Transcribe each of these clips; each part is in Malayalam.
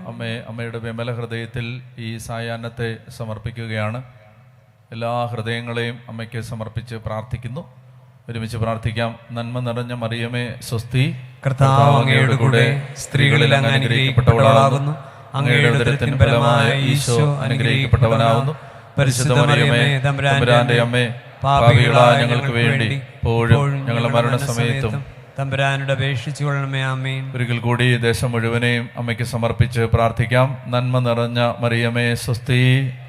അമ്മയുടെ വിമല ഹൃദയത്തിൽ ഈ സായാഹ്നത്തെ സമർപ്പിക്കുകയാണ്. എല്ലാ ഹൃദയങ്ങളെയും അമ്മയ്ക്ക് സമർപ്പിച്ച് പ്രാർത്ഥിക്കുന്നു. ഒരുമിച്ച് പ്രാർത്ഥിക്കാം. നന്മ നിറഞ്ഞ മറിയമേ സ്വസ്തി, കർത്താവ് അങ്ങയുടെ കൂടെ സ്ത്രീകളിൽ അങ്ങ് അനുഗ്രഹിക്കപ്പെട്ടവളാകുന്നു. അങ്ങയുടെ ഉദരത്തിൻ ഫലമായ ഈശോ അനുഗ്രഹിക്കപ്പെട്ടവനാകുന്നു. പരിശുദ്ധ മറിയമേ തമ്പുരാന്റെ അമ്മേ, പാപികളായ ഞങ്ങൾക്ക് വേണ്ടി ഇപ്പോഴും ഞങ്ങളുടെ മരണസമയത്തും തമ്പുരാനോട് അപേക്ഷിച്ചു കൊള്ളണമേ. ആമേൻ. ഒരിക്കൽ കൂടി ദേശം മുഴുവനെയും അമ്മയ്ക്ക് സമർപ്പിച്ച് പ്രാർത്ഥിക്കാം. നന്മ നിറഞ്ഞ മറിയമേ സ്വസ്തി,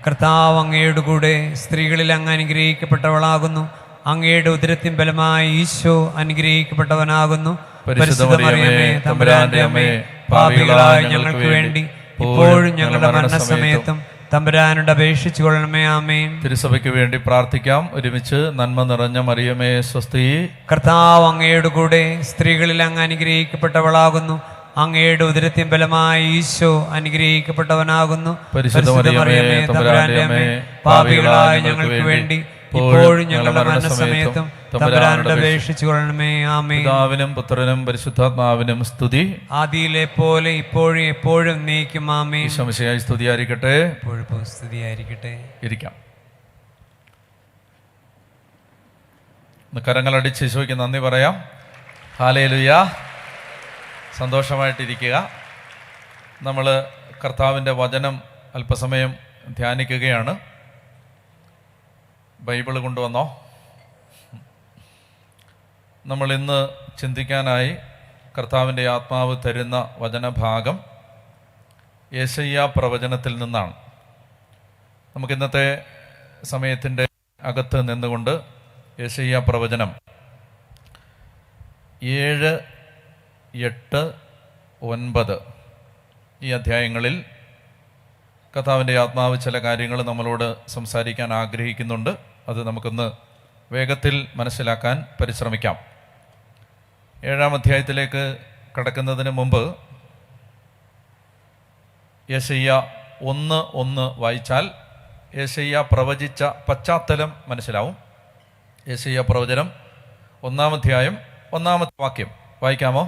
കർത്താവ് അങ്ങയുടെ കൂടെ സ്ത്രീകളിൽ അങ്ങ് അനുഗ്രഹിക്കപ്പെട്ടവളാകുന്നു. അങ്ങയുടെ ഉദരത്തിൻ ഫലമായ ഈശോ അനുഗ്രഹിക്കപ്പെട്ടവനാകുന്നു. പരിശുദ്ധ മറിയമേ തമ്പുരാന്റെ അമ്മേ, പാപികളായ ഞങ്ങൾക്ക് വേണ്ടി ഇപ്പോഴും ഞങ്ങളുടെ മരണസമയത്തും തമ്പുരാനോട് അപേക്ഷിച്ചു കൊള്ളണമേ. ആമേൻ. തിരുസഭയ്ക്ക് വേണ്ടി പ്രാർത്ഥിക്കാം. ഒരുമിച്ച് നന്മ നിറഞ്ഞ മറിയമേ സ്വസ്തി, കർത്താവ് അങ്ങയുടെ കൂടെ സ്ത്രീകളിൽ അങ്ങ് അനുഗ്രഹിക്കപ്പെട്ടവളാകുന്നു. അങ്ങയുടെ ഉദരത്തിൻ ഫലമായ ഈശോ അനുഗ്രഹിക്കപ്പെട്ടവനാകുന്നു. പരിശുദ്ധ മറിയമേ തമ്പുരാന്റെ അമ്മേ, പാപികളായ ഞങ്ങൾക്ക് വേണ്ടി ഇപ്പോഴും ഞങ്ങളുടെ മരണസമയത്തും തമ്പുരാനോട് അപേക്ഷിച്ചു കൊള്ളണമേ. ആമേൻ. പിതാവിനും പുത്രനും പരിശുദ്ധാത്മാവിനും സ്തുതി, ആദിയിലെ പോലെ ഇപ്പോഴും എപ്പോഴും നീക്കും. ആമേൻ. ഈശോമിശിഹായി സ്തുതിയായിരിക്കട്ടെ. എപ്പോഴും സ്തുതിയായിരിക്കട്ടെ. ഇരിക്കാം. കരങ്ങളടിച്ച് ഈശോയ്ക്ക് നന്ദി പറയാം. ഹല്ലേലൂയ. സന്തോഷമായിട്ടിരിക്കുക. നമ്മൾ കർത്താവിൻ്റെ വചനം അല്പസമയം ധ്യാനിക്കുകയാണ്. ബൈബിള് കൊണ്ടുവന്നോ? നമ്മൾ ഇന്ന് ചിന്തിക്കാനായി കർത്താവിൻ്റെ ആത്മാവ് തരുന്ന വചനഭാഗം യെശയ്യാ പ്രവചനത്തിൽ നിന്നാണ്. നമുക്ക് ഇന്നത്തെ സമയത്തിൻ്റെ അകത്ത് നിന്നുകൊണ്ട് യെശയ്യാ പ്രവചനം 7, 8, 9 ഈ അധ്യായങ്ങളിൽ കർത്താവിൻ്റെ ആത്മാവ് ചില കാര്യങ്ങൾ നമ്മളോട് സംസാരിക്കാൻ ആഗ്രഹിക്കുന്നുണ്ട്. അത് നമുക്കൊന്ന് വേഗത്തിൽ മനസ്സിലാക്കാൻ പരിശ്രമിക്കാം. 7-ാം അധ്യായത്തിലേക്ക് കടക്കുന്നതിന് മുമ്പ് യെശയ്യാ 1:1 വായിച്ചാൽ യെശയ്യാ പ്രവചിച്ച പശ്ചാത്തലം മനസ്സിലാവും. യെശയ്യാ പ്രവചനം 1-ാം അധ്യായം 1-ാമത്തെ വാക്യം വായിക്കാമോ?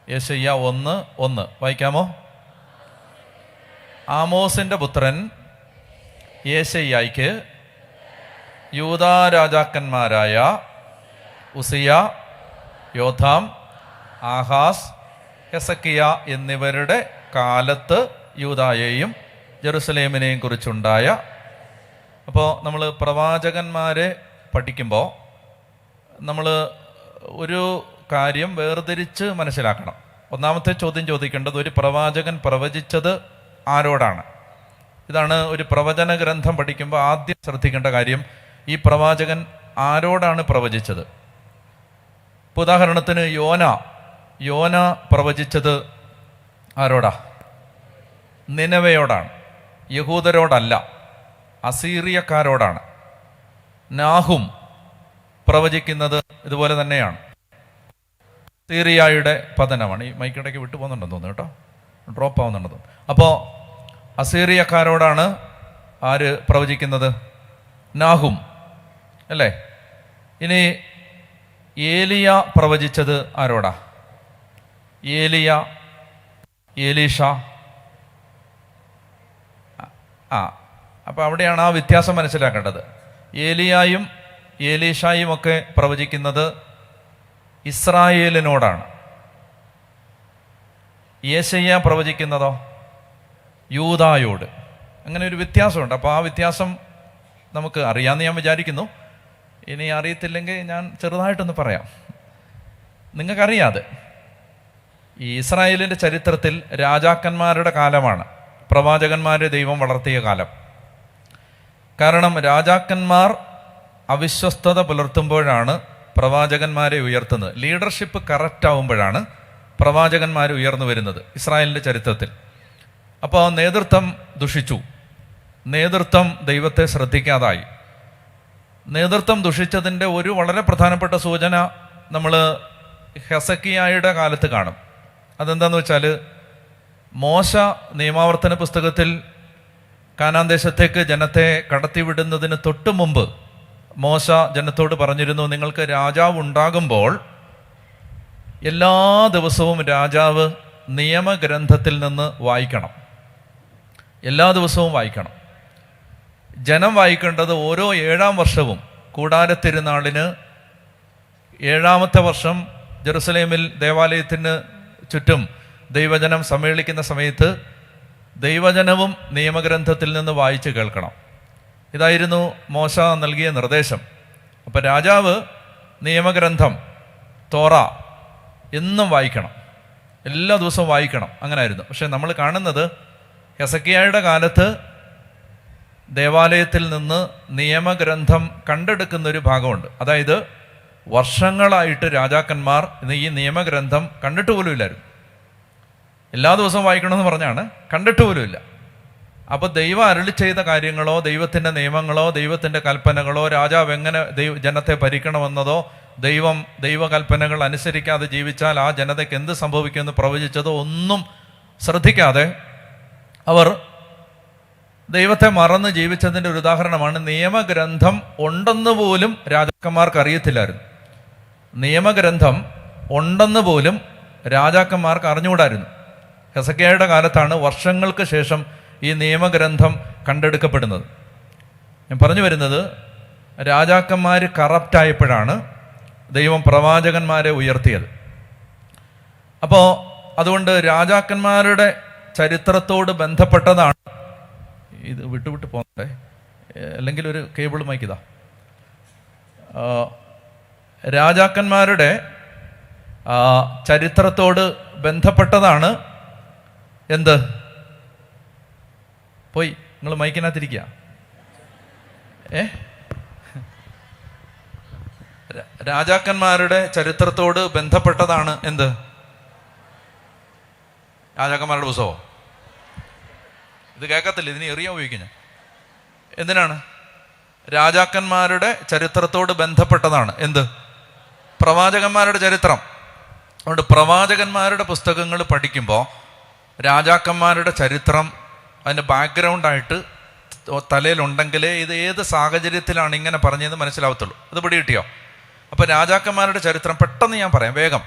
യെശയ്യാ 1:1 വായിക്കാമോ? ആമോസിൻ്റെ പുത്രൻ യെശയ്യായ്ക്ക് യൂദാ രാജാക്കന്മാരായ ഉസിയ, യോഥാം, ആഹാസ്, ഹെസക്കിയ എന്നിവരുടെ കാലത്ത് യൂദായെയും ജെറുസലേമിനെയും കുറിച്ചുണ്ടായ. അപ്പോൾ നമ്മൾ പ്രവാചകന്മാരെ പഠിക്കുമ്പോൾ നമ്മൾ ഒരു കാര്യം വേർതിരിച്ച് മനസ്സിലാക്കണം. ഒന്നാമത്തെ ചോദ്യം ചോദിക്കേണ്ടത്, ഒരു പ്രവാചകൻ പ്രവചിച്ചത് ആരോടാണ്? ഇതാണ് ഒരു പ്രവചന ഗ്രന്ഥം പഠിക്കുമ്പോൾ ആദ്യം ശ്രദ്ധിക്കേണ്ട കാര്യം. ഈ പ്രവാചകൻ ആരോടാണ് പ്രവചിച്ചത്? ഇപ്പോൾ ഉദാഹരണത്തിന് യോന പ്രവചിച്ചത് ആരോടാ? നിനവയോടാണ്, യഹൂദരോടല്ല, അസീറിയക്കാരോടാണ്. നാഹും പ്രവചിക്കുന്നത് ഇതുപോലെ തന്നെയാണ്, സീറിയയുടെ പതനമാണ്. ഈ മൈക്കിടയ്ക്ക് വിട്ടു പോകുന്നുണ്ടെന്ന് തോന്നുന്നു കേട്ടോ, ഡ്രോപ്പ് ആവുന്നുണ്ടെന്ന് തോന്നുന്നു. അപ്പോൾ അസീറിയക്കാരോടാണ് ആര് പ്രവചിക്കുന്നത്? നാഹും അല്ലേ? ഇനി ഏലിയ പ്രവചിച്ചത് ആരോടാ? ഏലീഷ. അപ്പോൾ അവിടെയാണ് ആ വ്യത്യാസം മനസ്സിലാക്കേണ്ടത്. ഏലിയായും ഏലീഷായും ഒക്കെ പ്രവചിക്കുന്നത് ഇസ്രായേലിനോടാണ്. യെശയ്യാ പ്രവചിക്കുന്നതോ യൂദായോട്. അങ്ങനെ ഒരു വ്യത്യാസമുണ്ട്. അപ്പോൾ ആ വ്യത്യാസം നമുക്ക് അറിയാമെന്ന് ഞാൻ വിചാരിക്കുന്നു. ഇനി അറിയത്തില്ലെങ്കിൽ ഞാൻ ചെറുതായിട്ടൊന്ന് പറയാം. നിങ്ങൾക്കറിയാതെ ഈ ഇസ്രായേലിൻ്റെ ചരിത്രത്തിൽ രാജാക്കന്മാരുടെ കാലമാണ് പ്രവാചകന്മാരെ ദൈവം വളർത്തിയ കാലം. കാരണം രാജാക്കന്മാർ അവിശ്വസ്തത പുലർത്തുമ്പോഴാണ് പ്രവാചകന്മാരെ ഉയർത്തുന്നത്. ലീഡർഷിപ്പ് കറക്റ്റ് ആവുമ്പോഴാണ് പ്രവാചകന്മാർ ഉയർന്നു വരുന്നത് ഇസ്രായേലിൻ്റെ ചരിത്രത്തിൽ. അപ്പോൾ നേതൃത്വം ദുഷിച്ചു, നേതൃത്വം ദൈവത്തെ ശ്രദ്ധിക്കാതായി. നേതൃത്വം ദുഷിച്ചതിൻ്റെ ഒരു വളരെ പ്രധാനപ്പെട്ട സൂചന നമ്മൾ ഹെസക്കിയായുടെ കാലത്ത് കാണും. അതെന്താന്ന് വെച്ചാൽ, മോശ നിയമാവർത്തന പുസ്തകത്തിൽ കാനാൻ ദേശത്തേക്ക് ജനത്തെ കടത്തിവിടുന്നതിന് തൊട്ട് മുമ്പ് മോശ ജനത്തോട് പറഞ്ഞിരുന്നു, നിങ്ങൾക്ക് രാജാവ് ഉണ്ടാകുമ്പോൾ എല്ലാ ദിവസവും രാജാവ് നിയമഗ്രന്ഥത്തിൽ നിന്ന് വായിക്കണം. എല്ലാ ദിവസവും വായിക്കണം. ജനം വായിക്കേണ്ടത് ഓരോ 7-ാം വർഷവും കൂടാരത്തിരുനാളിന് 7-ാമത്തെ വർഷം ജെറുസലേമിൽ ദേവാലയത്തിന് ചുറ്റും ദൈവജനം സമ്മേളിക്കുന്ന സമയത്ത് ദൈവജനവും നിയമഗ്രന്ഥത്തിൽ നിന്ന് വായിച്ച് കേൾക്കണം. ഇതായിരുന്നു മോശ നൽകിയ നിർദ്ദേശം. അപ്പം രാജാവ് നിയമഗ്രന്ഥം തോറ എന്നും വായിക്കണം, എല്ലാ ദിവസവും വായിക്കണം. അങ്ങനായിരുന്നു. പക്ഷെ നമ്മൾ കാണുന്നത് ഹെസക്കിയായുടെ കാലത്ത് ദേവാലയത്തിൽ നിന്ന് നിയമഗ്രന്ഥം കണ്ടെടുക്കുന്നൊരു ഭാഗമുണ്ട്. അതായത് വർഷങ്ങളായിട്ട് രാജാക്കന്മാർ ഈ നിയമഗ്രന്ഥം കണ്ടിട്ട് പോലും ഇല്ലായിരുന്നു. എല്ലാ ദിവസവും വായിക്കണമെന്ന് പറഞ്ഞാണ്, കണ്ടിട്ട് പോലുമില്ല. അപ്പോൾ ദൈവം അരുളി ചെയ്ത കാര്യങ്ങളോ ദൈവത്തിൻ്റെ നിയമങ്ങളോ ദൈവത്തിൻ്റെ കൽപ്പനകളോ രാജാവ് എങ്ങനെ ജനത്തെ ഭരിക്കണമെന്നതോ ദൈവകൽപ്പനകൾ അനുസരിക്കാതെ ജീവിച്ചാൽ ആ ജനതയ്ക്ക് എന്ത് സംഭവിക്കുമെന്ന് പ്രവചിച്ചതോ ഒന്നും ശ്രദ്ധിക്കാതെ അവർ ദൈവത്തെ മറന്ന് ജീവിച്ചതിൻ്റെ ഒരു ഉദാഹരണമാണ്. നിയമഗ്രന്ഥം ഉണ്ടെന്ന് പോലും രാജാക്കന്മാർക്ക് അറിയത്തില്ലായിരുന്നു. നിയമഗ്രന്ഥം ഉണ്ടെന്ന് പോലും രാജാക്കന്മാർക്ക് അറിഞ്ഞുകൂടായിരുന്നു. ഹെസക്കിയായുടെ കാലത്താണ് വർഷങ്ങൾക്ക് ശേഷം ഈ നിയമഗ്രന്ഥം കണ്ടെടുക്കപ്പെടുന്നത്. ഞാൻ പറഞ്ഞു വരുന്നത്, രാജാക്കന്മാർ കറപ്റ്റായപ്പോഴാണ് ദൈവം പ്രവാചകന്മാരെ ഉയർത്തിയത്. അപ്പോൾ അതുകൊണ്ട് രാജാക്കന്മാരുടെ ചരിത്രത്തോട് ബന്ധപ്പെട്ടതാണ് ഇത്. വിട്ടുവിട്ട് പോകണ്ടേ, അല്ലെങ്കിൽ ഒരു കേബിൾ മൈക്കിതാ. രാജാക്കന്മാരുടെ ചരിത്രത്തോട് ബന്ധപ്പെട്ടതാണ് എന്ത്? പോയി നിങ്ങൾ മൈക്കിനകത്തിരിക്കുക. രാജാക്കന്മാരുടെ ചരിത്രത്തോട് ബന്ധപ്പെട്ടതാണ് എന്ത്? രാജാക്കന്മാരുടെ പുസ്തകമോ? ഇത് കേൾക്കത്തില്ല, ഇതിന് എറിയാൻ ഉപയോഗിക്കും ഞാൻ. എന്തിനാണ്? രാജാക്കന്മാരുടെ ചരിത്രത്തോട് ബന്ധപ്പെട്ടതാണ് എന്ത്? പ്രവാചകന്മാരുടെ ചരിത്രം. അതുകൊണ്ട് പ്രവാചകന്മാരുടെ പുസ്തകങ്ങൾ പഠിക്കുമ്പോൾ രാജാക്കന്മാരുടെ ചരിത്രം അതിൻ്റെ ബാക്ക്ഗ്രൗണ്ടായിട്ട് തലയിലുണ്ടെങ്കിലേ ഇത് ഏത് സാഹചര്യത്തിലാണ് ഇങ്ങനെ പറഞ്ഞതെന്ന് മനസ്സിലാവത്തുള്ളൂ. അത് പിടി കിട്ടിയോ? അപ്പോൾ രാജാക്കന്മാരുടെ ചരിത്രം പെട്ടെന്ന് ഞാൻ പറയാം, വേഗം.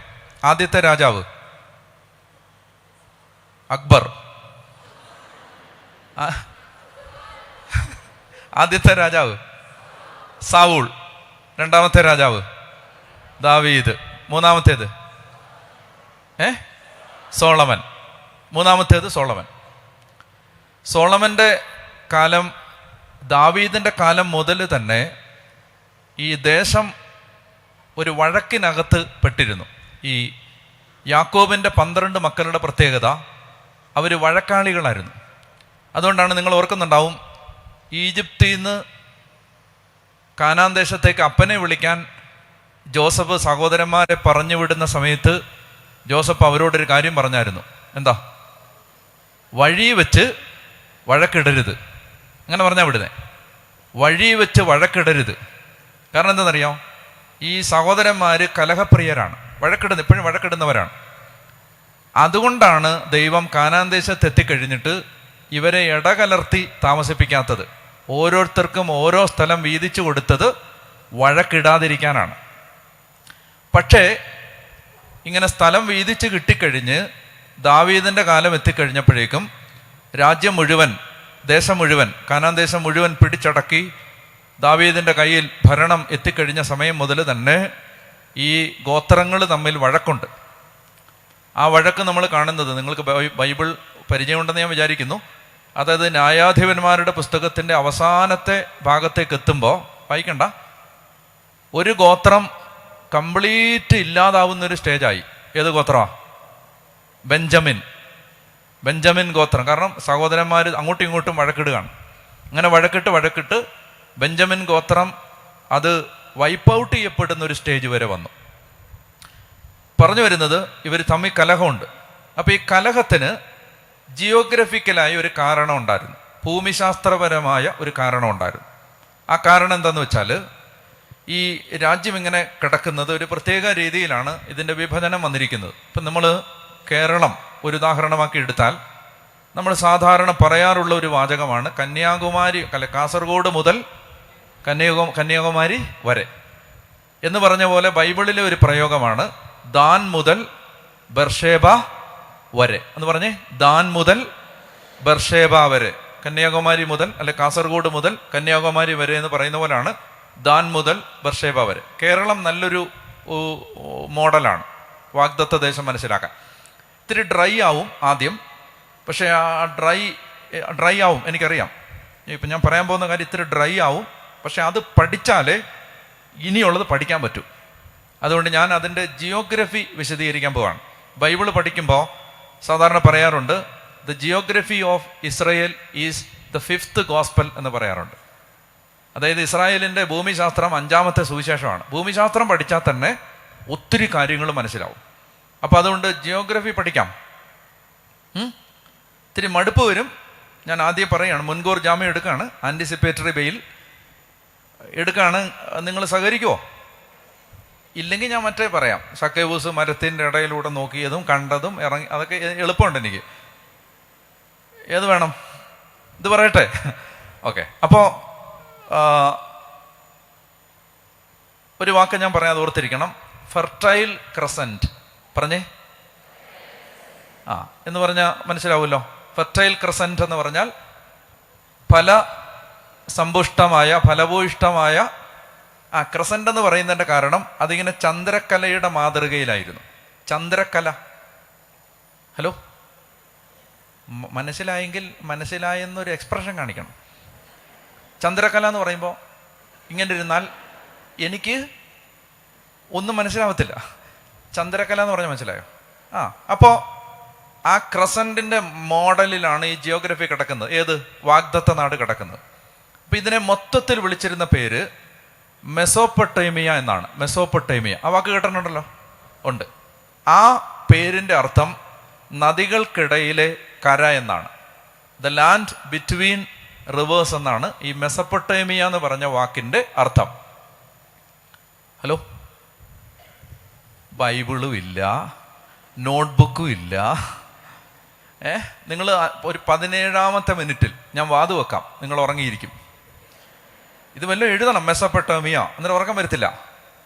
ആദ്യത്തെ രാജാവ് അക്ബർ. ആദ്യത്തെ രാജാവ് സാവൂൾ. രണ്ടാമത്തെ രാജാവ് ദാവീദ്. മൂന്നാമത്തേത് സോളമൻ. മൂന്നാമത്തേത് സോളമൻ. സോളമൻ്റെ കാലം, ദാവീദിൻ്റെ കാലം മുതൽ തന്നെ ഈ ദേശം ഒരു വഴക്കിനകത്ത് പെട്ടിരുന്നു. ഈ യാക്കോബിൻ്റെ 12 മക്കളുടെ പ്രത്യേകത, അവർ വഴക്കാളികളായിരുന്നു. അതുകൊണ്ടാണ് നിങ്ങൾ ഓർക്കുന്നുണ്ടാവും, ഈജിപ്തിൽ നിന്ന് കാനാൻ ദേശത്തേക്ക് അപ്പനെ വിളിക്കാൻ ജോസഫ് സഹോദരന്മാരെ പറഞ്ഞു വിടുന്ന സമയത്ത് ജോസഫ് അവരോടൊരു കാര്യം പറഞ്ഞായിരുന്നു. എന്താ? വഴി വെച്ച് വഴക്കിടരുത്. അങ്ങനെ പറഞ്ഞാൽ വിടുന്നേ, വഴി വെച്ച് വഴക്കിടരുത്. കാരണം എന്താണെന്നറിയാം, ഈ സഹോദരന്മാർ കലഹപ്രിയരാണ്, ഇപ്പോഴും വഴക്കിടുന്നവരാണ്. അതുകൊണ്ടാണ് ദൈവം കാനാൻ ദേശത്ത് എത്തിക്കഴിഞ്ഞിട്ട് ഇവരെ ഇടകലർത്തി താമസിപ്പിക്കാത്തത്. ഓരോരുത്തർക്കും ഓരോ സ്ഥലം വീതിച്ചു കൊടുത്തത് വഴക്കിടാതിരിക്കാനാണ്. പക്ഷേ ഇങ്ങനെ സ്ഥലം വീതിച്ച് കിട്ടിക്കഴിഞ്ഞ് ദാവീദിൻ്റെ കാലം എത്തിക്കഴിഞ്ഞപ്പോഴേക്കും രാജ്യം മുഴുവൻ, ദേശം മുഴുവൻ, കാനാൻ ദേശം മുഴുവൻ പിടിച്ചടക്കി ദാവീദിൻ്റെ കയ്യിൽ ഭരണം എത്തിക്കഴിഞ്ഞ സമയം മുതൽ തന്നെ ഈ ഗോത്രങ്ങൾ തമ്മിൽ വഴക്കുണ്ട്. ആ വഴക്ക് നമ്മൾ കാണുന്നത്, നിങ്ങൾക്ക് ബൈബിൾ പരിചയമുണ്ടെന്ന് ഞാൻ വിചാരിക്കുന്നു. അതായത് ന്യായാധിപന്മാരുടെ പുസ്തകത്തിൻ്റെ അവസാനത്തെ ഭാഗത്തേക്ക് എത്തുമ്പോൾ, വായിക്കണ്ട, ഒരു ഗോത്രം കംപ്ലീറ്റ് ഇല്ലാതാവുന്നൊരു സ്റ്റേജായി. ഏത് ഗോത്രമാണ്? ബെഞ്ചമിൻ ഗോത്രം. കാരണം സഹോദരന്മാർ അങ്ങോട്ടും ഇങ്ങോട്ടും വഴക്കിടുകയാണ്. അങ്ങനെ വഴക്കിട്ട് ബെഞ്ചമിൻ ഗോത്രം അത് വൈപ്പ് ഔട്ട് ചെയ്യപ്പെടുന്ന ഒരു സ്റ്റേജ് വരെ വന്നു. പറഞ്ഞു വരുന്നത്, ഇവർ തമ്മിൽ കലഹമുണ്ട്. അപ്പോൾ ഈ കലഹത്തിന് ജിയോഗ്രഫിക്കലായ ഒരു കാരണം ഉണ്ടായിരുന്നു, ഭൂമിശാസ്ത്രപരമായ ഒരു കാരണം ഉണ്ടായിരുന്നു. ആ കാരണം എന്താണെന്ന് വെച്ചാൽ, ഈ രാജ്യം ഇങ്ങനെ കിടക്കുന്നത് ഒരു പ്രത്യേക രീതിയിലാണ് ഇതിൻ്റെ വിഭജനം വന്നിരിക്കുന്നത്. ഇപ്പം നമ്മൾ കേരളം ഒരു ഉദാഹരണമാക്കി എടുത്താൽ, നമ്മൾ സാധാരണ പറയാറുള്ള ഒരു വാചകമാണ് കന്യാകുമാരി, കാസർഗോഡ് മുതൽ കന്യാകുമാരി വരെ എന്ന് പറഞ്ഞ പോലെ ബൈബിളിലെ ഒരു പ്രയോഗമാണ് ദാൻ മുതൽ ബർഷേബ വരെ എന്ന് പറഞ്ഞേ. ദാൻ മുതൽ ബർഷേബ വരെ, കന്യാകുമാരി മുതൽ അല്ലെ കാസർഗോഡ് മുതൽ കന്യാകുമാരി വരെ എന്ന് പറയുന്ന പോലാണ് ദാൻ മുതൽ ബർഷേബ വരെ. കേരളം നല്ലൊരു മോഡലാണ് വാഗ്ദത്ത ദേശം മനസ്സിലാക്കാൻ. ഇത്തിരി ഡ്രൈ ആവും ആദ്യം, പക്ഷേ ആ ഡ്രൈ ആവും, എനിക്കറിയാം. ഇപ്പം ഞാൻ പറയാൻ പോകുന്ന കാര്യം ഇത്തിരി ഡ്രൈ ആവും, പക്ഷെ അത് പഠിച്ചാലേ ഇനിയുള്ളത് പഠിക്കാൻ പറ്റൂ. അതുകൊണ്ട് ഞാൻ അതിൻ്റെ ജിയോഗ്രഫി വിശദീകരിക്കാൻ പോവാണ്. ബൈബിള് പഠിക്കുമ്പോൾ സാധാരണ പറയാറുണ്ട്, the geography of Israel is the 5th gospel എന്ന് പറയാറുണ്ട്. അതായത് ഇസ്രായേലിൻ്റെ ഭൂമിശാസ്ത്രം 5ാമത്തെ സുവിശേഷമാണ്. ഭൂമിശാസ്ത്രം പഠിച്ചാൽ തന്നെ ഒത്തിരി കാര്യങ്ങൾ മനസ്സിലാവും. അപ്പം അതുകൊണ്ട് ജിയോഗ്രഫി പഠിക്കാം. ഇത്തിരി മടുപ്പ് വരും. ഞാൻ ആദ്യം പറയുകയാണ്, മുൻകൂർ ജാമ്യം എടുക്കുകയാണ്, ആൻറ്റിസിപ്പേറ്ററി ബെയിൽ എടുക്കുകയാണ്. നിങ്ങൾ സഹകരിക്കുമോ? ഇല്ലെങ്കിൽ ഞാൻ മറ്റേ പറയാം, സക്കേവൂസ് മരത്തിൻ്റെ ഇടയിലൂടെ നോക്കിയതും കണ്ടതും ഇറങ്ങി, അതൊക്കെ എളുപ്പമുണ്ട് എനിക്ക്. ഏത് വേണം? ഇത് പറയട്ടെ? ഓക്കെ. അപ്പോൾ ഒരു വാക്ക് ഞാൻ പറയാതെ ഓർത്തിരിക്കണം, ഫെർട്ടൈൽ ക്രസൻറ്റ്. പറഞ്ഞേ എന്ന് പറഞ്ഞാൽ മനസ്സിലാവുമല്ലോ. ഫെർട്ടൈൽ ക്രസൻറ്റ് എന്ന് പറഞ്ഞാൽ ഫലഭൂയിഷ്ടമായ ക്രസൻറ്റ് എന്ന് പറയുന്നതിൻ്റെ കാരണം അതിങ്ങനെ ചന്ദ്രക്കലയുടെ മാതൃകയിലായിരുന്നു. ചന്ദ്രക്കല, ഹലോ, മനസ്സിലായെങ്കിൽ മനസ്സിലായെന്നൊരു എക്സ്പ്രഷൻ കാണിക്കണം. ചന്ദ്രക്കല എന്ന് പറയുമ്പോൾ ഇങ്ങനെ ഇരുന്നാൽ എനിക്ക് ഒന്നും മനസ്സിലാവത്തില്ല. ചന്ദ്രക്കല എന്ന് പറഞ്ഞാൽ മനസ്സിലായോ? അപ്പോൾ ആ ക്രസൻറ്റിൻ്റെ മോഡലിലാണ് ഈ ജിയോഗ്രഫി കിടക്കുന്നത്. ഏത്? വാഗ്ദത്ത നാട് കിടക്കുന്നത്. അപ്പം ഇതിനെ മൊത്തത്തിൽ വിളിച്ചിരുന്ന പേര് മെസോപ്പൊട്ടേമിയ എന്നാണ്. മെസോപ്പൊട്ടേമിയ, ആ വാക്ക് കേട്ടിട്ടുണ്ടല്ലോ? ഉണ്ട്. ആ പേരിൻ്റെ അർത്ഥം നദികൾക്കിടയിലെ കര എന്നാണ്. ദ ലാൻഡ് ബിറ്റ്വീൻ റിവേഴ്സ് എന്നാണ് ഈ മെസോപ്പൊട്ടേമിയ എന്ന് പറഞ്ഞ വാക്കിൻ്റെ അർത്ഥം. ഹലോ, ബൈബിളും ഇല്ല, നോട്ട്ബുക്കും ഇല്ല. നിങ്ങൾ ഒരു 17ാമത്തെ മിനിറ്റിൽ ഞാൻ വാതു വെക്കാം, നിങ്ങൾ ഉറങ്ങിയിരിക്കും. ഇത് വല്ലതും എഴുതണം, മെസോപ്പൊട്ടേമിയ, അന്നേരം ഉറക്കം വരത്തില്ല.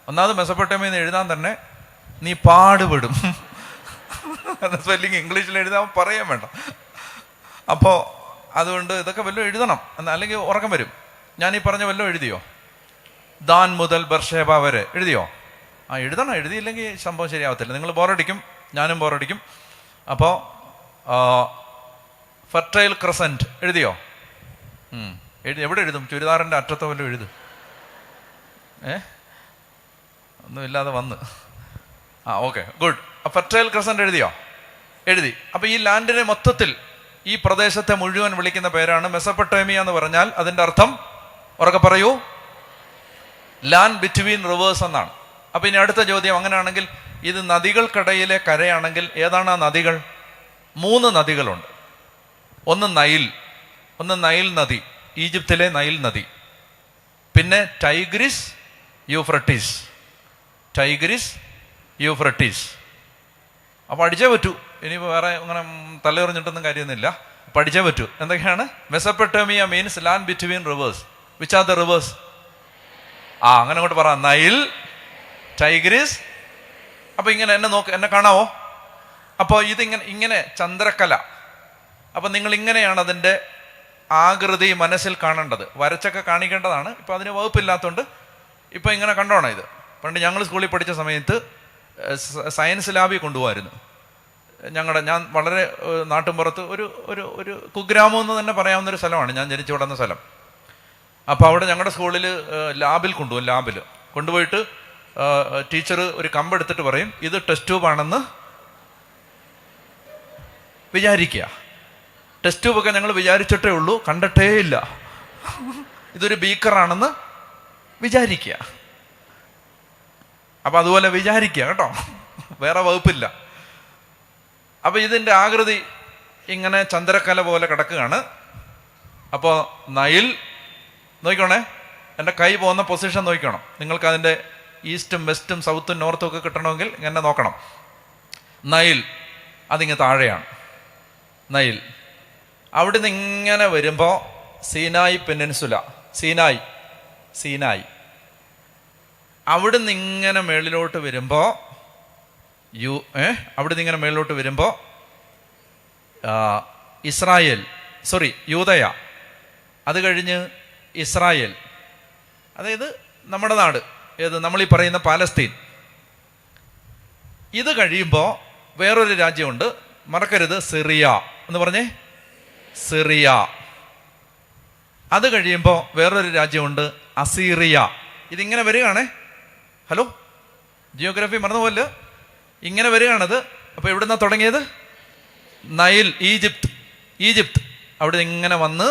ഒന്നാമത് മെസോപ്പൊട്ടേമിയ എന്ന് എഴുതാൻ തന്നെ നീ പാടുപെടും. സ്പെല്ലിങ് ഇംഗ്ലീഷിൽ എഴുതാൻ പറയാൻ വേണ്ട. അപ്പോൾ അതുകൊണ്ട് ഇതൊക്കെ വല്ലതും എഴുതണം, അല്ലെങ്കിൽ ഉറക്കം വരും. ഞാൻ ഈ പറഞ്ഞ വല്ലതും എഴുതിയോ? ദാൻ മുതൽ ബർഷേബ വരെ എഴുതിയോ? എഴുതണം. എഴുതിയില്ലെങ്കിൽ സംഭവം ശരിയാവത്തില്ല. നിങ്ങൾ ബോറടിക്കും, ഞാനും ബോറടിക്കും. അപ്പോൾ ഫെർട്ടൈൽ ക്രസൻറ്റ് എഴുതിയോ? എവിടെ എഴുതും? ചുരിദാറിൻ്റെ അറ്റത്തോ വല്ലതും എഴുതും. ഒന്നുമില്ലാതെ വന്ന്. Okay, good. ഫെർട്ടൈൽ ക്രസൻറ്റ് എഴുതിയോ? എഴുതി. അപ്പോൾ ഈ ലാൻഡിനെ മൊത്തത്തിൽ, ഈ പ്രദേശത്തെ മുഴുവൻ വിളിക്കുന്ന പേരാണ് മെസോപ്പൊട്ടേമിയ എന്ന് പറഞ്ഞാൽ അതിൻ്റെ അർത്ഥം ഉറക്കെ പറയൂ, ലാൻഡ് ബിറ്റ്വീൻ റിവേഴ്സ് എന്നാണ്. അപ്പം ഇനി അടുത്ത ചോദ്യം, അങ്ങനെയാണെങ്കിൽ ഇത് നദികൾക്കിടയിലെ കരയാണെങ്കിൽ ഏതാണ് ആ നദികൾ? 3 നദികളുണ്ട്. ഒന്ന് നൈൽ നദി, ഈജിപ്തിലെ നൈൽ നദി. പിന്നെ ടൈഗ്രിസ്, യൂഫ്രട്ടീസ്. അപ്പോൾ പഠിച്ചേ പറ്റൂ. ഇനിയിപ്പോൾ വേറെ അങ്ങനെ തലയെറിഞ്ഞിട്ടൊന്നും കാര്യമൊന്നുമില്ല, പഠിച്ചേ പറ്റൂ. എന്തൊക്കെയാണ്? Mesopotamia means land between rivers. Which are the rivers? അങ്ങനെ അങ്ങോട്ട് പറ. Nile, Tigris. അപ്പോൾ ഇങ്ങനെ എന്നെ കാണാവോ? അപ്പോൾ ഇങ്ങനെ ചന്ദ്രക്കല. അപ്പം നിങ്ങൾ ഇങ്ങനെയാണ് അതിൻ്റെ ആകൃതി മനസ്സിൽ കാണേണ്ടത്. വരച്ചൊക്കെ കാണിക്കേണ്ടതാണ്. ഇപ്പം അതിന് വകുപ്പില്ലാത്തതുകൊണ്ട് ഇപ്പം ഇങ്ങനെ കണ്ടോണം. ഇത് പണ്ട് ഞങ്ങൾ സ്കൂളിൽ പഠിച്ച സമയത്ത് സയൻസ് ലാബിൽ കൊണ്ടുപോകായിരുന്നു. ഞാൻ വളരെ നാട്ടിൻപുറത്ത് ഒരു കുഗ്രാമം എന്ന് തന്നെ പറയാവുന്നൊരു സ്ഥലമാണ് ഞാൻ ജനിച്ചു വിടുന്ന സ്ഥലം. അപ്പോൾ അവിടെ ഞങ്ങളുടെ സ്കൂളിൽ ലാബിൽ കൊണ്ടുപോയിട്ട് ടീച്ചർ ഒരു കമ്പെടുത്തിട്ട് പറയും, ഇത് ടെസ്റ്റ് ട്യൂബാണെന്ന് വിചാരിക്കുക. ടെസ്റ്റ് ട്യൂബൊക്കെ ഞങ്ങൾ വിചാരിച്ചിട്ടേ ഉള്ളൂ, കണ്ടിട്ടേ ഇല്ല. ഇതൊരു ബീക്കറാണെന്ന് വിചാരിക്കുക. അപ്പം അതുപോലെ വിചാരിക്കുക കേട്ടോ, വേറെ വകുപ്പില്ല. അപ്പം ഇതിൻ്റെ ആകൃതി ഇങ്ങനെ ചന്ദ്രക്കല പോലെ കിടക്കുകയാണ്. അപ്പോൾ നൈൽ നോക്കിക്കോണേ, എൻ്റെ കൈ പോകുന്ന പൊസിഷൻ നോക്കണം. നിങ്ങൾക്ക് അതിൻ്റെ ഈസ്റ്റും വെസ്റ്റും സൗത്തും നോർത്തും ഒക്കെ കിട്ടണമെങ്കിൽ ഇങ്ങനെ നോക്കണം. നൈൽ അതിങ്ങനെ താഴെയാണ്. നൈൽ അവിടെ നിന്ന് ഇങ്ങനെ വരുമ്പോൾ സീനായി പെനിൻസുല, സീനായി അവിടെ നിന്ന് ഇങ്ങനെ മേളിലോട്ട് വരുമ്പോൾ യൂദയ, അത് കഴിഞ്ഞ് ഇസ്രായേൽ, അതായത് നമ്മുടെ നാട്, നമ്മളീ പറയുന്ന പാലസ്തീൻ. ഇത് കഴിയുമ്പോൾ വേറൊരു രാജ്യമുണ്ട്, മറക്കരുത്, സിറിയ എന്ന് പറഞ്ഞേ, സിറിയ. അത് കഴിയുമ്പോൾ വേറൊരു രാജ്യമുണ്ട്, അസീറിയ. ഇതിങ്ങനെ വരികയാണേ. ഹലോ, ജിയോഗ്രഫി മറന്നുപോലെ ഇങ്ങനെ വരികയാണത്. അപ്പോൾ എവിടുന്നാണ് തുടങ്ങിയത്? Nile, Egypt. അവിടെ ഇങ്ങനെ വന്ന്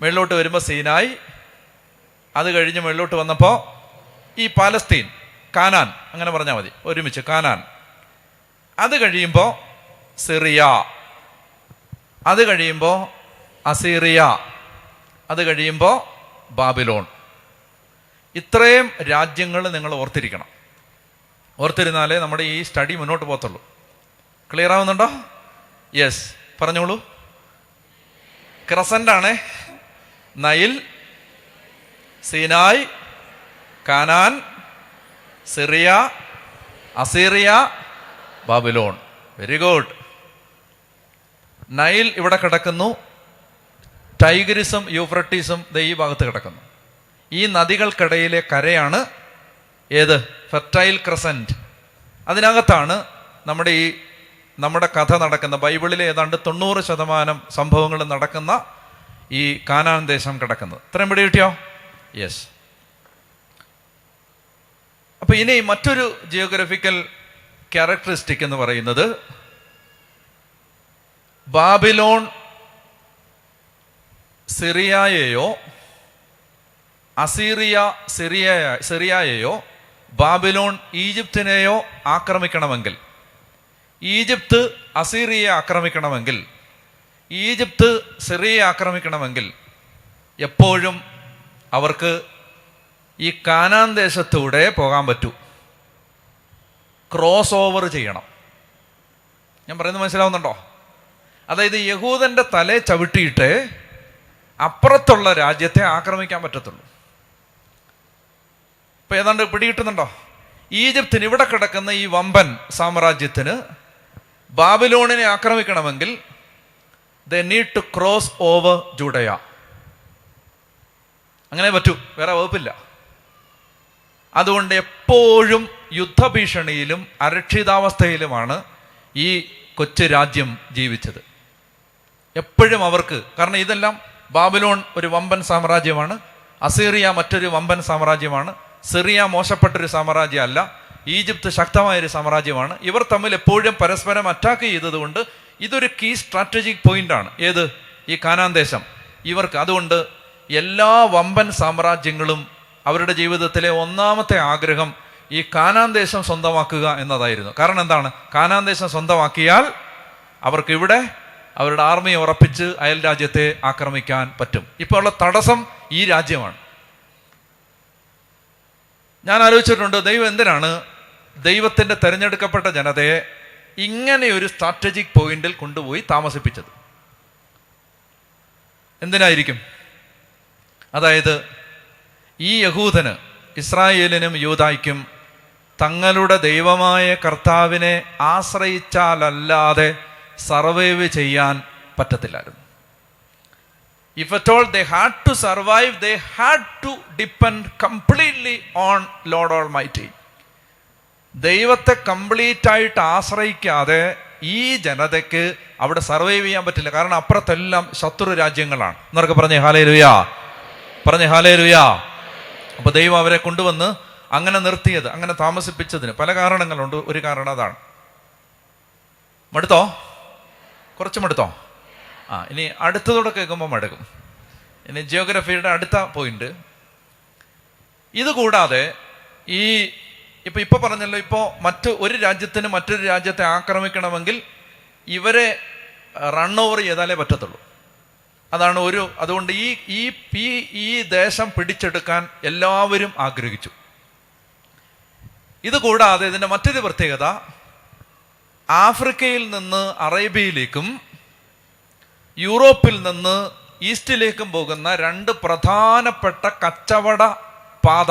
മേളിലോട്ട് വരുമ്പോൾ സീനായി, അത് കഴിഞ്ഞ് മേളിലോട്ട് വന്നപ്പോൾ ഈ പാലസ്തീൻ, കാനാൻ, അങ്ങനെ പറഞ്ഞാൽ മതി, ഒരുമിച്ച് കാനാൻ. അത് കഴിയുമ്പോൾ സിറിയ, അത് കഴിയുമ്പോൾ അസീറിയ, അത് കഴിയുമ്പോൾ ബാബിലോൺ. ഇത്രയും രാജ്യങ്ങൾ നിങ്ങൾ ഓർത്തിരിക്കണം. ഓർത്തിരുന്നാലേ നമ്മുടെ ഈ സ്റ്റഡി മുന്നോട്ട് പോകത്തുള്ളൂ. ക്ലിയർ ആവുന്നുണ്ടോ? യെസ്, പറഞ്ഞോളൂ. ക്രസന്റ് ആണേ. Nile, Sinai, Canaan, Syria, Assyria, Babylon. Very good. Nile ഇവിടെ കിടക്കുന്നു, ടൈഗ്രിസും യൂഫ്രട്ടീസും ഈ ഭാഗത്ത് കിടക്കുന്നു. ഈ നദികൾക്കിടയിലെ കരയാണ് ഏത്? Fertile crescent. അതിനകത്താണ് നമ്മുടെ കഥ നടക്കുന്ന, ബൈബിളിലെ ഏതാണ്ട് 90% സംഭവങ്ങൾ നടക്കുന്ന ഈ കാനാൻ ദേശം കിടക്കുന്നത്. ഇത്രയും പിടി കിട്ടിയോ? യെസ്. അപ്പൊ ഇനി മറ്റൊരു ജിയോഗ്രഫിക്കൽ ക്യാരക്ടറിസ്റ്റിക് എന്ന് പറയുന്നത്, ബാബിലോൺ സിറിയയെയോ അസീറിയ സിറിയയെയോ ബാബിലോൺ ഈജിപ്തിനെയോ ആക്രമിക്കണമെങ്കിൽ, ഈജിപ്ത് അസീറിയയെ ആക്രമിക്കണമെങ്കിൽ, ഈജിപ്ത് സിറിയയെ ആക്രമിക്കണമെങ്കിൽ എപ്പോഴും അവർക്ക് ഈ കാനാൻ ദേശത്തൂടെ പോകാൻ പറ്റൂ. ക്രോസ് ഓവർ ചെയ്യണം. ഞാൻ പറയുന്നത് മനസ്സിലാവുന്നുണ്ടോ? അതായത് യഹൂദന്റെ തലേ ചവിട്ടിയിട്ട് അപ്പുറത്തുള്ള രാജ്യത്തെ ആക്രമിക്കാൻ പറ്റത്തുള്ളൂ. ഇപ്പൊ ഏതാണ്ട് പിടികിട്ടുന്നുണ്ടോ? ഈജിപ്തിന്, ഇവിടെ കിടക്കുന്ന ഈ വമ്പൻ സാമ്രാജ്യത്തിന് ബാബിലോണിനെ ആക്രമിക്കണമെങ്കിൽ they need to cross over Judea. അങ്ങനെ പറ്റൂ, വേറെ വകുപ്പില്ല. അതുകൊണ്ട് എപ്പോഴും യുദ്ധഭീഷണിയിലും അരക്ഷിതാവസ്ഥയിലുമാണ് ഈ കൊച്ചു രാജ്യം ജീവിച്ചത്. എപ്പോഴും അവർക്ക്, കാരണം ഇതെല്ലാം, ബാബിലോൺ ഒരു വമ്പൻ സാമ്രാജ്യമാണ്, അസീറിയ മറ്റൊരു വമ്പൻ സാമ്രാജ്യമാണ്, സിറിയ മോശപ്പെട്ടൊരു സാമ്രാജ്യം അല്ല, ഈജിപ്ത് ശക്തമായൊരു സാമ്രാജ്യമാണ്. ഇവർ തമ്മിൽ എപ്പോഴും പരസ്പരം അറ്റാക്ക് ചെയ്തതുകൊണ്ട് ഇതൊരു കീ സ്ട്രാറ്റജിക് പോയിന്റാണ്. ഏത്? ഈ കാനാൻ ദേശം ഇവർക്ക്. അതുകൊണ്ട് എല്ലാ വമ്പൻ സാമ്രാജ്യങ്ങളും അവരുടെ ജീവിതത്തിലെ ഒന്നാമത്തെ ആഗ്രഹം ഈ കാനാൻ ദേശം സ്വന്തമാക്കുക എന്നതായിരുന്നു. കാരണം എന്താണ്? കാനാൻ ദേശം സ്വന്തമാക്കിയാൽ അവർക്ക് ഇവിടെ അവരുടെ ആർമിയെ ഉറപ്പിച്ച് അയൽ രാജ്യത്തെ ആക്രമിക്കാൻ പറ്റും. ഇപ്പോൾ ഉള്ള തടസ്സം ഈ രാജ്യമാണ്. ഞാൻ ആലോചിച്ചിട്ടുണ്ട്, ദൈവം എന്തിനാണ് ദൈവത്തിൻ്റെ തിരഞ്ഞെടുക്കപ്പെട്ട ജനതയെ ഇങ്ങനെ ഒരു സ്ട്രാറ്റജിക് പോയിന്റിൽ കൊണ്ടുപോയി താമസിപ്പിച്ചത്? എന്തിനായിരിക്കും? അതായത് ഈ യഹൂദന്, ഇസ്രായേലിനും യൂദായ്ക്കും തങ്ങളുടെ ദൈവമായ കർത്താവിനെ ആശ്രയിച്ചാലല്ലാതെ സർവൈവ് ചെയ്യാൻ പറ്റത്തില്ലായിരുന്നു. If at all they had to survive, they had to depend completely on Lord Almighty. ദൈവത്തെ കംപ്ലീറ്റ് ആയിട്ട് ആശ്രയിക്കാതെ ഈ ജനതയ്ക്ക് അവിടെ സർവൈവ് ചെയ്യാൻ പറ്റില്ല. കാരണം അപ്പുറത്തെല്ലാം ശത്രു രാജ്യങ്ങളാണ്. എന്നൊക്കെ പറഞ്ഞേ ഹല്ലേലൂയാ, പറഞ്ഞേ ഹല്ലേലൂയാ. അപ്പൊ ദൈവം അവരെ കൊണ്ടുവന്ന് അങ്ങനെ നിർത്തിയത്, അങ്ങനെ താമസിപ്പിച്ചതിന് പല കാരണങ്ങളുണ്ട്. ഒരു കാരണം അതാണ്. മടുത്തോ? കുറച്ച് മടുത്തോ? ഇനി അടുത്തതോടെ കേൾക്കുമ്പോൾ മടുക്കും. ഇനി ജിയോഗ്രഫിയുടെ അടുത്ത പോയിന്റ്. ഇത് കൂടാതെ ഇപ്പൊ പറഞ്ഞല്ലോ, ഒരു രാജ്യത്തിന് മറ്റൊരു രാജ്യത്തെ ആക്രമിക്കണമെങ്കിൽ ഇവരെ റൺ ഓവർ ചെയ്താലേ പറ്റത്തുള്ളൂ. അതാണ് അതുകൊണ്ട് ഈ ദേശം പിടിച്ചെടുക്കാൻ എല്ലാവരും ആഗ്രഹിച്ചു. ഇത് കൂടാതെ ഇതിന്റെ മറ്റൊരു പ്രത്യേകത, ആഫ്രിക്കയിൽ നിന്ന് അറേബ്യയിലേക്കും യൂറോപ്പിൽ നിന്ന് ഈസ്റ്റിലേക്കും പോകുന്ന 2 പ്രധാനപ്പെട്ട കച്ചവട പാത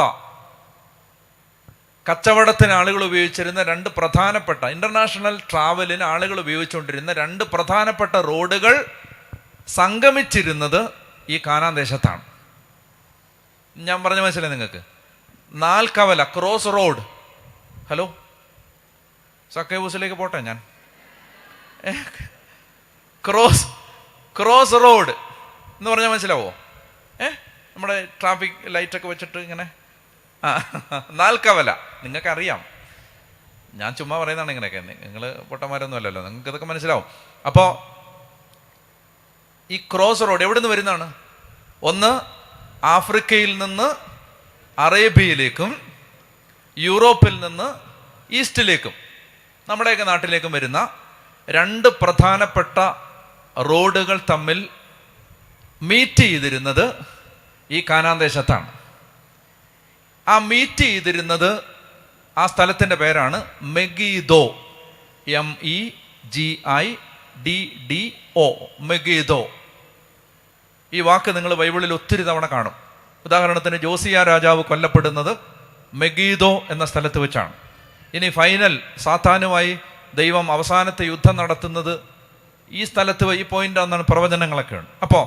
കച്ചവടത്തിന് ആളുകൾ ഉപയോഗിച്ചിരുന്ന രണ്ട് പ്രധാനപ്പെട്ട, ഇന്റർനാഷണൽ ട്രാവലിന് ആളുകൾ ഉപയോഗിച്ചുകൊണ്ടിരുന്ന രണ്ട് പ്രധാനപ്പെട്ട റോഡുകൾ സംഗമിച്ചിരുന്നത് ഈ കാനാൻ ദേശത്താണ്. ഞാൻ പറഞ്ഞ മനസ്സിലായി നിങ്ങൾക്ക്? നാൽക്കവല ക്രോസ് റോഡ്. ഹലോ, സക്കേബൂസിലേക്ക് പോട്ടെ ഞാൻ. ക്രോസ് റോഡ് എന്ന് പറഞ്ഞാൽ മനസ്സിലാവോ? നമ്മുടെ ട്രാഫിക് ലൈറ്റൊക്കെ വെച്ചിട്ട് ഇങ്ങനെ നാൽക്കവല. നിങ്ങൾക്കറിയാം, ഞാൻ ചുമ്മാ പറയുന്നതാണ് ഇങ്ങനെയൊക്കെ. നിങ്ങൾ പൊട്ടന്മാരൊന്നും അല്ലല്ലോ, നിങ്ങൾക്ക് ഇതൊക്കെ മനസ്സിലാവും. അപ്പോൾ ഈ ക്രോസ് റോഡ് എവിടെ നിന്ന് വരുന്നതാണ്? ഒന്ന് ആഫ്രിക്കയിൽ നിന്ന് അറേബ്യയിലേക്കും യൂറോപ്പിൽ നിന്ന് ഈസ്റ്റിലേക്കും നമ്മുടെയൊക്കെ നാട്ടിലേക്കും വരുന്ന രണ്ട് പ്രധാനപ്പെട്ട റോഡുകൾ തമ്മിൽ മീറ്റ് ചെയ്തിരുന്നത് ഈ കാനാൻ ദേശത്താണ്. ആ മീറ്റ് ചെയ്തിരുന്നത്, ആ സ്ഥലത്തിൻ്റെ പേരാണ് മെഗീദോ. MEGIDDO, Megiddo. ഈ വാക്ക് നിങ്ങൾ ബൈബിളിൽ ഒത്തിരി തവണ കാണും. ഉദാഹരണത്തിന് ജോസിയ രാജാവ് കൊല്ലപ്പെടുന്നത് മെഗീദോ എന്ന സ്ഥലത്ത് വെച്ചാണ്. ഇനി ഫൈനൽ സാത്താനുമായി ദൈവം അവസാനത്തെ യുദ്ധം നടത്തുന്നത് ഈ സ്ഥലത്ത്, ഈ പോയിന്റാണെന്നാണ് പ്രവചനങ്ങളൊക്കെ ഉണ്ട്. അപ്പോൾ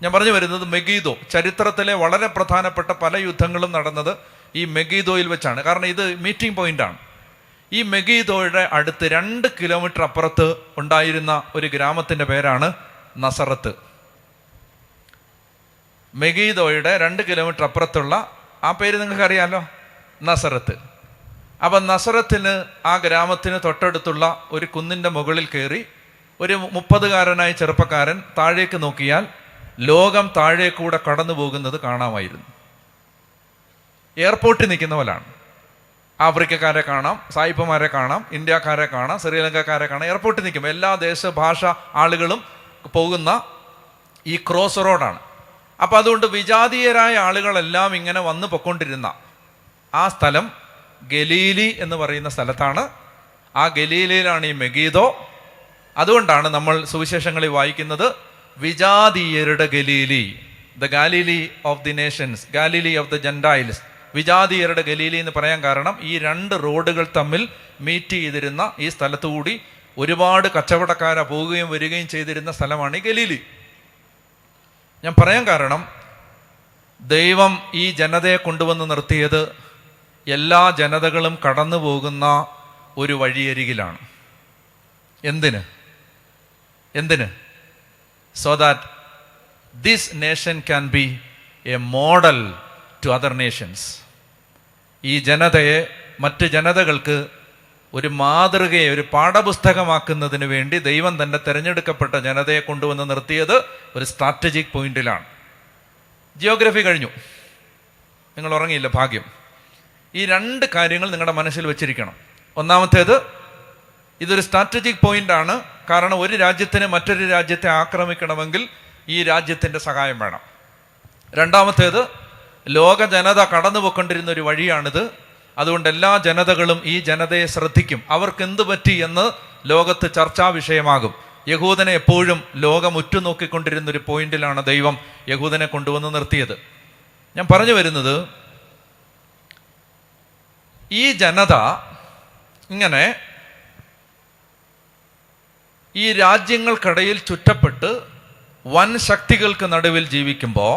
ഞാൻ പറഞ്ഞു വരുന്നത് മെഗീദോ, ചരിത്രത്തിലെ വളരെ പ്രധാനപ്പെട്ട പല യുദ്ധങ്ങളും നടന്നത് ഈ മെഗീദോയിൽ വെച്ചാണ്. കാരണം ഇത് മീറ്റിംഗ് പോയിന്റാണ്. ഈ മെഗീദോയുടെ അടുത്ത് 2 കിലോമീറ്റർ അപ്പുറത്ത് ഉണ്ടായിരുന്ന ഒരു ഗ്രാമത്തിൻ്റെ പേരാണ് നസറത്ത്. മെഗീദോയുടെ 2 കിലോമീറ്റർ അപ്പുറത്തുള്ള ആ പേര് നിങ്ങൾക്ക് അറിയാമല്ലോ, നസറത്ത്. അപ്പം നസറത്തിന്, ആ ഗ്രാമത്തിന് തൊട്ടടുത്തുള്ള ഒരു കുന്നിൻ്റെ മുകളിൽ കയറി ഒരു 30-കാരനായ ചെറുപ്പക്കാരൻ താഴേക്ക് നോക്കിയാൽ ലോകം താഴേക്കൂടെ കടന്നു പോകുന്നത് കാണാമായിരുന്നു. എയർപോർട്ടിൽ നിൽക്കുന്ന പോലാണ്. ആഫ്രിക്കക്കാരെ കാണാം, സായിപ്പന്മാരെ കാണാം, ഇന്ത്യക്കാരെ കാണാം, ശ്രീലങ്കക്കാരെ കാണാം. എയർപോർട്ടിൽ നിൽക്കുമ്പോൾ എല്ലാ ദേശഭാഷ ആളുകളും പോകുന്ന ഈ ക്രോസ് റോഡാണ്. അപ്പം അതുകൊണ്ട് വിജാതീയരായ ആളുകളെല്ലാം ഇങ്ങനെ വന്നു പൊക്കൊണ്ടിരുന്ന ആ സ്ഥലം ഗലീലി എന്ന് പറയുന്ന സ്ഥലത്താണ്. ആ ഗലീലയിലാണ് ഈ മെഗീദോ. അതുകൊണ്ടാണ് നമ്മൾ സുവിശേഷങ്ങളിൽ വായിക്കുന്നത് വിജാതീയരുടെ Galilee, the Galilee of the nations, Galilee of the Gentiles. വിജാതീയരുടെ ഗലീലി എന്ന് പറയാൻ കാരണം ഈ 2 റോഡുകൾ തമ്മിൽ മീറ്റ് ചെയ്തിരുന്ന ഈ സ്ഥലത്തുകൂടി ഒരുപാട് കച്ചവടക്കാരെ പോവുകയും വരികയും ചെയ്തിരുന്ന സ്ഥലമാണ് ഈ ഗലീലി. ഞാൻ പറയാൻ കാരണം, ദൈവം ഈ ജനതയെ കൊണ്ടുവന്ന് നിർത്തിയത് എല്ലാ ജനതകളും കടന്നു പോകുന്ന ഒരു വഴിയരികിലാണ്. എന്തിന്? So that this nation can be a model to other nations. ഈ ജനതയെ മറ്റ് ജനതകൾക്ക് ഒരു മാതൃകയെ, ഒരു പാഠപുസ്തകമാക്കുന്നതിന് വേണ്ടി ദൈവം തൻ്റെ തിരഞ്ഞെടുക്കപ്പെട്ട ജനതയെ കൊണ്ടുവന്ന് നിർത്തിയത് ഒരു സ്ട്രാറ്റജിക് പോയിന്റിലാണ്. ജിയോഗ്രഫി കഴിഞ്ഞു, നിങ്ങൾ ഉറങ്ങിയില്ല, ഭാഗ്യം. ഈ 2 കാര്യങ്ങൾ നിങ്ങളുടെ മനസ്സിൽ വെച്ചിരിക്കണം. ഒന്നാമത്തേത്, ഇതൊരു സ്ട്രാറ്റജിക് പോയിന്റ് ആണ്. കാരണം ഒരു രാജ്യത്തിന് മറ്റൊരു രാജ്യത്തെ ആക്രമിക്കണമെങ്കിൽ ഈ രാജ്യത്തിൻ്റെ സഹായം വേണം. രണ്ടാമത്തേത്, ലോക ജനത കടന്നുപോയിക്കൊണ്ടിരുന്ന ഒരു വഴിയാണിത്. അതുകൊണ്ട് എല്ലാ ജനതകളും ഈ ജനതയെ ശ്രദ്ധിക്കും. അവർക്ക് എന്ത് പറ്റി എന്ന് ലോകത്ത് ചർച്ചാ വിഷയമാകും. യഹൂദനെ എപ്പോഴും ലോകം ഉറ്റുനോക്കിക്കൊണ്ടിരുന്ന ഒരു പോയിന്റിലാണ് ദൈവം യഹൂദനെ കൊണ്ടുവന്ന് നിർത്തിയത്. ഞാൻ പറഞ്ഞു വരുന്നത്, ഈ ജനത ഇങ്ങനെ ഈ രാജ്യങ്ങൾക്കിടയിൽ ചുറ്റപ്പെട്ട് വൻ ശക്തികൾക്ക് നടുവിൽ ജീവിക്കുമ്പോൾ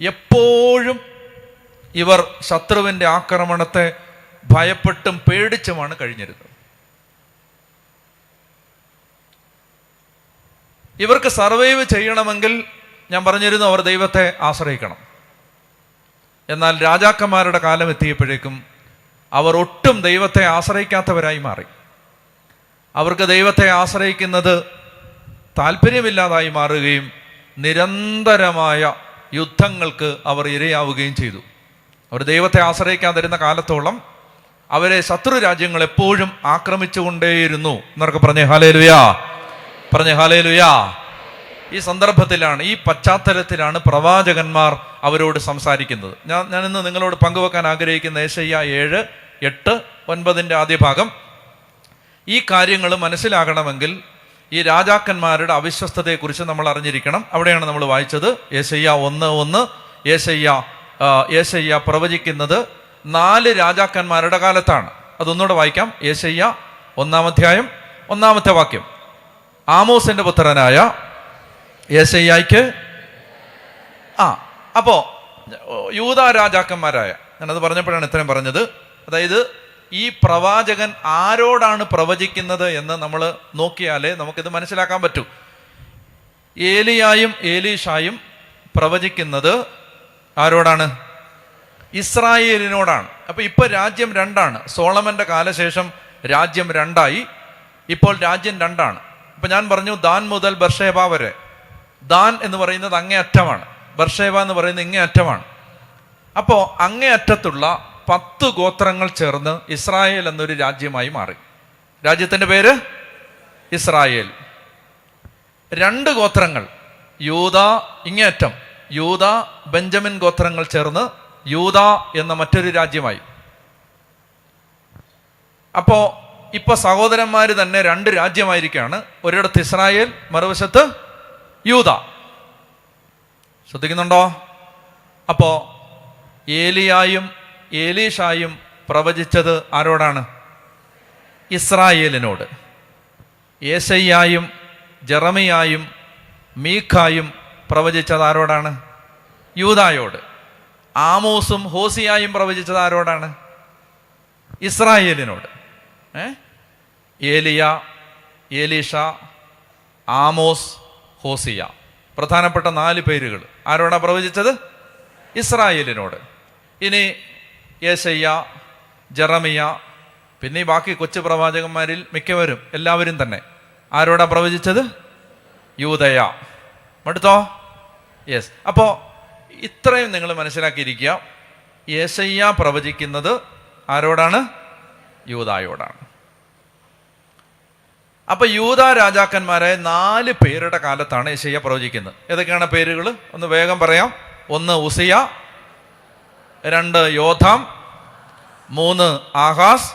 എപ്പോഴും ഇവർ ശത്രുവിൻ്റെ ആക്രമണത്തെ ഭയപ്പെട്ടും പേടിച്ചുമാണ് കഴിഞ്ഞിരുന്നത്. ഇവർക്ക് സർവൈവ് ചെയ്യണമെങ്കിൽ ഞാൻ പറഞ്ഞിരുന്നു, അവർ ദൈവത്തെ ആശ്രയിക്കണം. എന്നാൽ രാജാക്കന്മാരുടെ കാലം എത്തിയപ്പോഴേക്കും അവർ ഒട്ടും ദൈവത്തെ ആശ്രയിക്കാത്തവരായി മാറി. അവർക്ക് ദൈവത്തെ ആശ്രയിക്കുന്നത് താല്പര്യമില്ലാതായി മാറുകയും നിരന്തരമായ യുദ്ധങ്ങൾക്ക് അവർ ഇരയാവുകയും ചെയ്തു. അവർ ദൈവത്തെ ആശ്രയിക്കാതിരുന്ന കാലത്തോളം അവരെ ശത്രു രാജ്യങ്ങൾ എപ്പോഴും ആക്രമിച്ചുകൊണ്ടേയിരുന്നു. എന്നൊക്കെ പറഞ്ഞേ ഹല്ലേലൂയാ, പറഞ്ഞേ ഹല്ലേലൂയാ. ഈ സന്ദർഭത്തിലാണ്, ഈ പശ്ചാത്തലത്തിലാണ് പ്രവാചകന്മാർ അവരോട് സംസാരിക്കുന്നത്. ഞാൻ ഇന്ന് നിങ്ങളോട് പങ്കുവെക്കാൻ ആഗ്രഹിക്കുന്ന യെശയ്യാ 7, 8, 9 ആദ്യ ഭാഗം. ഈ കാര്യങ്ങൾ മനസ്സിലാകണമെങ്കിൽ ഈ രാജാക്കന്മാരുടെ അവിശ്വസ്തതയെക്കുറിച്ച് നമ്മൾ അറിഞ്ഞിരിക്കണം. അവിടെയാണ് നമ്മൾ വായിച്ചത് യെശയ്യാ 1:1, യെശയ്യാ യെശയ്യാ പ്രവചിക്കുന്നത് 4 രാജാക്കന്മാരുടെ കാലത്താണ്. അതൊന്നുകൂടെ വായിക്കാം. യെശയ്യാ 1-ാം അധ്യായം 1-ാമത്തെ വാക്യം. ആമോസിന്റെ പുത്രനായ യെശയ്യായ്ക്ക് അപ്പോ യൂദാ രാജാക്കന്മാരായ, ഞാനത് പറഞ്ഞപ്പോഴാണ് ഇത്രയും പറഞ്ഞത്. അതായത് ഈ പ്രവാചകൻ ആരോടാണ് പ്രവചിക്കുന്നത് എന്ന് നമ്മൾ നോക്കിയാലേ നമുക്കിത് മനസ്സിലാക്കാൻ പറ്റൂ. ഏലിയായും ഏലീഷായും പ്രവചിക്കുന്നത് ആരോടാണ്? ഇസ്രായേലിനോടാണ്. അപ്പൊ ഇപ്പൊ രാജ്യം 2ആണ്. സോളമന്റെ കാലശേഷം രാജ്യം 2ആയി. ഇപ്പോൾ രാജ്യം 2ആണ്. ഇപ്പൊ ഞാൻ പറഞ്ഞു ദാൻ മുതൽ ബർഷേബ വരെ. ദാൻ എന്ന് പറയുന്നത് അങ്ങേ അറ്റമാണ്, ബർഷേബ എന്ന് പറയുന്നത് ഇങ്ങേ അറ്റമാണ്. അപ്പോ അങ്ങേ അറ്റത്തുള്ള 10 ഗോത്രങ്ങൾ ചേർന്ന് ഇസ്രായേൽ എന്നൊരു രാജ്യമായി മാറി. രാജ്യത്തിന്റെ പേര് ഇസ്രായേൽ. 2 ഗോത്രങ്ങൾ യൂദ, ഇങ്ങേയറ്റം യൂദ ബെഞ്ചമിൻ ഗോത്രങ്ങൾ ചേർന്ന് യൂദ എന്ന മറ്റൊരു രാജ്യമായി. അപ്പോ ഇപ്പൊ സഹോദരന്മാര് തന്നെ 2 രാജ്യമായിരിക്കുകയാണ്. ഒരിടത്ത് ഇസ്രായേൽ, മറുവശത്ത് യൂദ. ശ്രദ്ധിക്കുന്നുണ്ടോ? അപ്പോ ഏലിയായും ഏലീഷായും പ്രവചിച്ചത് ആരോടാണ്? ഇസ്രായേലിനോട്. യെശയ്യായും ജെറമിയായും മീഖായും പ്രവചിച്ചത് ആരോടാണ്? യൂദായോട്. ആമോസും ഹോസിയായും പ്രവചിച്ചത് ആരോടാണ്? ഇസ്രായേലിനോട്. ഏലിയ, ഏലീഷ, ആമോസ്, ഹോസിയ, പ്രധാനപ്പെട്ട 4 പേരുകൾ ആരോടാ പ്രവചിച്ചത്? ഇസ്രായേലിനോട്. ഇനി യെശയ്യ, ജെറമിയ, പിന്നെ ബാക്കി കൊച്ചു പ്രവാചകന്മാരിൽ മിക്കവരും, എല്ലാവരും തന്നെ ആരോടാ പ്രവചിച്ചത്? യൂദയ. മടുത്തോ? യെസ്. അപ്പോ ഇത്രയും നിങ്ങൾ മനസ്സിലാക്കിയിരിക്കുക. യെശയ്യ പ്രവചിക്കുന്നത് ആരോടാണ്? യൂദായോടാണ്. അപ്പൊ യൂദാ രാജാക്കന്മാരായ 4 പേരുടെ കാലത്താണ് യെശയ്യ പ്രവചിക്കുന്നത്. ഏതൊക്കെയാണ് പേരുകൾ? ഒന്ന് വേഗം പറയാം. 1 ഉസിയ, 2 യോഥാം, 3 ആഹാസ്,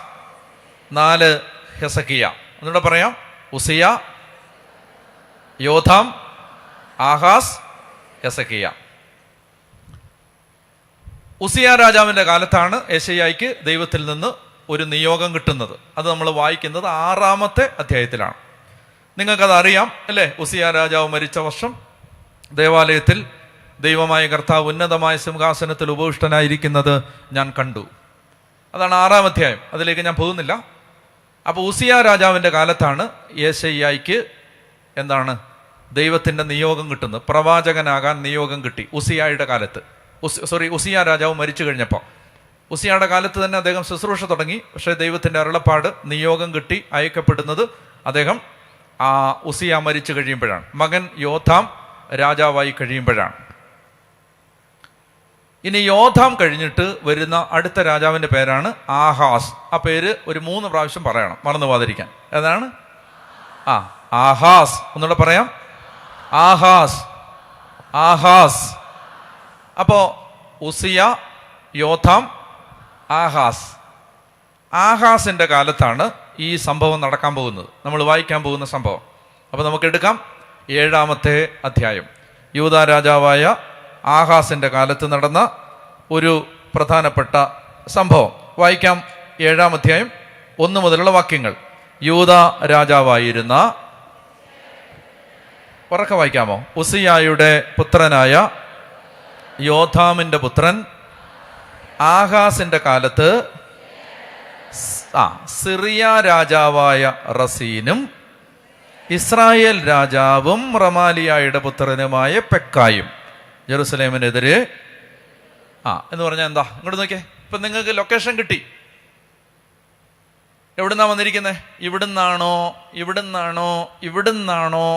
4 ഹെസക്കിയ. ഒന്നുകൂടെ പറയാം. ഉസിയ, യോഥാം, ആഹാസ്, ഹെസക്കിയ. ഉസിയ രാജാവിന്റെ കാലത്താണ് യെശയ്യായ്ക്ക് ദൈവത്തിൽ നിന്ന് ഒരു നിയോഗം കിട്ടുന്നത്. അത് നമ്മൾ വായിക്കുന്നത് 6-ാമത്തെ അധ്യായത്തിലാണ്. നിങ്ങൾക്കത് അറിയാം അല്ലേ? ഉസിയ രാജാവ് മരിച്ച വർഷം ദേവാലയത്തിൽ ദൈവമായ കർത്താവ് ഉന്നതമായ സിംഹാസനത്തിൽ ഉപവിഷ്ടനായിരിക്കുന്നത് ഞാൻ കണ്ടു. അതാണ് 6-ാം അധ്യായം. അതിലേക്ക് ഞാൻ പോകുന്നില്ല. അപ്പൊ ഉസിയ രാജാവിന്റെ കാലത്താണ് യെശയ്യായ്ക്ക് എന്താണ്? ദൈവത്തിന്റെ നിയോഗം കിട്ടുന്നത്. പ്രവാചകനാകാൻ നിയോഗം കിട്ടി ഉസിയായുടെ കാലത്ത്. ഉസിയ രാജാവ് മരിച്ചു കഴിഞ്ഞപ്പോൾ ഉസിയയുടെ കാലത്ത് തന്നെ അദ്ദേഹം ശുശ്രൂഷ തുടങ്ങി. പക്ഷേ ദൈവത്തിന്റെ അരുളപ്പാട്, നിയോഗം കിട്ടി അയക്കപ്പെടുന്നത് അദ്ദേഹം ഉസിയ മരിച്ചു കഴിയുമ്പോഴാണ്. മകൻ യോഥാം രാജാവായി കഴിയുമ്പോഴാണ്. ഇനി യോഥാം കഴിഞ്ഞിട്ട് വരുന്ന അടുത്ത രാജാവിന്റെ പേരാണ് ആഹാസ്. ആ പേര് ഒരു 3 പ്രാവശ്യം പറയണം, മറന്നു പോകാതിരിക്കാൻ. ഏതാണ്? ആഹാസ്. ഒന്നുകൂടെ പറയാം. Ahaz, Ahaz. അപ്പോ ഉസിയ, യോഥാം, ആഹാസ്. ആഹാസിന്റെ കാലത്താണ് ഈ സംഭവം നടക്കാൻ പോകുന്നത്, നമ്മൾ വായിക്കാൻ പോകുന്ന സംഭവം. അപ്പൊ നമുക്ക് എടുക്കാം 7-ാമത്തെ അധ്യായം. യൂദാ രാജാവായ ആഹാസിന്റെ കാലത്ത് നടന്ന ഒരു പ്രധാനപ്പെട്ട സംഭവം വായിക്കാം. 7-ാം അധ്യായം 1 മുതലുള്ള വാക്യങ്ങൾ. യൂദാ രാജാവായിരുന്ന, ഉറക്കെ വായിക്കാമോ? ഉസിയായുടെ പുത്രനായ യോഥാമിന്റെ പുത്രൻ ആഹാസിന്റെ കാലത്ത് സിറിയ രാജാവായ റസീനും ഇസ്രായേൽ രാജാവും റമാലിയായുടെ പുത്രനുമായ പെക്കായും ജെറുസലേമിനെതിരെ എന്ന് പറഞ്ഞാൽ എന്താ? ഇങ്ങോട്ട് നോക്കിയേ. ഇപ്പൊ നിങ്ങൾക്ക് ലൊക്കേഷൻ കിട്ടി. എവിടുന്നാ വന്നിരിക്കുന്നത്? ഇവിടുന്നാണോ ഇവിടുന്നാണോ ഇവിടുന്നാണോ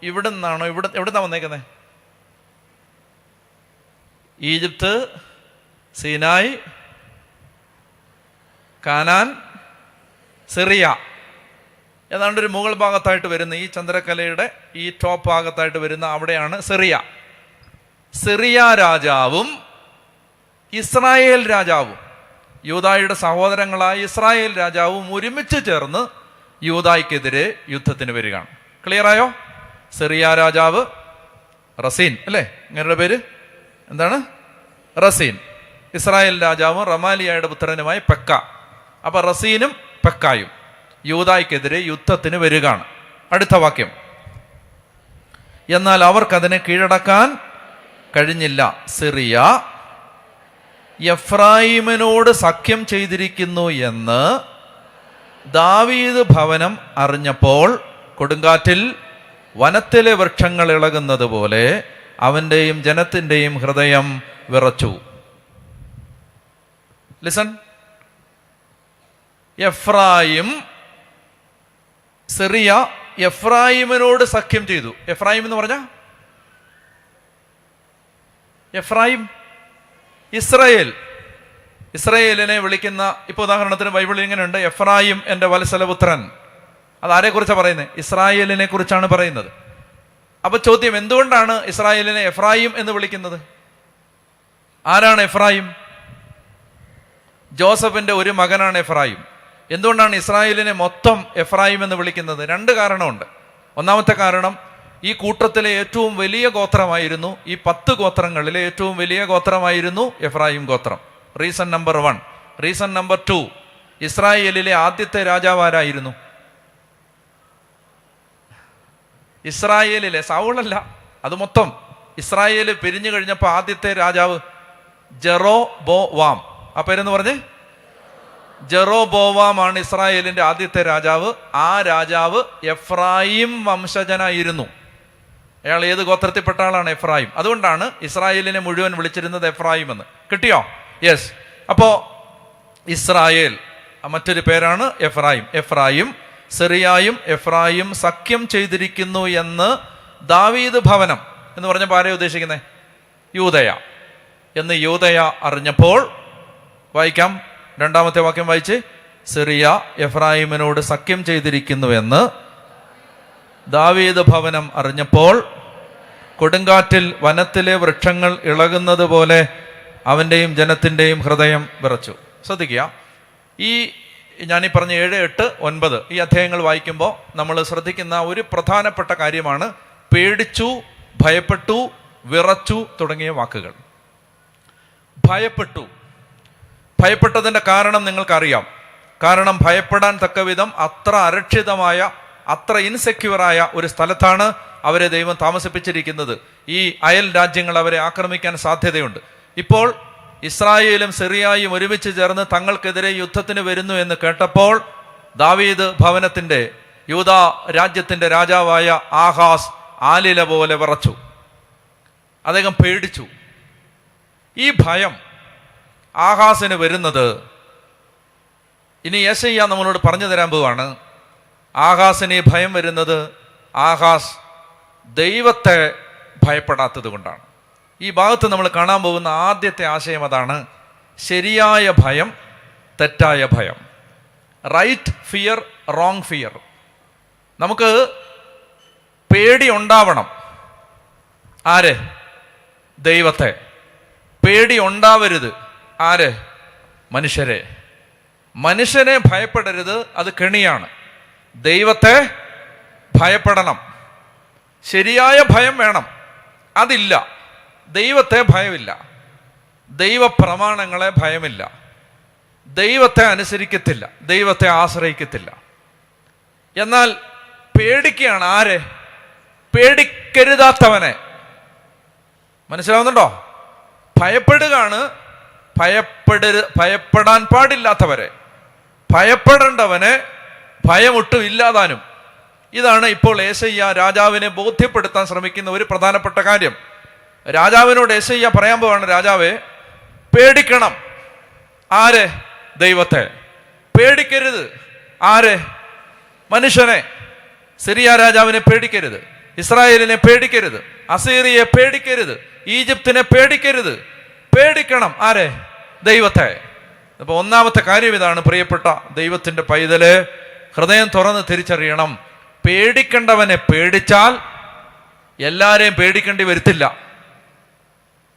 ഇവിടുന്നാണോ എവിടുന്നാ വന്നേക്കുന്നത്? Egypt, Sinai, Canaan, Syria. ഏതാണ്ട് ഒരു മുകൾ ഭാഗത്തായിട്ട് വരുന്ന ഈ ചന്ദ്രക്കലയുടെ ഈ ടോപ്പ് ഭാഗത്തായിട്ട് വരുന്ന അവിടെയാണ് സിറിയ. സിറിയ രാജാവും ഇസ്രായേൽ രാജാവും, യൂദായുടെ സഹോദരങ്ങളായ ഇസ്രായേൽ രാജാവും ഒരുമിച്ച് ചേർന്ന് യൂദായ്ക്കെതിരെ യുദ്ധത്തിന് വരികയാണ്. ക്ലിയറായോ? സിറിയ രാജാവ് റസീൻ അല്ലേ? ഇങ്ങനെയുള്ള പേര് എന്താണ്? റസീൻ. ഇസ്രായേൽ രാജാവും റമാലിയായുടെ പുത്രനുമായ പെക്ക. അപ്പൊ റസീനും പെക്കായും യൂദായ്ക്കെതിരെ യുദ്ധത്തിന് വരികയാണ്. അടുത്ത വാക്യം, എന്നാൽ അവർക്കതിനെ കീഴടക്കാൻ കഴിഞ്ഞില്ല. സിറിയ എഫ്രായിമിനോട് സഖ്യം ചെയ്തിരിക്കുന്നു എന്ന് ദാവീദ് ഭവനം അറിഞ്ഞപ്പോൾ കൊടുങ്കാറ്റിൽ വനത്തിലെ വൃക്ഷങ്ങൾ ഇളകുന്നത് പോലെ അവൻ്റെയും ജനത്തിൻ്റെയും ഹൃദയം വിറച്ചു. ലിസൺ, എഫ്രായിം, സിറിയ എഫ്രായിമിനോട് സഖ്യം ചെയ്തു. എഫ്രായിം എന്ന് പറഞ്ഞ എഫ്രായിം ഇസ്രായേൽ, ഇസ്രായേലിനെ വിളിക്കുന്ന, ഇപ്പൊ ഉദാഹരണത്തിന് ബൈബിളിൽ ഇങ്ങനെയുണ്ട്, എഫ്രായിം എൻ്റെ വത്സലപുത്രൻ. അതാരെ കുറിച്ചാണ് പറയുന്നത്? ഇസ്രായേലിനെ കുറിച്ചാണ് പറയുന്നത്. അപ്പൊ ചോദ്യം, എന്തുകൊണ്ടാണ് ഇസ്രായേലിനെ എഫ്രായിം എന്ന് വിളിക്കുന്നത്? ആരാണ് എഫ്രായിം? ജോസഫിന്റെ ഒരു മകനാണ് എഫ്രായിം. എന്തുകൊണ്ടാണ് ഇസ്രായേലിനെ മൊത്തം എഫ്രായിം എന്ന് വിളിക്കുന്നത്? 2 കാരണമുണ്ട്. ഒന്നാമത്തെ കാരണം, ഈ കൂട്ടത്തിലെ ഏറ്റവും വലിയ ഗോത്രമായിരുന്നു, ഈ 10 ഗോത്രങ്ങളിലെ ഏറ്റവും വലിയ ഗോത്രമായിരുന്നു എഫ്രായിം ഗോത്രം. Reason number 1. റീസൺ നമ്പർ 2, ഇസ്രായേലിലെ ആദ്യത്തെ രാജാവ് ആരായിരുന്നു? ഇസ്രായേലിലെ, സൗളല്ല, അത് മൊത്തം ഇസ്രായേൽ പിരിഞ്ഞു കഴിഞ്ഞപ്പോൾ ആദ്യത്തെ രാജാവ് ജെറോബോവാം. ആ പേരെന്ന് പറഞ്ഞേ, ജെറോബോവാമാണ് ഇസ്രായേലിന്റെ ആദ്യത്തെ രാജാവ്. ആ രാജാവ് എഫ്രായിം വംശജനായിരുന്നു. അയാൾ ഏത് ഗോത്രത്തിൽപ്പെട്ട ആളാണ്? എഫ്രായിം. അതുകൊണ്ടാണ് ഇസ്രായേലിനെ മുഴുവൻ വിളിച്ചിരുന്നത് എഫ്രായിം എന്ന്. കിട്ടിയോ? യെസ്. അപ്പോ ഇസ്രായേൽ മറ്റൊരു പേരാണ് എഫ്രായിം. എഫ്രായിം, സിറിയായും എഫ്രായിം സഖ്യം ചെയ്തിരിക്കുന്നു എന്ന് ദാവീദ് ഭവനം എന്ന് പറഞ്ഞപ്പോൾ ആരെയാണ് ഉദ്ദേശിക്കുന്നത്? യൂദയ എന്ന് യൂദയ അറിഞ്ഞപ്പോൾ, വായിക്കാം, 2ാമത്തെ വാക്യം വായിച്ച്, സിറിയ എഫ്രായിമിനോട് സഖ്യം ചെയ്തിരിക്കുന്നു എന്ന് ദാവീദ് ഭവനം അറിഞ്ഞപ്പോൾ കൊടുങ്കാറ്റിൽ വനത്തിലെ വൃക്ഷങ്ങൾ ഇളകുന്നത് പോലെ അവൻ്റെയും ജനത്തിൻ്റെയും ഹൃദയം വിറച്ചു. ശ്രദ്ധിക്കുക, ഞാനീ പറഞ്ഞ 7, 8, 9 ഈ അധ്യായങ്ങൾ വായിക്കുമ്പോൾ നമ്മൾ ശ്രദ്ധിക്കുന്ന ഒരു പ്രധാനപ്പെട്ട കാര്യമാണ് പേടിച്ചു, ഭയപ്പെട്ടു, വിറച്ചു തുടങ്ങിയ വാക്കുകൾ. ഭയപ്പെട്ടു. ഭയപ്പെട്ടതിൻ്റെ കാരണം നിങ്ങൾക്കറിയാം. കാരണം ഭയപ്പെടാൻ തക്കവിധം അത്ര അരക്ഷിതമായ, അത്ര ഇൻസെക്യൂറായ ഒരു സ്ഥലത്താണ് അവരെ ദൈവം താമസിപ്പിച്ചിരിക്കുന്നത്. ഈ അയൽ രാജ്യങ്ങൾ അവരെ ആക്രമിക്കാൻ സാധ്യതയുണ്ട്. ഇപ്പോൾ ഇസ്രായേലും സിറിയയും ഒരുമിച്ച് ചേർന്ന് തങ്ങൾക്കെതിരെ യുദ്ധത്തിന് വരുന്നു എന്ന് കേട്ടപ്പോൾ ദാവീദ് ഭവനത്തിന്റെ, യൂദാ രാജ്യത്തിന്റെ രാജാവായ ആഹാസ് ആലില പോലെ വിറച്ചു. അദ്ദേഹം പേടിച്ചു. ഈ ഭയം ആഹാസിന് വരുന്നത് ഇനി യെശയ്യാ നമ്മളോട് പറഞ്ഞു തരാൻ പോവാണ്. ആഹാസിന് ഈ ഭയം വരുന്നത് ആഹാസ് ദൈവത്തെ ഭയപ്പെടാത്തത് കൊണ്ടാണ്. ഈ ഭാഗത്ത് നമ്മൾ കാണാൻ പോകുന്ന ആദ്യത്തെ ആശയം അതാണ്. ശരിയായ ഭയം, തെറ്റായ ഭയം. Right fear, wrong fear. നമുക്ക് പേടി ഉണ്ടാവണം. ആര്? ദൈവത്തെ. പേടി ഉണ്ടാവരുത്. ആര്? മനുഷ്യരെ. മനുഷ്യനെ ഭയപ്പെടരുത്, അത് കെണിയാണ്. ദൈവത്തെ ഭയപ്പെടണം. ശരിയായ ഭയം വേണം. അതില്ല, ദൈവത്തെ ഭയമില്ല. ദൈവപ്രമാണങ്ങളെ ഭയമില്ല. ദൈവത്തെ അനുസരിക്കത്തില്ല, ദൈവത്തെ ആശ്രയിക്കത്തില്ല. എന്നാൽ പേടിക്കുകയാണ്. ആരെ? പേടിക്കരുതാത്തവനെ. മനസ്സിലാവുന്നുണ്ടോ? ഭയപ്പെടുകയാണ്. ഭയപ്പെടാൻ പാടില്ലാത്തവരെ. ഭയപ്പെടേണ്ടവനെ ഭയമൊട്ടും ഇല്ലാതാനും. ഇതാണ് ഇപ്പോൾ യെശയ്യാ രാജാവിനെ ബോധ്യപ്പെടുത്താൻ ശ്രമിക്കുന്ന ഒരു പ്രധാനപ്പെട്ട കാര്യം. രാജാവിനോട് യെശയ്യാ പറയാൻ പോവാണ്, രാജാവേ പേടിക്കണം. ആരെ? ദൈവത്തെ. പേടിക്കരുത്. ആരെ? മനുഷ്യനെ. സിറിയ രാജാവിനെ പേടിക്കരുത്, ഇസ്രായേലിനെ പേടിക്കരുത്, അസീറിയെ പേടിക്കരുത്, ഈജിപ്തിനെ പേടിക്കരുത്. പേടിക്കണം. ആരെ? ദൈവത്തെ. അപ്പൊ ഒന്നാമത്തെ കാര്യം ഇതാണ്, പ്രിയപ്പെട്ട ദൈവത്തിന്റെ പൈതല്, ഹൃദയം തുറന്ന് തിരിച്ചറിയണം. പേടിക്കേണ്ടവനെ പേടിച്ചാൽ എല്ലാരെയും പേടിക്കേണ്ടി വരത്തില്ല.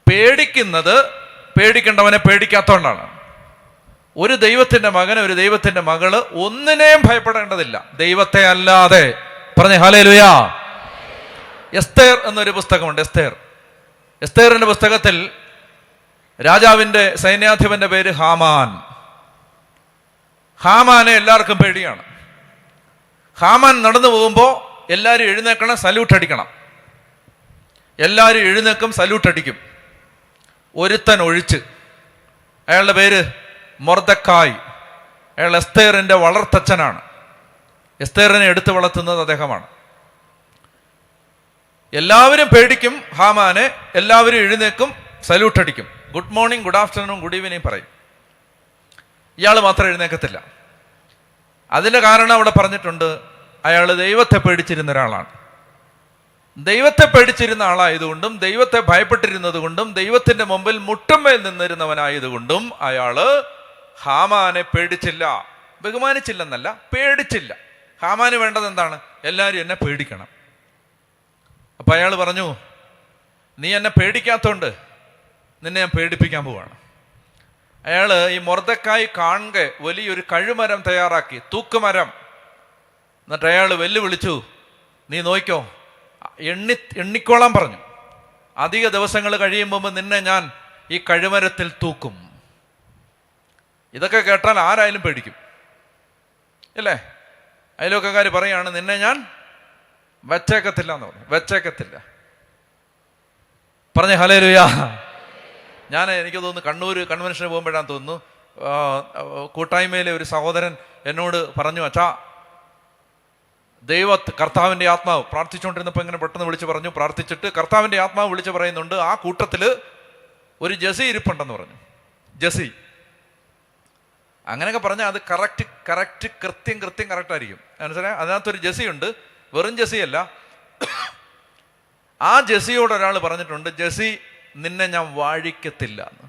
പേടിക്കുന്നത് പേടിക്കേണ്ടവനെ പേടിക്കാത്തോണ്ടാണ്. ഒരു ദൈവത്തിന്റെ മകന്, ഒരു ദൈവത്തിന്റെ മകള് ഒന്നിനെയും ഭയപ്പെടേണ്ടതില്ല, ദൈവത്തെ അല്ലാതെ. പറഞ്ഞേ ഹല്ലേലൂയ. എസ്തേർ എന്നൊരു പുസ്തകമുണ്ട്. എസ്തേറിന്റെ പുസ്തകത്തിൽ രാജാവിൻ്റെ സൈന്യാധിപന്റെ പേര് ഹാമാൻ. ഹാമാനെ എല്ലാവർക്കും പേടിയാണ്. ഹാമാൻ നടന്നു പോകുമ്പോൾ എല്ലാവരും എഴുന്നേക്കണം, സല്യൂട്ട് അടിക്കണം. എല്ലാവരും എഴുന്നേക്കും, സല്യൂട്ട് അടിക്കും. ഒരുത്തൻ ഒഴിച്ച്. അയാളുടെ പേര് മൊർദെഖായി. അയാൾ എസ്തേറിന്റെ വളർത്തച്ഛനാണ്. എസ്തേറിനെ എടുത്തു വളർത്തുന്നത് അദ്ദേഹമാണ്. എല്ലാവരും പേടിക്കും ഹാമാനെ. എല്ലാവരും എഴുന്നേക്കും, സല്യൂട്ട് അടിക്കും. Good morning, good afternoon, good evening പറയും. ഇയാൾ മാത്രം എഴുന്നേക്കത്തില്ല. അതിൻ്റെ കാരണം അവിടെ പറഞ്ഞിട്ടുണ്ട്, അയാൾ ദൈവത്തെ പേടിച്ചിരുന്ന ഒരാളാണ്. ദൈവത്തെ പേടിച്ചിരുന്ന ആളായതുകൊണ്ടും ദൈവത്തെ ഭയപ്പെട്ടിരുന്നത് കൊണ്ടും ദൈവത്തിന്റെ മുമ്പിൽ മുട്ടുമേൽ നിന്നിരുന്നവനായതുകൊണ്ടും അയാള് ഹാമാനെ പേടിച്ചില്ല. ബഹുമാനിച്ചില്ലെന്നല്ല, പേടിച്ചില്ല. ഹാമാന് വേണ്ടത് എന്താണ്? എല്ലാവരും എന്നെ പേടിക്കണം. അപ്പൊ അയാൾ പറഞ്ഞു, നീ എന്നെ പേടിക്കാത്തോണ്ട് നിന്നെ ഞാൻ പേടിപ്പിക്കാൻ പോവാണ്. അയാള് ഈ മൊർദെഖായി കാണുക വലിയൊരു കഴുമരം തയ്യാറാക്കി, തൂക്കുമരം. എന്നിട്ട് അയാൾ വെല്ലുവിളിച്ചു, നീ നോക്കിക്കോ, എണ്ണിക്കോളാൻ പറഞ്ഞു. അധിക ദിവസങ്ങൾ കഴിയുമ്പോൾ നിന്നെ ഞാൻ ഈ കഴുമരത്തിൽ തൂക്കും. ഇതൊക്കെ കേട്ടാൽ ആരായാലും പേടിക്കും, അല്ലേ? അയൽവക്കക്കാർ പറയാണ്, നിന്നെ ഞാൻ വെച്ചേക്കത്തില്ല എന്ന് പറഞ്ഞു. വെച്ചേക്കത്തില്ല പറഞ്ഞ ഹല്ലേലൂയാ. എനിക്ക് തോന്നുന്നു കണ്ണൂർ കൺവെൻഷന് പോകുമ്പോഴാണ് തോന്നുന്നു, കൂട്ടായ്മയിലെ ഒരു സഹോദരൻ എന്നോട് പറഞ്ഞു, അച്ഛാ, കർത്താവിൻ്റെ ആത്മാവ് പ്രാർത്ഥിച്ചുകൊണ്ടിരുന്നപ്പോൾ ഇങ്ങനെ പെട്ടെന്ന് വിളിച്ച് പറഞ്ഞു. പ്രാർത്ഥിച്ചിട്ട് കർത്താവിൻ്റെ ആത്മാവ് വിളിച്ച് പറയുന്നുണ്ട്, ആ കൂട്ടത്തിൽ ഒരു ജസി ഇരിപ്പുണ്ടെന്ന് പറഞ്ഞു. ജസി അങ്ങനെയൊക്കെ പറഞ്ഞാൽ അത് കൃത്യം കറക്റ്റായിരിക്കും. മനസ്സിലായി? അതിനകത്തൊരു ജസി ഉണ്ട്, വെറും ജസിയല്ല. ആ ജസിയോട് ഒരാൾ പറഞ്ഞിട്ടുണ്ട്, ജസി നിന്നെ ഞാൻ വാഴിക്കത്തില്ല എന്ന്.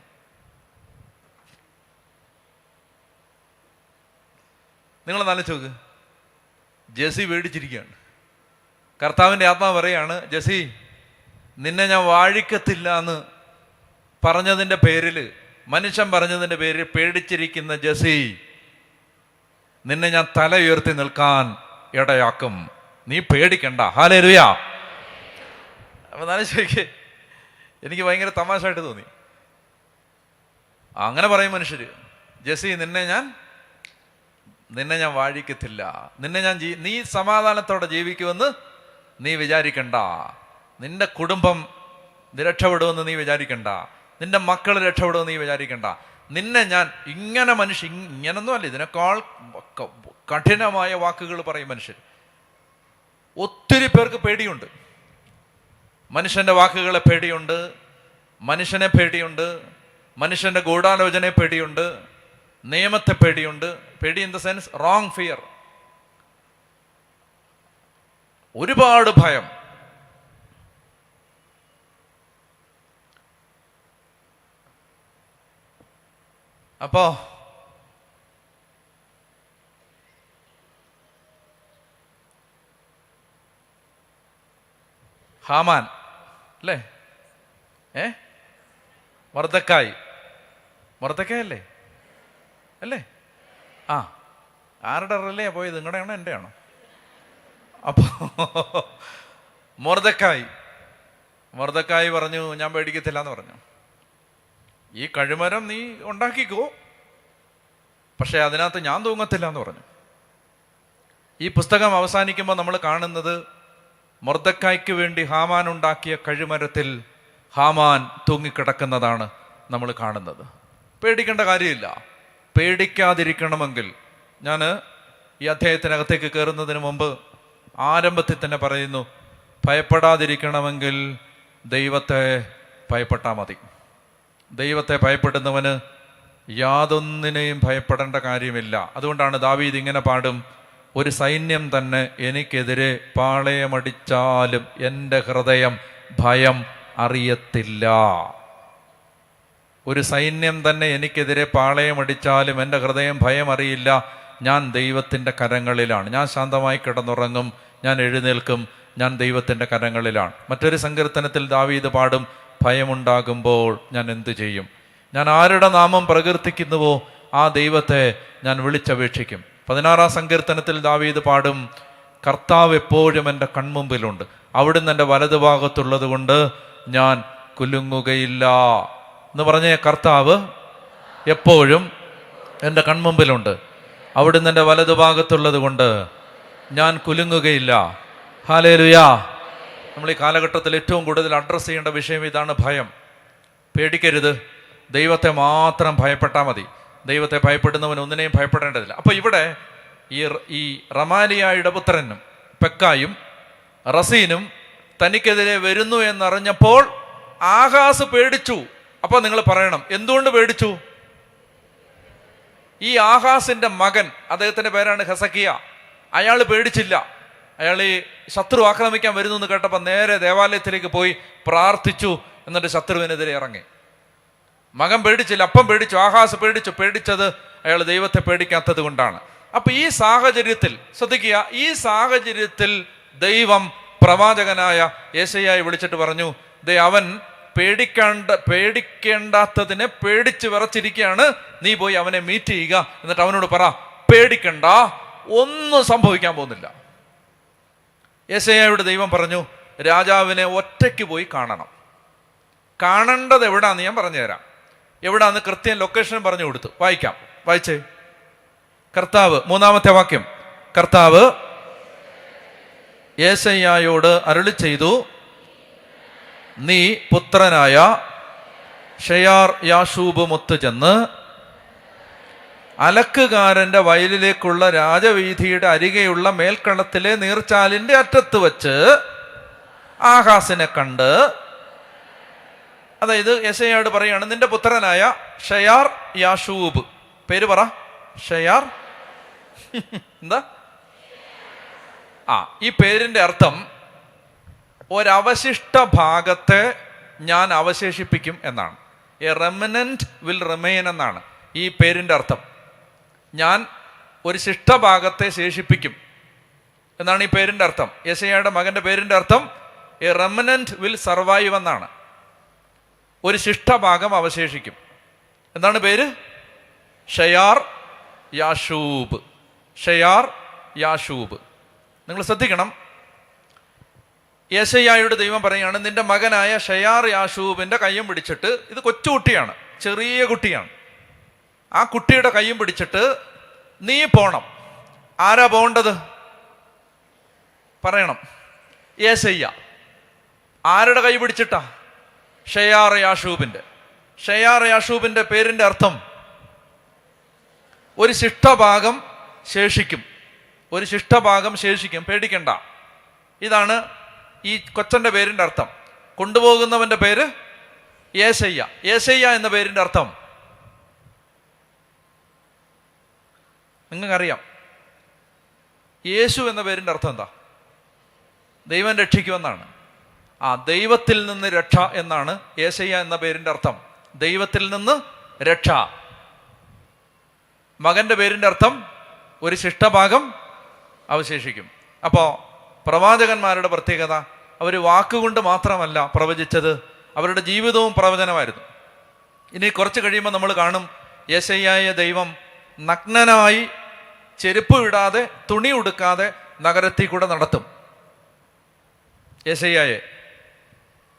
നിങ്ങളൊന്ന് ആലോചിച്ച് നോക്ക്. ജസി പേടിച്ചിരിക്കുകയാണ്. കർത്താവിൻ്റെ ആത്മാവ് പറയാണ്, ജസി നിന്നെ ഞാൻ വാഴിക്കത്തില്ല എന്ന് പറഞ്ഞതിൻ്റെ പേരിൽ, മനുഷ്യൻ പറഞ്ഞതിൻ്റെ പേരിൽ പേടിച്ചിരിക്കുന്ന ജസി, നിന്നെ ഞാൻ തല ഉയർത്തി നിൽക്കാൻ ഇടയാക്കും. നീ പേടിക്കണ്ട. ഹല്ലേലൂയാ. അപ്പൊ നാളെ ചോദിക്കേ, എനിക്ക് ഭയങ്കര തമാശയായിട്ട് തോന്നി. അങ്ങനെ പറയും മനുഷ്യര്, ജസി നിന്നെ ഞാൻ വാഴിക്കത്തില്ല, നീ സമാധാനത്തോടെ ജീവിക്കുമെന്ന് നീ വിചാരിക്കണ്ട, നിന്റെ കുടുംബം രക്ഷപ്പെടുമെന്ന് നീ വിചാരിക്കണ്ട, നിന്റെ മക്കൾ രക്ഷപ്പെടുമെന്ന് നീ വിചാരിക്കണ്ട. നിന്നെ ഞാൻ ഇങ്ങനൊന്നും അല്ല, ഇതിനേക്കാൾ കഠിനമായ വാക്കുകൾ പറയും മനുഷ്യർ. ഒത്തിരി പേർക്ക് പേടിയുണ്ട്. മനുഷ്യന്റെ വാക്കുകളെ പേടിയുണ്ട്, മനുഷ്യനെ പേടിയുണ്ട്, മനുഷ്യന്റെ ഗൂഢാലോചനയെ പേടിയുണ്ട്, നിയമത്തെ പേടിയുണ്ട്. പേടി in the sense wrong fear. ഒരുപാട് ഭയം. അപ്പോ ഹാമാൻ അല്ലേ? മൊർദെഖായി അല്ലേ? അല്ലേ? ആ, ആരുടെ റിലേ പോയത്? നിങ്ങളുടെ ആണോ എൻ്റെ ആണോ? അപ്പോ മൊർദെഖായി പറഞ്ഞു, ഞാൻ പേടിക്കത്തില്ല എന്ന് പറഞ്ഞു. ഈ കഴുമരം നീ ഉണ്ടാക്കിക്കോ, പക്ഷെ അതിനകത്ത് ഞാൻ തൂങ്ങത്തില്ല എന്ന് പറഞ്ഞു. ഈ പുസ്തകം അവസാനിക്കുമ്പോൾ നമ്മൾ കാണുന്നത്, മൊർദെഖായിക്ക് വേണ്ടി ഹാമാൻ ഉണ്ടാക്കിയ കഴുമരത്തിൽ ഹാമാൻ തൂങ്ങിക്കിടക്കുന്നതാണ് നമ്മൾ കാണുന്നത്. പേടിക്കേണ്ട കാര്യമില്ല. പേടിക്കാതിരിക്കണമെങ്കിൽ, ഞാൻ ഈ അധ്യായത്തിനകത്തേക്ക് കയറുന്നതിന് മുമ്പ് ആരംഭത്തിൽ തന്നെ പറയുന്നു, ഭയപ്പെടാതിരിക്കണമെങ്കിൽ ദൈവത്തെ ഭയപ്പെട്ടാൽ മതി. ദൈവത്തെ ഭയപ്പെടുന്നവന് യാതൊന്നിനെയും ഭയപ്പെടേണ്ട കാര്യമില്ല. അതുകൊണ്ടാണ് ദാവീദ് ഇങ്ങനെ പാടും, ഒരു സൈന്യം തന്നെ എനിക്കെതിരെ പാളയമടിച്ചാലും എൻ്റെ ഹൃദയം ഭയം അറിയത്തില്ല. ഒരു സൈന്യം തന്നെ എനിക്കെതിരെ പാളയമടിച്ചാലും എൻ്റെ ഹൃദയം ഭയം അറിയില്ല. ഞാൻ ദൈവത്തിൻ്റെ കരങ്ങളിലാണ്. ഞാൻ ശാന്തമായി കിടന്നുറങ്ങും, ഞാൻ എഴുന്നേൽക്കും, ഞാൻ ദൈവത്തിൻ്റെ കരങ്ങളിലാണ്. മറ്റൊരു സങ്കീർത്തനത്തിൽ ദാവീദ് പാടും, ഭയമുണ്ടാകുമ്പോൾ ഞാൻ എന്തു ചെയ്യും? ഞാൻ ആരുടെ നാമം പ്രകീർത്തിക്കുന്നുവോ ആ ദൈവത്തെ ഞാൻ വിളിച്ചപേക്ഷിക്കും. 16-ാം സങ്കീർത്തനത്തിൽ ദാവീദ് പാടും, കർത്താവ് എപ്പോഴും എൻ്റെ കൺമുമ്പിലുണ്ട്, അവിടുന്ന് എൻ്റെ വലതുഭാഗത്തുള്ളത് കൊണ്ട് ഞാൻ കുലുങ്ങുകയില്ല. എന്ന് പറഞ്ഞേ, കർത്താവ് എപ്പോഴും എൻ്റെ കൺമുമ്പിലുണ്ട്. അവിടുന്ന് എൻ്റെ വലതുഭാഗത്തുള്ളത് കൊണ്ട് ഞാൻ കുലുങ്ങുകയില്ല. ഹല്ലേലൂയാ. നമ്മൾ ഈ കാലഘട്ടത്തിൽ ഏറ്റവും കൂടുതൽ അഡ്രസ്സ് ചെയ്യേണ്ട വിഷയം ഇതാണ്, ഭയം. പേടിക്കരുത്, ദൈവത്തെ മാത്രം ഭയപ്പെട്ടാൽ മതി. ദൈവത്തെ ഭയപ്പെടുന്നവൻ ഒന്നിനെയും ഭയപ്പെടേണ്ടതില്ല. അപ്പോൾ ഇവിടെ ഈ റമാലിയായുടെ പുത്രനും പെക്കായും റസീനും തനിക്കെതിരെ വരുന്നു എന്നറിഞ്ഞപ്പോൾ ആഹാസ് പേടിച്ചു. അപ്പോൾ നിങ്ങൾ പറയണം, എന്തുകൊണ്ട് പേടിച്ചു? ഈ ആഹാസിന്റെ മകൻ, അദ്ദേഹത്തിന്റെ പേരാണ് ഹെസക്കിയ, അയാൾ പേടിച്ചില്ല. അയാൾ ഈ ശത്രു ആക്രമിക്കാൻ വരുന്നു എന്ന് കേട്ടപ്പോൾ നേരെ ദേവാലയത്തിലേക്ക് പോയി പ്രാർത്ഥിച്ചു. എന്നിട്ട് ശത്രുവിനെതിരെ ഇറങ്ങി. മകൻ പേടിച്ചില്ല, അപ്പം പേടിച്ചു. ആഹാസ് പേടിച്ചു. പേടിച്ചത് അയാൾ ദൈവത്തെ പേടിക്കാത്തത് കൊണ്ടാണ്. അപ്പൊ ഈ സാഹചര്യത്തിൽ ശ്രദ്ധിക്കുക, ഈ സാഹചര്യത്തിൽ ദൈവം പ്രവാചകനായ യെശയ്യായെ വിളിച്ചിട്ട് പറഞ്ഞു, ദേ അവൻ പേടിക്കേണ്ടാത്തതിനെ പേടിച്ച് വിറച്ചിരിക്കുകയാണ്, നീ പോയി അവനെ മീറ്റ് ചെയ്യുക. എന്നിട്ട് അവനോട് പറ, പേടിക്കണ്ട, ഒന്നും സംഭവിക്കാൻ പോകുന്നില്ല. യെശയ്യായോട് ദൈവം പറഞ്ഞു, രാജാവിനെ ഒറ്റയ്ക്ക് പോയി കാണണം. കാണേണ്ടത് എവിടാന്ന് ഞാൻ പറഞ്ഞുതരാം. എവിടാന്ന് കൃത്യം ലൊക്കേഷൻ പറഞ്ഞു കൊടുത്തു. വായിക്കാം, വായിച്ചേ. കർത്താവ്, 3-ാമത്തെ വാക്യം, കർത്താവ് യെശയ്യായോട് അരുളി ചെയ്തു, നീ പുത്രനായ ഷെയാർ യാശൂബ് മൊത്ത് ചെന്ന് അലക്കുകാരന്റെ വയലിലേക്കുള്ള രാജവീഥിയുടെ അരികെയുള്ള മേൽക്കളത്തിലെ നീർച്ചാലിന്റെ അറ്റത്ത് വച്ച് ആഹാസിനെ കണ്ട്, അതായത് യെശയ്യായോട് പറയാണ്, നിന്റെ പുത്രനായ ഷെയാർ യാശൂബ്, പേര് പറ, ഷെയാർ എന്താ? ഈ പേരിന്റെ അർത്ഥം ഒരവശിഷ്ട ഭാഗത്തെ ഞാൻ അവശേഷിപ്പിക്കും എന്നാണ്. എ റെമനന്റ് വിൽ റിമെയിൻ എന്നാണ് ഈ പേരിന്റെ അർത്ഥം. ഞാൻ ഒരു ശിഷ്ടഭാഗത്തെ ശേഷിപ്പിക്കും എന്നാണ് ഈ പേരിന്റെ അർത്ഥം. യെശയ്യായുടെ മകന്റെ പേരിന്റെ അർത്ഥം എ റെമനന്റ് വിൽ സർവൈവ് എന്നാണ്. ഒരു ശിഷ്ടഭാഗം അവശേഷിക്കും. എന്താണ് പേര്? ഷെയാർ യാശൂബ്. ഷെയാർ യാശൂബ്. നിങ്ങൾ ശ്രദ്ധിക്കണം, യെശയ്യായോട് ദൈവം പറയുകയാണ്, നിന്റെ മകനായ ഷെയാർ യാശൂബിന്റെ കയ്യും പിടിച്ചിട്ട്, ഇത് കൊച്ചുകുട്ടിയാണ്, ചെറിയ കുട്ടിയാണ്, ആ കുട്ടിയുടെ കയ്യും പിടിച്ചിട്ട് നീ പോണം. ആരാ പോകേണ്ടത്? പറയണം. യെശയ്യാ. ആരുടെ കൈ പിടിച്ചിട്ടാ? ഷെയാർ യാശൂബിന്റെ. ഷെയാർ യാശൂബിന്റെ പേരിന്റെ അർത്ഥം ഒരു ശിഷ്ടഭാഗം ശേഷിക്കും. ഒരു ശിഷ്ടഭാഗം ശേഷിക്കും, പേടിക്കണ്ട. ഇതാണ് ഈ കൊച്ചന്റെ പേരിന്റെ അർത്ഥം. കൊണ്ടുപോകുന്നവന്റെ പേര് യെശയ്യ. യെശയ്യ എന്ന പേരിന്റെ അർത്ഥം നിങ്ങൾക്കറിയാം. യേശു എന്ന പേരിന്റെ അർത്ഥം എന്താ? ദൈവം രക്ഷിക്കുമെന്നാണ്. ദൈവത്തിൽ നിന്ന് രക്ഷ എന്നാണ് യെശയ്യ എന്ന പേരിന്റെ അർത്ഥം. ദൈവത്തിൽ നിന്ന് രക്ഷ. മകന്റെ പേരിന്റെ അർത്ഥം ഒരു ശിഷ്ടഭാഗം അവശേഷിക്കും. അപ്പോ പ്രവാചകന്മാരുടെ പ്രത്യേകത, അവർ വാക്കുകൊണ്ട് മാത്രമല്ല പ്രവചിച്ചത്, അവരുടെ ജീവിതവും പ്രവചനമായിരുന്നു. ഇനി കുറച്ച് കഴിയുമ്പോൾ നമ്മൾ കാണും, യെശയ്യായെ ദൈവം നഗ്നനായി ചെരുപ്പ് ഇടാതെ തുണി ഉടുക്കാതെ നഗരത്തിൽ കൂടെ നടത്തും യെശയ്യായെ.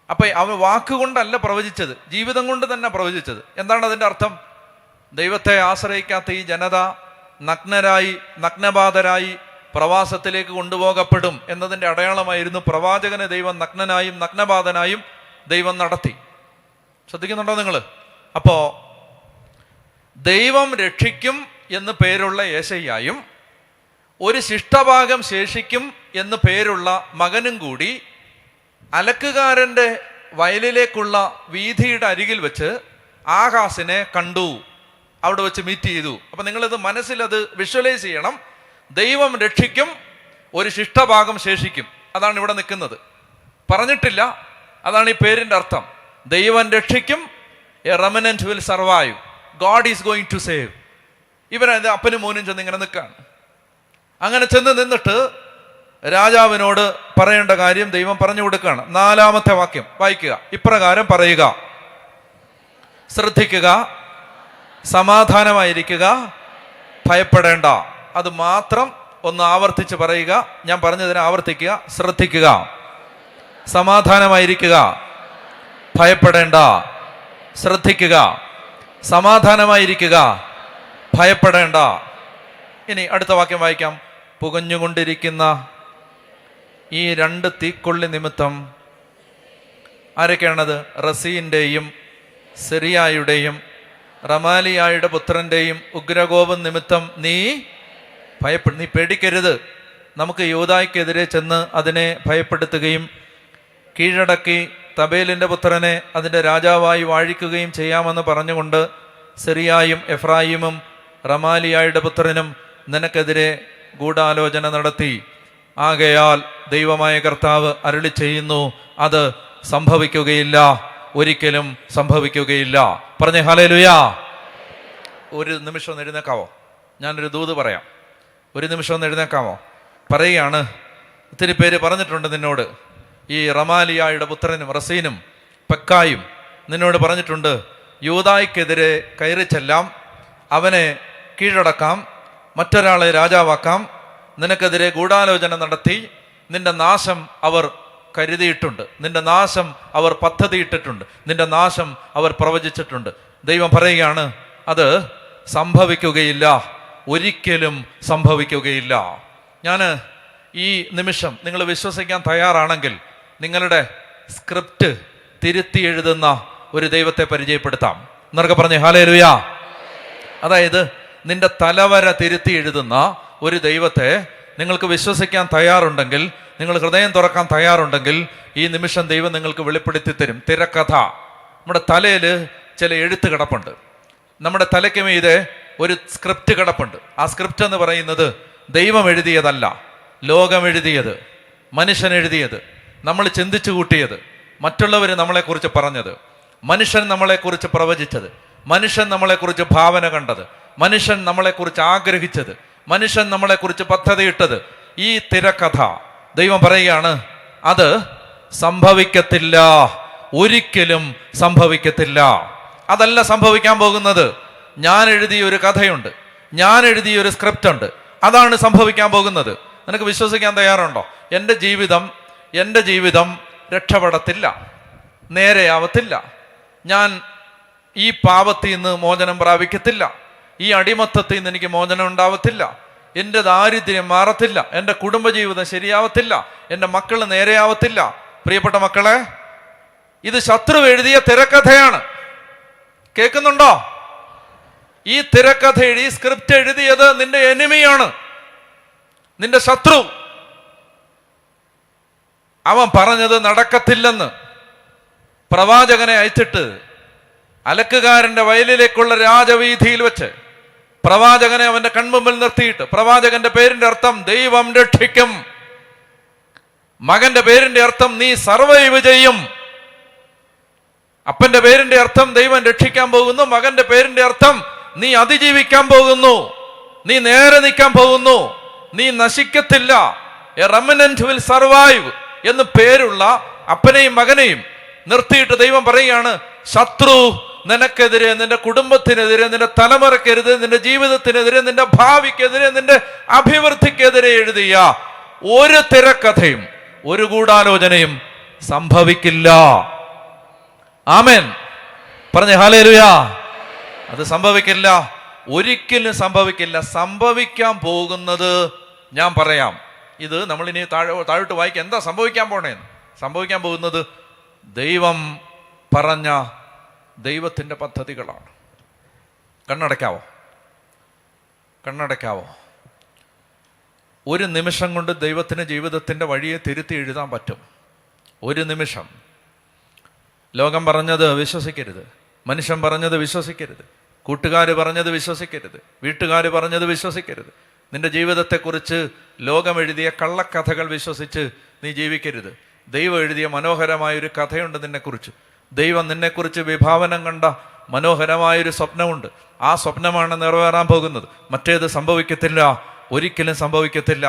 അപ്പൊ അവൻ വാക്കുകൊണ്ടല്ല പ്രവചിച്ചത്, ജീവിതം കൊണ്ട് തന്നെ പ്രവചിച്ചത്. എന്താണ് അതിൻ്റെ അർത്ഥം? ദൈവത്തെ ആശ്രയിക്കാത്ത ഈ ജനത നഗ്നരായി, നഗ്നബാധരായി പ്രവാസത്തിലേക്ക് കൊണ്ടുപോകപ്പെടും എന്നതിൻ്റെ അടയാളമായിരുന്നു പ്രവാചകനെ ദൈവം നഗ്നനായും നഗ്നബാധനായും ദൈവം നടത്തി. ശ്രദ്ധിക്കുന്നുണ്ടോ നിങ്ങൾ? അപ്പോ ദൈവം രക്ഷിക്കും എന്ന് പേരുള്ള യെശയ്യായും ഒരു ശിഷ്ടഭാഗം ശേഷിക്കും എന്ന് പേരുള്ള മകനും കൂടി അലക്കുകാരന്റെ വയലിലേക്കുള്ള വീഥിയുടെ അരികിൽ വെച്ച് ആഹാസിനെ കണ്ടു, അവിടെ വെച്ച് മീറ്റ് ചെയ്തു. അപ്പൊ നിങ്ങളിത് മനസ്സിൽ അത് വിഷ്വലൈസ് ചെയ്യണം. ദൈവം രക്ഷിക്കും, ഒരു ശിഷ്ടഭാഗം ശേഷിക്കും. അതാണ് ഇവിടെ നിൽക്കുന്നത്, പറഞ്ഞിട്ടില്ല. അതാണ് ഈ പേരിന്റെ അർത്ഥം. ദൈവം രക്ഷിക്കും, a remnant will survive, God is going to save. ഇവരത് അപ്പനും മോനും ചെന്ന് ഇങ്ങനെ നിൽക്കുകയാണ്. അങ്ങനെ ചെന്ന് നിന്നിട്ട് രാജാവിനോട് പറയേണ്ട കാര്യം ദൈവം പറഞ്ഞു കൊടുക്കുകയാണ്. 4-ാമത്തെ വാക്യം വായിക്കുക. ഇപ്രകാരം പറയുക, ശ്രദ്ധിക്കുക, സമാധാനമായിരിക്കുക, ഭയപ്പെടേണ്ട. അത് മാത്രം ഒന്ന് ആവർത്തിച്ച് പറയുക. ഞാൻ പറഞ്ഞതിനെ ആവർത്തിക്കുക. ശ്രദ്ധിക്കുക, സമാധാനമായിരിക്കുക, ഭയപ്പെടേണ്ട. ശ്രദ്ധിക്കുക, സമാധാനമായിരിക്കുക, ഭയപ്പെടേണ്ട. ഇനി അടുത്ത വാക്യം വായിക്കാം. പുകഞ്ഞുകൊണ്ടിരിക്കുന്ന ഈ 2 തീക്കൊള്ളി നിമിത്തം ആരൊക്കെയാണത്? റസീന്റെയും സിറിയായുടെയും റമാലിയായുടെ പുത്രന്റെയും ഉഗ്രകോപം നിമിത്തം നീ നീ പേടിക്കരുത്. നമുക്ക് യൂദായ്ക്കെതിരെ ചെന്ന് അതിനെ ഭയപ്പെടുത്തുകയും കീഴടക്കി തബേലിന്റെ പുത്രനെ അതിന്റെ രാജാവായി വാഴിക്കുകയും ചെയ്യാമെന്ന് പറഞ്ഞുകൊണ്ട് സിറിയായും എഫ്രായിമും റമാലിയായുടെ പുത്രനും നിനക്കെതിരെ ഗൂഢാലോചന നടത്തി. ആകയാൽ ദൈവമായ കർത്താവ് അരുളി ചെയ്യുന്നു, അത് സംഭവിക്കുകയില്ല, ഒരിക്കലും സംഭവിക്കുകയില്ല. പറഞ്ഞേ ഹല്ലേലൂയാ. ഒരു നിമിഷം ഒന്ന് എഴുന്നേക്കാവോ? ഞാനൊരു ദൂത് പറയാം. ഒരു നിമിഷം ഒന്ന് എഴുന്നേക്കാമോ? പറയുകയാണ്, ഒത്തിരി പേര് പറഞ്ഞിട്ടുണ്ട് നിന്നോട്, ഈ റമാലിയായുടെ പുത്രനും റസീനും പെക്കായും നിന്നോട് പറഞ്ഞിട്ടുണ്ട്, യൂദായ്ക്കെതിരെ കയറി ചെല്ലാം, അവനെ കീഴടക്കാം, മറ്റൊരാളെ രാജാവാക്കാം, നിനക്കെതിരെ ഗൂഢാലോചന നടത്തി നിന്റെ നാശം അവർ കരുതിയിട്ടുണ്ട്, നിന്റെ നാശം അവർ പദ്ധതിയിട്ടിട്ടുണ്ട്, നിന്റെ നാശം അവർ പ്രവചിച്ചിട്ടുണ്ട്. ദൈവം പറയുകയാണ്, അത് സംഭവിക്കുകയില്ല, ഒരിക്കലും സംഭവിക്കുകയില്ല. ഞാൻ ഈ നിമിഷം നിങ്ങൾ വിശ്വസിക്കാൻ തയ്യാറാണെങ്കിൽ നിങ്ങളുടെ സ്ക്രിപ്റ്റ് തിരുത്തി എഴുതുന്ന ഒരു ദൈവത്തെ പരിചയപ്പെടുത്താം. എന്നൊക്കെ പറഞ്ഞേ ഹല്ലേലൂയാ. അതായത് നിന്റെ തലവര തിരുത്തി എഴുതുന്ന ഒരു ദൈവത്തെ നിങ്ങൾക്ക് വിശ്വസിക്കാൻ തയ്യാറുണ്ടെങ്കിൽ, നിങ്ങൾ ഹൃദയം തുറക്കാൻ തയ്യാറുണ്ടെങ്കിൽ ഈ നിമിഷം ദൈവം നിങ്ങൾക്ക് വെളിപ്പെടുത്തി തരും. തിരക്കഥ. നമ്മുടെ തലയിൽ ചില എഴുത്ത് കിടപ്പുണ്ട്. നമ്മുടെ തലയ്ക്ക് മീതെ ഒരു സ്ക്രിപ്റ്റ് കിടപ്പുണ്ട്. ആ സ്ക്രിപ്റ്റ് എന്ന് പറയുന്നത് ദൈവം എഴുതിയതല്ല, ലോകം എഴുതിയത്, മനുഷ്യൻ എഴുതിയത്, നമ്മൾ ചിന്തിച്ചു കൂട്ടിയത്, മറ്റുള്ളവർ നമ്മളെക്കുറിച്ച് പറഞ്ഞത്, മനുഷ്യൻ നമ്മളെക്കുറിച്ച് പ്രവചിച്ചത്, മനുഷ്യൻ നമ്മളെക്കുറിച്ച് ഭാവന കണ്ടത്, മനുഷ്യൻ നമ്മളെക്കുറിച്ച് ആഗ്രഹിച്ചത്, മനുഷ്യൻ നമ്മളെക്കുറിച്ച് പദ്ധതിയിട്ടത്. ഈ തിരക്കഥ ദൈവം പറയുകയാണ്, അത് സംഭവിക്കത്തില്ല, ഒരിക്കലും സംഭവിക്കത്തില്ല. അതല്ല സംഭവിക്കാൻ പോകുന്നത്. ഞാൻ എഴുതിയ ഒരു കഥയുണ്ട്, ഞാൻ എഴുതിയ ഒരു സ്ക്രിപ്റ്റ് ഉണ്ട്, അതാണ് സംഭവിക്കാൻ പോകുന്നത്. നിനക്ക് വിശ്വസിക്കാൻ തയ്യാറുണ്ടോ? എൻ്റെ ജീവിതം രക്ഷപ്പെടത്തില്ല, നേരെയാവത്തില്ല, ഞാൻ ഈ പാപത്തിൽ നിന്ന് മോചനം പ്രാപിക്കത്തില്ല, ഈ അടിമത്തത്തിൽ നിന്ന് എനിക്ക് മോചനം ഉണ്ടാവത്തില്ല, എൻ്റെ ദാരിദ്ര്യം മാറത്തില്ല, എൻ്റെ കുടുംബജീവിതം ശരിയാവത്തില്ല, എൻ്റെ മക്കൾ നേരെയാവത്തില്ല. പ്രിയപ്പെട്ട മക്കളെ, ഇത് ശത്രു എഴുതിയ തിരക്കഥയാണ്. കേൾക്കുന്നുണ്ടോ? ഈ തിരക്കഥ ഈ സ്ക്രിപ്റ്റ് എഴുതിയത് നിന്റെ എനിമിയാണ്, നിന്റെ ശത്രു. അവൻ പറഞ്ഞത് നടക്കത്തില്ലെന്ന് പ്രവാചകനെ അയച്ചിട്ട് അലക്കുകാരന്റെ വയലിലേക്കുള്ള രാജവീഥിയിൽ വെച്ച് പ്രവാചകനെ അവന്റെ കൺമുമ്പിൽ നിർത്തിയിട്ട്, പ്രവാചകന്റെ പേരിന്റെ അർത്ഥം ദൈവം രക്ഷിക്കും, മകന്റെ പേരിന്റെ അർത്ഥം നീ സർവൈവ് ചെയ്യും, അപ്പന്റെ പേരിന്റെ അർത്ഥം ദൈവം രക്ഷിക്കാൻ പോകുന്നു, മകന്റെ പേരിന്റെ അർത്ഥം നീ അതിജീവിക്കാൻ പോകുന്നു, നീ നേരെ നിൽക്കാൻ പോകുന്നു, നീ നശിക്കത്തില്ല, എ റെമനന്റ് വിൽ സർവൈവ് എന്ന് പേരുള്ള അപ്പനെയും മകനെയും നിർത്തിയിട്ട് ദൈവം പറയുകയാണ്, ശത്രു നിനക്കെതിരെ, നിന്റെ കുടുംബത്തിനെതിരെ, നിന്റെ തലമുറക്കെതിരെ, നിന്റെ ജീവിതത്തിനെതിരെ, നിന്റെ ഭാവിക്കെതിരെ, നിന്റെ അഭിവൃദ്ധിക്കെതിരെ എഴുതിയ ഒരു തിരക്കഥയും ഒരു ഗൂഢാലോചനയും സംഭവിക്കില്ല. ആമേൻ. പറഞ്ഞേ ഹല്ലേലൂയാ. അത് സംഭവിക്കില്ല, ഒരിക്കലും സംഭവിക്കില്ല. സംഭവിക്കാൻ പോകുന്നത് ഞാൻ പറയാം. ഇത് നമ്മളിനി താഴോട്ട് വായിക്കാം. എന്താ സംഭവിക്കാൻ പോണേന്ന്? സംഭവിക്കാൻ പോകുന്നത് ദൈവം പറഞ്ഞ ദൈവത്തിൻ്റെ പദ്ധതികളാണ്. കണ്ണടയ്ക്കാവോ? ഒരു നിമിഷം കൊണ്ട് ദൈവത്തിന് ജീവിതത്തിൻ്റെ വഴിയെ തിരുത്തി എഴുതാൻ പറ്റും. ഒരു നിമിഷം. ലോകം പറഞ്ഞത് വിശ്വസിക്കരുത്, മനുഷ്യൻ പറഞ്ഞത് വിശ്വസിക്കരുത്, കൂട്ടുകാർ പറഞ്ഞത് വിശ്വസിക്കരുത്, വീട്ടുകാർ പറഞ്ഞത് വിശ്വസിക്കരുത്, നിന്റെ ജീവിതത്തെക്കുറിച്ച് ലോകം എഴുതിയ കള്ളക്കഥകൾ വിശ്വസിച്ച് നീ ജീവിക്കരുത്. ദൈവം എഴുതിയ മനോഹരമായൊരു കഥയുണ്ട് നിന്നെക്കുറിച്ച്. ദൈവം നിന്നെക്കുറിച്ച് വിഭാവനം കണ്ട മനോഹരമായൊരു സ്വപ്നമുണ്ട്. ആ സ്വപ്നമാണ് നിറവേറാൻ പോകുന്നത്. മറ്റേത് സംഭവിക്കത്തില്ല, ഒരിക്കലും സംഭവിക്കത്തില്ല.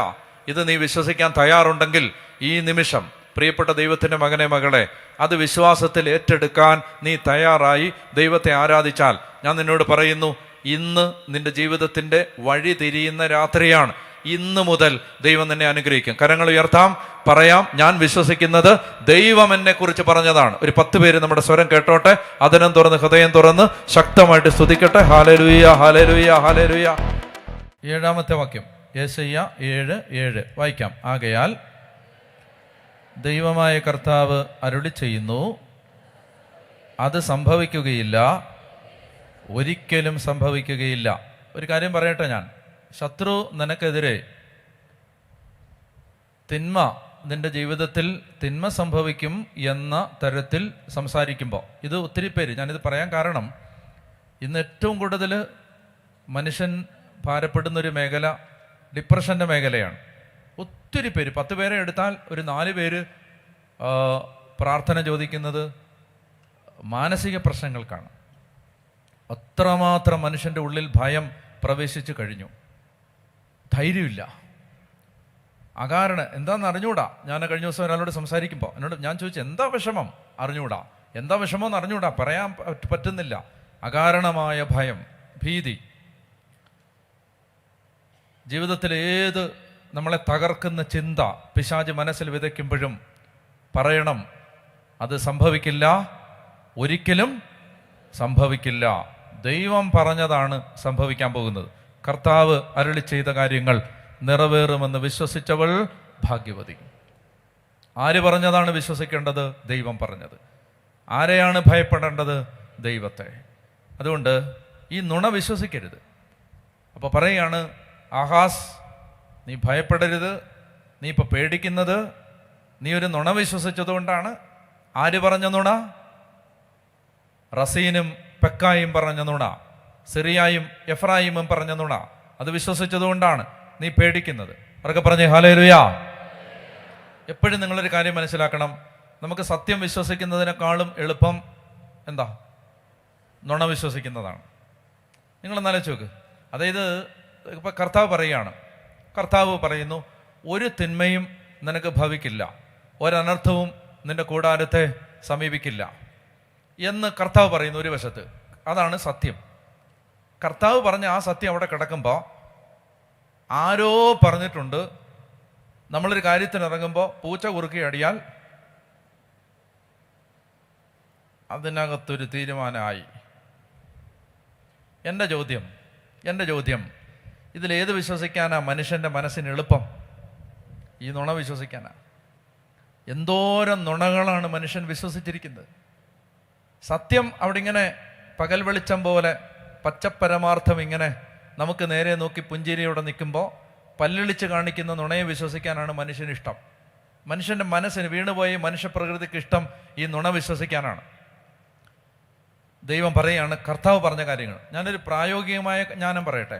ഇത് നീ വിശ്വസിക്കാൻ തയ്യാറുണ്ടെങ്കിൽ ഈ നിമിഷം പ്രിയപ്പെട്ട ദൈവത്തിൻ്റെ മകനെ, മകളെ, അത് വിശ്വാസത്തിൽ ഏറ്റെടുക്കാൻ നീ തയ്യാറായി ദൈവത്തെ ആരാധിച്ചാൽ, ഞാൻ നിന്നോട് പറയുന്നു, ഇന്ന് നിന്റെ ജീവിതത്തിൻ്റെ വഴി തിരിയുന്ന രാത്രിയാണ്. ഇന്ന് മുതൽ ദൈവം നിന്നെ അനുഗ്രഹിക്കും. കരങ്ങൾ ഉയർത്താം, പറയാം, ഞാൻ വിശ്വസിക്കുന്നത് ദൈവം എന്നെ കുറിച്ച് പറഞ്ഞതാണ്. ഒരു 10 പേര് നമ്മുടെ സ്വരം കേട്ടോട്ടെ, അതിനം തുറന്ന് ഹൃദയം തുറന്ന് ശക്തമായിട്ട് സ്തുതിക്കട്ടെ. Hallelujah, hallelujah, hallelujah. 7-ാമത്തെ വാക്യം യെശയ്യാ 7:7 വായിക്കാം. ആകയാൽ ദൈവമായ കർത്താവ് അരുളി ചെയ്യുന്നു, അത് സംഭവിക്കുകയില്ല, ഒരിക്കലും സംഭവിക്കുകയില്ല. ഒരു കാര്യം പറയട്ടെ, ഞാൻ ശത്രു നിനക്കെതിരെ തിന്മ, നിന്റെ ജീവിതത്തിൽ തിന്മ സംഭവിക്കും എന്ന തരത്തിൽ സംസാരിക്കുമ്പോൾ, ഇത് ഒത്തിരി പേര്, ഞാനിത് പറയാൻ കാരണം ഇന്ന് ഏറ്റവും കൂടുതൽ മനുഷ്യൻ ഭാരപ്പെടുന്നൊരു മേഖല ഡിപ്രഷൻ്റെ മേഖലയാണ്. ഒത്തിരി പേര്, 10 പേരെ എടുത്താൽ ഒരു 4 പേര് പ്രാർത്ഥന ചോദിക്കുന്നത് മാനസിക പ്രശ്നങ്ങൾക്കാണ്. അത്രമാത്രം മനുഷ്യൻ്റെ ഉള്ളിൽ ഭയം പ്രവേശിച്ചു കഴിഞ്ഞു. ധൈര്യമില്ല. അകാരണം എന്താണെന്ന് അറിഞ്ഞൂടാ. ഞാൻ കഴിഞ്ഞ ദിവസം ഒരാളോട് സംസാരിക്കുമ്പോൾ എന്നോട് ഞാൻ ചോദിച്ചു, എന്താ വിഷമം? അറിഞ്ഞൂടാ. എന്താ വിഷമം എന്ന് അറിഞ്ഞൂടാ, പറയാൻ പറ്റുന്നില്ല. അകാരണമായ ഭയം, ഭീതി. ജീവിതത്തിൽ ഏത് നമ്മളെ തകർക്കുന്ന ചിന്ത പിശാച് മനസ്സിൽ വിതയ്ക്കുമ്പോഴും പറയണം, അത് സംഭവിക്കില്ല, ഒരിക്കലും സംഭവിക്കില്ല. ദൈവം പറഞ്ഞതാണ് സംഭവിക്കാൻ പോകുന്നത്. കർത്താവ് അരുളി ചെയ്ത കാര്യങ്ങൾ നിറവേറുമെന്ന് വിശ്വസിച്ചവൾ ഭാഗ്യവതി. ആര് പറഞ്ഞതാണ് വിശ്വസിക്കേണ്ടത്? ദൈവം പറഞ്ഞത്. ആരെയാണ് ഭയപ്പെടേണ്ടത്? ദൈവത്തെ. അതുകൊണ്ട് ഈ നുണ വിശ്വസിക്കരുത്. അപ്പോൾ പറയുകയാണ്, ആഹാസ്, നീ ഭയപ്പെടരുത്, നീ ഇപ്പോൾ പേടിക്കുന്നത് നീ ഒരു നുണ വിശ്വസിച്ചതുകൊണ്ടാണ്. ആര് പറഞ്ഞ നുണ? റസീനും പെക്കായും പറഞ്ഞ നുണ, സിറിയായും എഫ്രായിമും പറഞ്ഞ നുണ. അത് വിശ്വസിച്ചതുകൊണ്ടാണ് നീ പേടിക്കുന്നത്. അവർക്ക് പറഞ്ഞേ ഹല്ലേലൂയ. എപ്പോഴും നിങ്ങളൊരു കാര്യം മനസ്സിലാക്കണം, നമുക്ക് സത്യം വിശ്വസിക്കുന്നതിനേക്കാളും എളുപ്പം എന്താ? നുണ വിശ്വസിക്കുന്നതാണ്. നിങ്ങളെന്നാലോചിച്ച് നോക്ക്. അതായത് ഇപ്പം കർത്താവ് പറയുകയാണ്, കർത്താവ് പറയുന്നു, ഒരു തിന്മയും നിനക്ക് ഭവിക്കില്ല, ഒരനർത്ഥവും നിന്റെ കൂടാരത്തെ സമീപിക്കില്ല എന്ന് കർത്താവ് പറയുന്നു. ഒരു വശത്ത് അതാണ് സത്യം. കർത്താവ് പറഞ്ഞ ആ സത്യം അവിടെ കിടക്കുമ്പോൾ ആരോ പറഞ്ഞിട്ടുണ്ട്, നമ്മളൊരു കാര്യത്തിന് ഇറങ്ങുമ്പോൾ പൂച്ച കുറുക്കി അടിയാൽ അതിനകത്തൊരു തീരുമാനമായി. എൻ്റെ ചോദ്യം ഇതിലേത് വിശ്വസിക്കാനാ മനുഷ്യൻ്റെ മനസ്സിന് എളുപ്പം? ഈ നുണ വിശ്വസിക്കാനാ. എന്തോരം നുണകളാണ് മനുഷ്യൻ വിശ്വസിച്ചിരിക്കുന്നത്. സത്യം അവിടെ ഇങ്ങനെ പകൽ വെളിച്ചം പോലെ പച്ചപ്പരമാർത്ഥം ഇങ്ങനെ നമുക്ക് നേരെ നോക്കി പുഞ്ചിരിയോടെ നിൽക്കുമ്പോൾ പല്ലിളിച്ച് കാണിക്കുന്ന നുണയെ വിശ്വസിക്കാനാണ് മനുഷ്യനിഷ്ടം. മനുഷ്യൻ്റെ മനസ്സിന് വീണുപോയി മനുഷ്യപ്രകൃതിക്ക് ഇഷ്ടം ഈ നുണ വിശ്വസിക്കാനാണ്. ദൈവം പറയുകയാണ്, കർത്താവ് പറഞ്ഞ കാര്യങ്ങൾ. ഞാനൊരു പ്രായോഗികമായ ജ്ഞാനം പറയട്ടെ.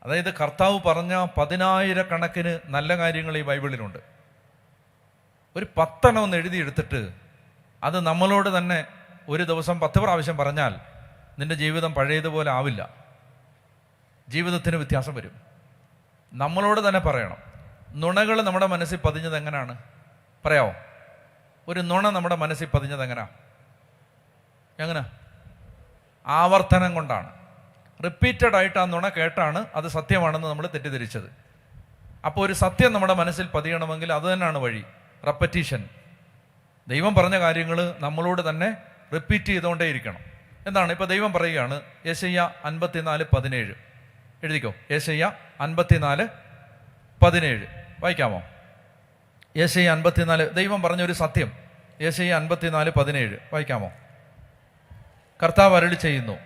അതായത് കർത്താവ് പറഞ്ഞ 10,000 കണക്കിന് നല്ല കാര്യങ്ങൾ ഈ ബൈബിളിലുണ്ട്. ഒരു 10 ഒന്ന് എഴുതിയെടുത്തിട്ട് അത് നമ്മളോട് തന്നെ ഒരു ദിവസം 10 പ്രാവശ്യം പറഞ്ഞാൽ നിന്റെ ജീവിതം പഴയതുപോലെ ആവില്ല. ജീവിതത്തിന് വ്യത്യാസം വരും. നമ്മളോട് തന്നെ പറയണം. നുണകൾ നമ്മുടെ മനസ്സിൽ പതിഞ്ഞത് എങ്ങനെയാണ് പറയാമോ? ഒരു നുണ നമ്മുടെ മനസ്സിൽ പതിഞ്ഞത് എങ്ങനെ? ആവർത്തനം കൊണ്ടാണ്. റിപ്പീറ്റഡ് ആയിട്ട് ആ നുണ കേട്ടാണ് അത് സത്യമാണെന്ന് നമ്മൾ തെറ്റിദ്ധരിച്ചത്. അപ്പോൾ ഒരു സത്യം നമ്മുടെ മനസ്സിൽ പതിയണമെങ്കിൽ അത് തന്നെയാണ് വഴി, റെപ്പറ്റീഷൻ. ദൈവം പറഞ്ഞ കാര്യങ്ങൾ നമ്മളോട് തന്നെ റിപ്പീറ്റ് ചെയ്തുകൊണ്ടേ ഇരിക്കണം. എന്താണ് ഇപ്പോൾ ദൈവം പറയുകയാണ്, യെശയ്യാ 54:17 എഴുതിക്കോ. യെശയ്യാ 54:17 വായിക്കാമോ? യെശയ്യാ 54, ദൈവം പറഞ്ഞൊരു സത്യം. യെശയ്യാ 54:17 വായിക്കാമോ? കർത്താവ് അരുളി ചെയ്യുന്നു.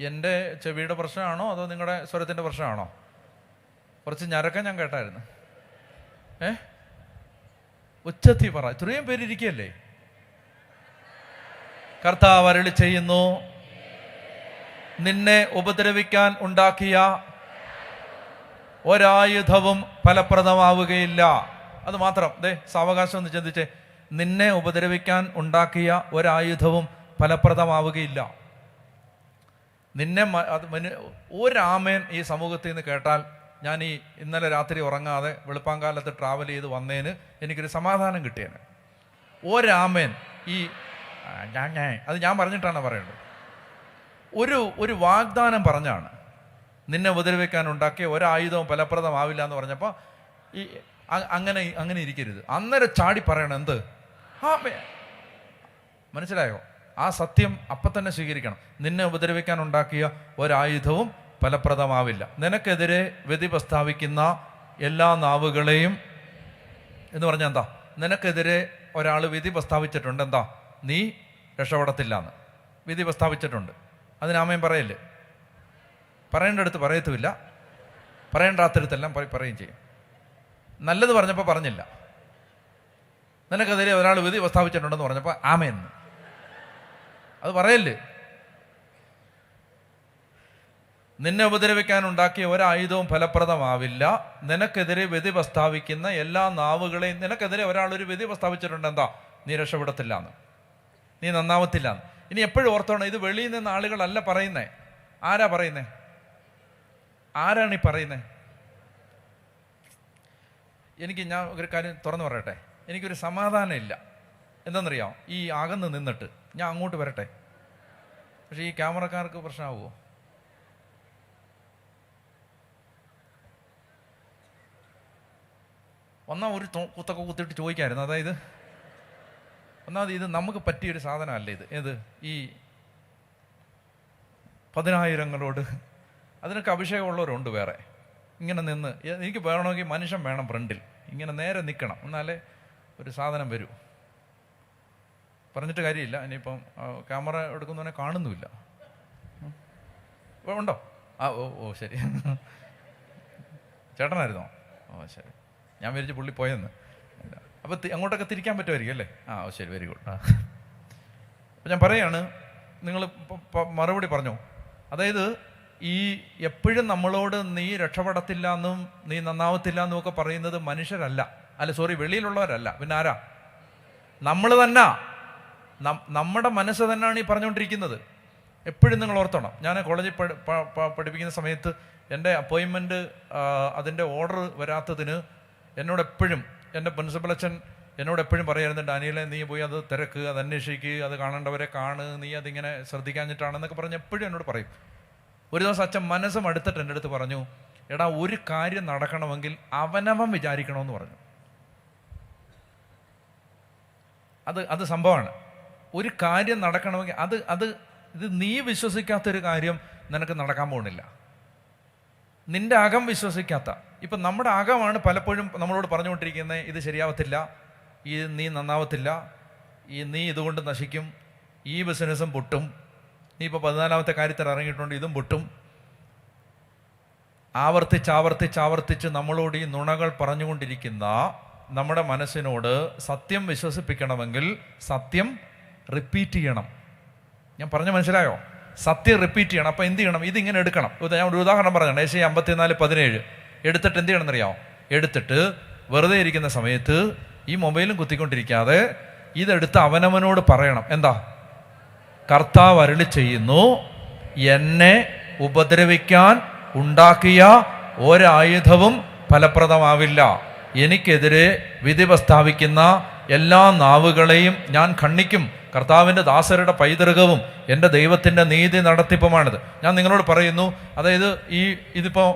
എൻ്റെ ചെവിയുടെ പ്രശ്നമാണോ അതോ നിങ്ങളുടെ സ്വരത്തിൻ്റെ പ്രശ്നമാണോ? കുറച്ച് ഞരക്കം ഞാൻ കേട്ടായിരുന്നു. ഉച്ചത്തി പറ. ഇത്രയും പേരിരിക്കല്ലേ? കർത്താവ് അരുളി ചെയ്യുന്നു, നിന്നെ ഉപദ്രവിക്കാൻ ഉണ്ടാക്കിയ ഒരായുധവും ഫലപ്രദമാവുകയില്ല. അത് മാത്രം. സാവകാശം ഒന്ന് ചിന്തിച്ചേ. നിന്നെ ഉപദ്രവിക്കാൻ ഉണ്ടാക്കിയ ഒരായുധവും ഫലപ്രദമാവുകയില്ല. നിന്നെ ഒരാമേൻ ഈ സമൂഹത്തിൽ നിന്ന് കേട്ടാൽ ഞാൻ ഈ ഇന്നലെ രാത്രി ഉറങ്ങാതെ വെളുപ്പാങ്കാലത്ത് ട്രാവൽ ചെയ്ത് വന്നതിന് എനിക്കൊരു സമാധാനം കിട്ടിയേനെ. ഒരാമേൻ ഈ അത് ഞാൻ പറഞ്ഞിട്ടാണ് പറയേണ്ടത്. ഒരു വാഗ്ദാനം പറഞ്ഞാണ്, നിന്നെ ഉപദ്രവിക്കാൻ ഉണ്ടാക്കിയ ഒരായുധവും ഫലപ്രദമാവില്ല എന്ന് പറഞ്ഞപ്പോൾ ഈ അങ്ങനെ ഇരിക്കരുത്. അന്നേരം ചാടി പറയണം എന്ത്? ആമേൻ. മനസ്സിലായോ? ആ സത്യം അപ്പം തന്നെ സ്വീകരിക്കണം. നിന്നെ ഉപദ്രവിക്കാൻ ഉണ്ടാക്കിയ ഒരായുധവും ഫലപ്രദമാവില്ല. നിനക്കെതിരെ വിധി പ്രസ്താവിക്കുന്ന എല്ലാ നാവുകളെയും എന്ന് പറഞ്ഞാൽ എന്താ? നിനക്കെതിരെ ഒരാൾ വിധി പ്രസ്താവിച്ചിട്ടുണ്ട്, എന്താ? നീ രക്ഷപ്പെടത്തില്ല എന്ന് വിധി പ്രസ്താവിച്ചിട്ടുണ്ട്. അതിന് ആമേൻ പറയല്ലേ? പറയേണ്ടടുത്ത് പറയത്തുമില്ല, പറയേണ്ടാത്തടുത്തെല്ലാം പറയുകയും ചെയ്യും. നല്ലത് പറഞ്ഞപ്പോൾ പറഞ്ഞില്ല. നിനക്കെതിരെ ഒരാൾ വിധി പ്രസ്താവിച്ചിട്ടുണ്ടെന്ന് പറഞ്ഞപ്പോൾ ആമേൻ അത് പറയല്ലേ? നിന്നെ ഉപദ്രവിക്കാനുണ്ടാക്കിയ ഒരായുധവും ഫലപ്രദമാവില്ല. നിനക്കെതിരെ വിധി പ്രസ്താവിക്കുന്ന എല്ലാ നാവുകളെയും, നിനക്കെതിരെ ഒരാളൊരു വിധി പ്രസ്താവിച്ചിട്ടുണ്ട്, എന്താ? നീ രക്ഷപ്പെടത്തില്ല എന്ന്, നീ നന്നാവത്തില്ല എന്ന്. ഇനി എപ്പോഴും ഓർത്തോണം, ഇത് വെളിയിൽ നിന്ന് ആളുകളല്ല പറയുന്നേ. ആരാ പറയുന്നേ? ആരാണ് ഈ പറയുന്നേ? ഞാൻ ഒരു കാര്യം തുറന്നു പറയട്ടെ, എനിക്കൊരു സമാധാനം ഇല്ല. എന്താണെന്നറിയാം? ഈ അകന്ന് നിന്നിട്ട് ഞാൻ അങ്ങോട്ട് വരട്ടെ, പക്ഷെ ഈ ക്യാമറക്കാർക്ക് പ്രശ്നമാവുമോ? ഒരു കുത്തൊക്കെ കുത്തിയിട്ട് ചോദിക്കായിരുന്നു. അതായത് ഒന്നാമത് ഇത് നമുക്ക് പറ്റിയൊരു സാധനമല്ല ഇത്. ഏത്? ഈ 10,000ങ്ങളോട് അതിനൊക്കെ അഭിഷേകമുള്ളവരുണ്ട് വേറെ. ഇങ്ങനെ നിന്ന് എനിക്ക് വേണമെങ്കിൽ മനുഷ്യൻ വേണം ഫ്രണ്ടിൽ, ഇങ്ങനെ നേരെ നിൽക്കണം, എന്നാലേ ഒരു സാധനം വരൂ. പറഞ്ഞിട്ട് കാര്യമില്ല. ഇനിയിപ്പം ക്യാമറ എടുക്കുന്നവനെ കാണുന്നുമില്ല. ഉണ്ടോ? ഓ ശരി. ചേട്ടനായിരുന്നോ? ഓ ശരി. ഞാൻ വിചാരിച്ചു പുള്ളി പോയെന്ന്. അപ്പോൾ അങ്ങോട്ടൊക്കെ തിരിക്കാൻ പറ്റുമായിരിക്കും അല്ലേ? ശരി, വെരി ഗുഡ്. അപ്പം ഞാൻ പറയാണ്, നിങ്ങൾ മറുപടി പറഞ്ഞു. അതായത് ഈ എപ്പോഴും നമ്മളോട് നീ രക്ഷപ്പെടത്തില്ല എന്നും നീ നന്നാവത്തില്ല എന്നും ഒക്കെ പറയുന്നത് മനുഷ്യരല്ല, വെളിയിലുള്ളവരല്ല. പിന്നെ ആരാ? നമ്മൾ തന്നെ. നമ്മുടെ മനസ്സ് തന്നെയാണ് ഈ പറഞ്ഞുകൊണ്ടിരിക്കുന്നത്. എപ്പോഴും നിങ്ങൾ ഓർത്തണം. ഞാൻ കോളേജിൽ പഠിപ്പിക്കുന്ന സമയത്ത് എൻ്റെ അപ്പോയിൻമെൻറ്റ് അതിൻ്റെ ഓർഡർ വരാത്തതിന് എന്നോടെപ്പോഴും എൻ്റെ പ്രിൻസിപ്പൽ അച്ഛൻ എന്നോടെപ്പോഴും പറയായിരുന്നു, ഡാനിയലെ നീ പോയി അത് തിരക്ക്, അത് അന്വേഷിക്കുക, അത് കാണേണ്ടവരെ കാണ്, നീ അതിങ്ങനെ ശ്രദ്ധിക്കാഞ്ഞിട്ടാണെന്നൊക്കെ പറഞ്ഞ് എപ്പോഴും എന്നോട് പറയും. ഒരു ദിവസം അച്ഛൻ മനസ്സും അടുത്തിട്ട് എൻ്റെ അടുത്ത് പറഞ്ഞു, എടാ ഒരു കാര്യം നടക്കണമെങ്കിൽ അവനവൻ വിചാരിക്കണമെന്ന് പറഞ്ഞു. അത് സംഭവമാണ്. ഒരു കാര്യം നടക്കണമെങ്കിൽ ഇത് നീ വിശ്വസിക്കാത്തൊരു കാര്യം നിനക്ക് നടക്കാൻ പോകുന്നില്ല. നിന്റെ അകം വിശ്വസിക്കാത്ത, ഇപ്പം നമ്മുടെ അകമാണ് പലപ്പോഴും നമ്മളോട് പറഞ്ഞുകൊണ്ടിരിക്കുന്നത്, ഇത് ശരിയാവത്തില്ല, നീ നന്നാവത്തില്ല, നീ ഇതുകൊണ്ട് നശിക്കും, ഈ ബിസിനസ്സും പൊട്ടും, നീ ഇപ്പോൾ 14ാമത്തെ കാര്യത്തിൽ ഇറങ്ങിയിട്ടുണ്ട്, ഇതും പൊട്ടും. ആവർത്തിച്ച് നമ്മളോട് ഈ നുണകൾ പറഞ്ഞുകൊണ്ടിരിക്കുന്ന നമ്മുടെ മനസ്സിനോട് സത്യം വിശ്വസിപ്പിക്കണമെങ്കിൽ സത്യം റിപ്പീറ്റ് ചെയ്യണം. ഞാൻ പറഞ്ഞ മനസ്സിലായോ? സത്യം റിപ്പീറ്റ് ചെയ്യണം. അപ്പം എന്ത് ചെയ്യണം? ഇതിങ്ങനെ എടുക്കണം. ഞാൻ ഒരു ഉദാഹരണം പറഞ്ഞാണ്. ഏശയ്യാ 54:17 എടുത്തിട്ട് എന്ത് ചെയ്യണമെന്നറിയാമോ? എടുത്തിട്ട് വെറുതെ ഇരിക്കുന്ന സമയത്ത് ഈ മൊബൈലും കുത്തിക്കൊണ്ടിരിക്കാതെ ഇതെടുത്ത് അവനവനോട് പറയണം. എന്താ? കർത്താവ് അരുളി ചെയ്യുന്നു, എന്നെ ഉപദ്രവിക്കാൻ ഉണ്ടാക്കിയ ഒരായുധവും ഫലപ്രദമാവില്ല. എനിക്കെതിരെ വിധി പ്രസ്താവിക്കുന്ന എല്ലാ നാവുകളെയും ഞാൻ ഖണ്ഡിക്കും. കർത്താവിൻ്റെ ദാസരുടെ പൈതൃകവും എൻ്റെ ദൈവത്തിൻ്റെ നീതി നടത്തിപ്പുമാണിത്. ഞാൻ നിങ്ങളോട് പറയുന്നു, അതായത് ഇതിപ്പോൾ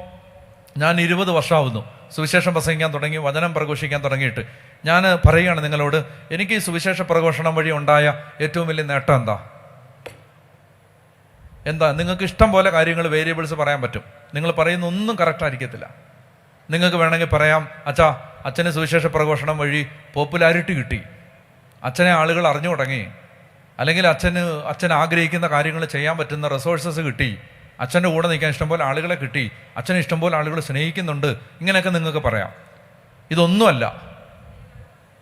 ഞാൻ 20 വർഷമാവുന്നു സുവിശേഷം പ്രസംഗിക്കാൻ തുടങ്ങി, വചനം പ്രഘോഷിക്കാൻ തുടങ്ങിയിട്ട്. ഞാൻ പറയുകയാണ് നിങ്ങളോട്, എനിക്ക് ഈ സുവിശേഷ പ്രഘോഷണം വഴി ഉണ്ടായ ഏറ്റവും വലിയ നേട്ടം എന്താ? നിങ്ങൾക്ക് ഇഷ്ടം പോലെ കാര്യങ്ങൾ, വേരിയബിൾസ് പറയാൻ പറ്റും. നിങ്ങൾ പറയുന്ന ഒന്നും കറക്റ്റ് ആയിരിക്കത്തില്ല. നിങ്ങൾക്ക് വേണമെങ്കിൽ പറയാം, അച്ഛന് സുവിശേഷ പ്രഘോഷണം വഴി പോപ്പുലാരിറ്റി കിട്ടി, അച്ഛനെ ആളുകൾ അറിഞ്ഞു തുടങ്ങി, അല്ലെങ്കിൽ അച്ഛൻ ആഗ്രഹിക്കുന്ന കാര്യങ്ങൾ ചെയ്യാൻ പറ്റുന്ന റിസോഴ്സസ് കിട്ടി, അച്ഛൻ്റെ കൂടെ നിൽക്കാൻ ഇഷ്ടംപോലെ ആളുകളെ കിട്ടി, അച്ഛനെ ഇഷ്ടംപോലെ ആളുകൾ സ്നേഹിക്കുന്നുണ്ട്, ഇങ്ങനെയൊക്കെ നിങ്ങൾക്ക് പറയാം. ഇതൊന്നുമല്ല.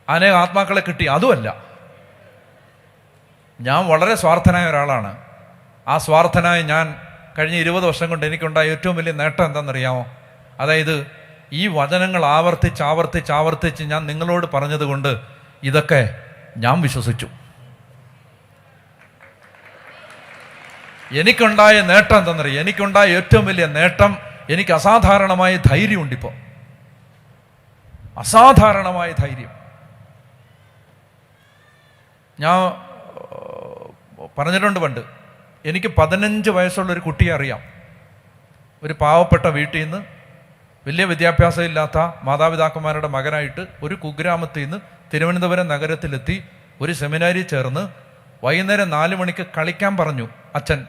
അനേക ആത്മാക്കളെ കിട്ടി, അതുമല്ല. ഞാൻ വളരെ സ്വാർത്ഥനായ ഒരാളാണ്. ആ സ്വാർത്ഥനായ ഞാൻ കഴിഞ്ഞ 20 വർഷം കൊണ്ട് എനിക്കുണ്ടായ ഏറ്റവും വലിയ നേട്ടം എന്താണെന്നറിയാമോ? അതായത് ഈ വചനങ്ങൾ ആവർത്തിച്ച് ഞാൻ നിങ്ങളോട് പറഞ്ഞതുകൊണ്ട് ഇതൊക്കെ ഞാൻ വിശ്വസിച്ചു. എനിക്കുണ്ടായ നേട്ടം എന്താണെന്നറിയാം? എനിക്കുണ്ടായ ഏറ്റവും വലിയ നേട്ടം, എനിക്ക് അസാധാരണമായ ധൈര്യമുണ്ട് ഇപ്പോൾ, അസാധാരണമായ ധൈര്യം. ഞാൻ പറഞ്ഞിട്ടുണ്ട് പണ്ട്, എനിക്ക് 15 വയസ്സുള്ളൊരു കുട്ടിയെ അറിയാം. ഒരു പാവപ്പെട്ട വീട്ടിൽ നിന്ന്, വലിയ വിദ്യാഭ്യാസം ഇല്ലാത്ത മാതാപിതാക്കന്മാരുടെ മകനായിട്ട് ഒരു കുഗ്രാമത്തിൽ നിന്ന് തിരുവനന്തപുരം നഗരത്തിലെത്തി ഒരു സെമിനാരിൽ ചേർന്ന് വൈകുന്നേരം 4 മണിക്ക് കളിക്കാൻ പറഞ്ഞു അച്ഛൻ.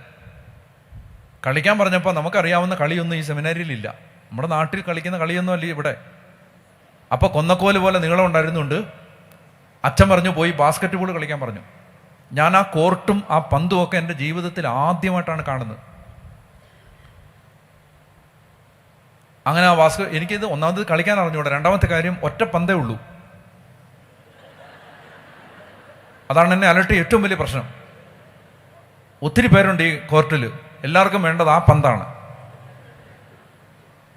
കളിക്കാൻ പറഞ്ഞപ്പോൾ നമുക്കറിയാവുന്ന കളിയൊന്നും ഈ സെമിനാരിയിലില്ല. നമ്മുടെ നാട്ടിൽ കളിക്കുന്ന കളിയൊന്നും അല്ല ഇവിടെ. അപ്പോൾ കൊന്നക്കോല് പോലെ നീളം ഉണ്ടായിരുന്നുണ്ട്. അച്ഛൻ പറഞ്ഞു പോയി ബാസ്കറ്റ് ബോൾ കളിക്കാൻ പറഞ്ഞു. ഞാൻ ആ കോർട്ടും ആ പന്തും ഒക്കെ എൻ്റെ ജീവിതത്തിൽ ആദ്യമായിട്ടാണ് കാണുന്നത്. അങ്ങനെ ആ എനിക്കിത് ഒന്നാമത് കളിക്കാൻ അറിഞ്ഞൂടെ, രണ്ടാമത്തെ കാര്യം ഒറ്റ പന്തേ ഉള്ളൂ. അതാണ് എന്നെ അലട്ടിയ ഏറ്റവും വലിയ പ്രശ്നം. ഒത്തിരി പേരുണ്ട് ഈ കോർട്ടിൽ, എല്ലാവർക്കും വേണ്ടത് ആ പന്താണ്.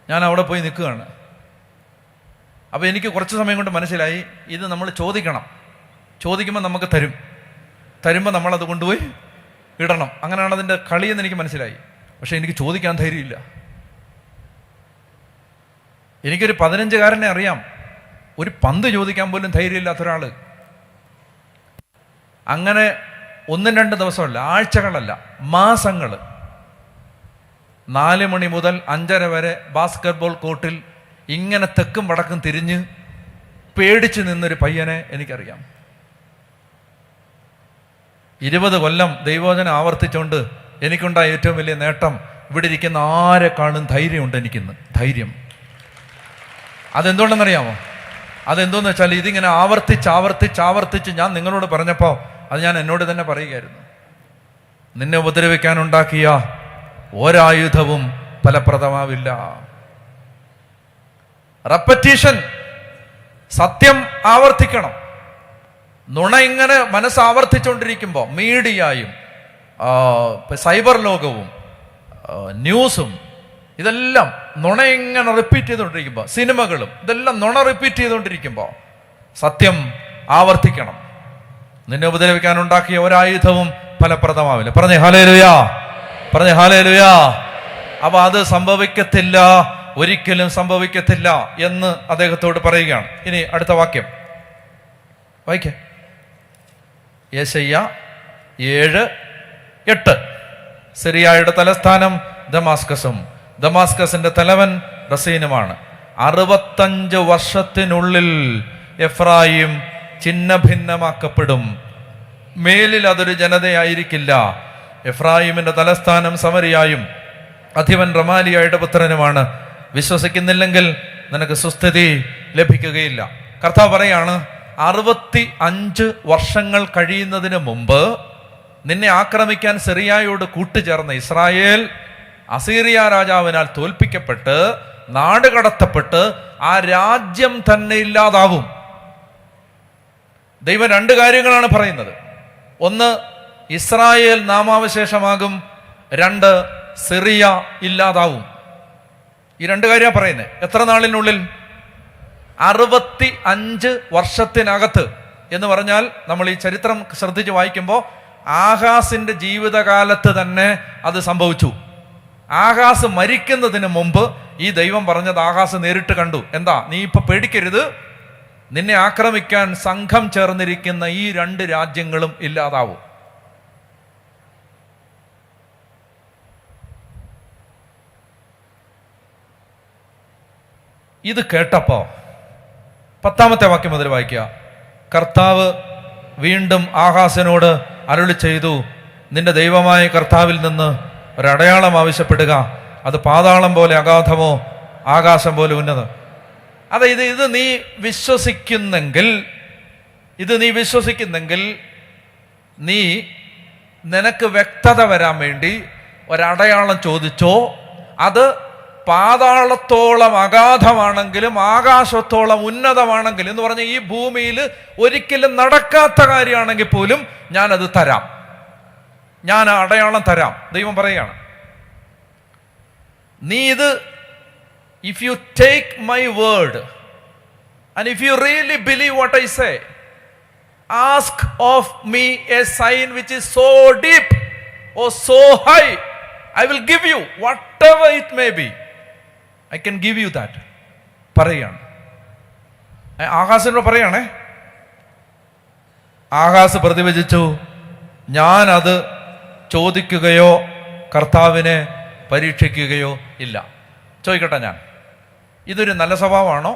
ഞാൻ അവിടെ പോയി നിൽക്കുകയാണ്. അപ്പോൾ എനിക്ക് കുറച്ച് സമയം കൊണ്ട് മനസ്സിലായി, ഇത് നമ്മൾ ചോദിക്കണം. ചോദിക്കുമ്പോൾ നമുക്ക് തരുമ്പോൾ നമ്മളത് കൊണ്ടുപോയി ഇടണം. അങ്ങനെയാണ് അതിൻ്റെ കളിയെന്ന് എനിക്ക് മനസ്സിലായി. പക്ഷെ എനിക്ക് ചോദിക്കാൻ ധൈര്യമില്ല. എനിക്കൊരു 15-കാരനെ അറിയാം, ഒരു പന്ത് ചോദിക്കാൻ പോലും ധൈര്യമില്ലാത്ത ഒരാൾ. അങ്ങനെ 1-2 ദിവസമല്ല, ആഴ്ചകളല്ല, മാസങ്ങൾ, 4 മണി മുതൽ 5:30 വരെ ബാസ്കറ്റ്ബോൾ കോർട്ടിൽ ഇങ്ങനെ തെക്കും വടക്കും തിരിഞ്ഞ് പേടിച്ച് നിന്നൊരു പയ്യനെ എനിക്കറിയാം. 20 കൊല്ലം ദൈവവചനം ആവർത്തിച്ചുകൊണ്ട് എനിക്കുണ്ടായ ഏറ്റവും വലിയ നേട്ടം, ഇവിടെ ഇരിക്കുന്ന ആരെക്കാളും ധൈര്യമുണ്ട് എനിക്കിന്ന്. ധൈര്യം അതെന്തുകൊണ്ടെന്നറിയാമോ? അതെന്തോന്ന് വെച്ചാൽ ഇതിങ്ങനെ ആവർത്തിച്ച് ഞാൻ നിങ്ങളോട് പറഞ്ഞപ്പോൾ അത് ഞാൻ എന്നോട് തന്നെ പറയുകയായിരുന്നു. നിന്നെ ഉപദ്രവിക്കാനുണ്ടാക്കിയ ഒരായുധവും ഫലപ്രദമാവില്ല. റെപ്പറ്റീഷൻ, സത്യം ആവർത്തിക്കണം. നുണ ഇങ്ങനെ മനസ്സാവർത്തിച്ചുകൊണ്ടിരിക്കുമ്പോൾ മീഡിയയും സൈബർ ലോകവും ന്യൂസും ഇതെല്ലാം നുണ ഇങ്ങനെ റിപ്പീറ്റ് ചെയ്തുകൊണ്ടിരിക്കുമ്പോൾ, സിനിമകളും ഇതെല്ലാം നുണ റിപ്പീറ്റ് ചെയ്തുകൊണ്ടിരിക്കുമ്പോൾ സത്യം ആവർത്തിക്കണം. നിന്നെ ഉപദ്രവിക്കാനുണ്ടാക്കിയ ഒരായുധവും ഫലപ്രദമാവില്ല. പറഞ്ഞേ ഹല്ലേലൂയാ, പറഞ്ഞേ ഹല്ലേലൂയാ. അപ്പൊ അത് സംഭവിക്കത്തില്ല, ഒരിക്കലും സംഭവിക്കത്തില്ല എന്ന് അദ്ദേഹത്തോട് പറയുകയാണ്. ഇനി അടുത്ത വാക്യം വായിക്കേ. യെശയ്യ 7:8. സിറിയയുടെ തലസ്ഥാനം ദമാസ്കസും ദമാസ്കസിന്റെ തലവൻ റസീനുമാണ്. 65 വർഷത്തിനുള്ളിൽ എഫ്രായിം ചിഹ്ന ഭിന്നമാക്കപ്പെടും. മേലിൽ അതൊരു ജനതയായിരിക്കില്ല. എഫ്രായിമിന്റെ തലസ്ഥാനം സമരിയായും അധിപൻ റമാലിയായുടെ പുത്രനുമാണ്. വിശ്വസിക്കുന്നില്ലെങ്കിൽ നിനക്ക് സുസ്ഥിതി ലഭിക്കുകയില്ല. കർത്താവ് പറയാണ്, 65 വർഷങ്ങൾ കഴിയുന്നതിന് മുമ്പ് നിന്നെ ആക്രമിക്കാൻ സിറിയയോട് കൂട്ടുചേർന്ന ഇസ്രായേൽ അസീറിയ രാജാവിനാൽ തോൽപ്പിക്കപ്പെട്ട് നാടുകടത്തപ്പെട്ട് ആ രാജ്യം തന്നെ ഇല്ലാതാവും. ദൈവം 2 കാര്യങ്ങളാണ് പറയുന്നത്. ഒന്ന്, ഇസ്രായേൽ നാമാവശേഷമാകും. 2, സിറിയ ഇല്ലാതാവും. ഈ 2 കാര്യമാണ് പറയുന്നത്. എത്ര നാളിനുള്ളിൽ? 65 വർഷത്തിനകത്ത് എന്ന് പറഞ്ഞാൽ നമ്മൾ ഈ ചരിത്രം ശ്രദ്ധിച്ച് വായിക്കുമ്പോൾ ആഹാസിന്റെ ജീവിതകാലത്ത് തന്നെ അത് സംഭവിച്ചു. ആഹാസ് മരിക്കുന്നതിന് മുമ്പ് ഈ ദൈവം പറഞ്ഞത് ആഹാസ് നേരിട്ട് കണ്ടു. എന്താ? നീ ഇപ്പൊ പേടിക്കരുത്, നിന്നെ ആക്രമിക്കാൻ സംഘം ചേർന്നിരിക്കുന്ന ഈ 2 രാജ്യങ്ങളും ഇല്ലാതാവും. ഇത് കേട്ടപ്പോ 10-ാമത്തെ വാക്യം മുതൽ വായിക്കുക. കർത്താവ് വീണ്ടും ആഹാസിനോട് അരുളി ചെയ്തു, നിന്റെ ദൈവമായ കർത്താവിൽ നിന്ന് ഒരടയാളം ആവശ്യപ്പെടുക. അത് പാതാളം പോലെ അഗാധമോ ആകാശം പോലെ ഉന്നതം. അതായത് ഇത് നീ വിശ്വസിക്കുന്നെങ്കിൽ നീ നിനക്ക് വ്യക്തത വരാൻ വേണ്ടി ഒരടയാളം ചോദിച്ചോ. അത് പാതാളത്തോളം അഗാധമാണെങ്കിലും ആകാശത്തോളം ഉന്നതമാണെങ്കിലും എന്ന് പറഞ്ഞ ഈ ഭൂമിയിൽ ഒരിക്കലും നടക്കാത്ത കാര്യമാണെങ്കിൽ പോലും ഞാനത് തരാം, ഞാൻ ആ അടയാളം തരാം. ദൈവം പറയുകയാണ്, നീ ഇത് if you take my word and if you really believe what I say, ask of me a sign which is so deep or so high, I will give you whatever it may be. I can give you that പറയുകയാണ്. ആഹാസിനോട് പറയുകയാണേ. ആഹാസ് പ്രതിവചിച്ചു, ഞാനത് ചോദിക്കുകയോ കർത്താവിനെ പരീക്ഷിക്കുകയോ ഇല്ല. ചോദിക്കട്ടെ, ഞാൻ ഇതൊരു നല്ല സ്വഭാവമാണോ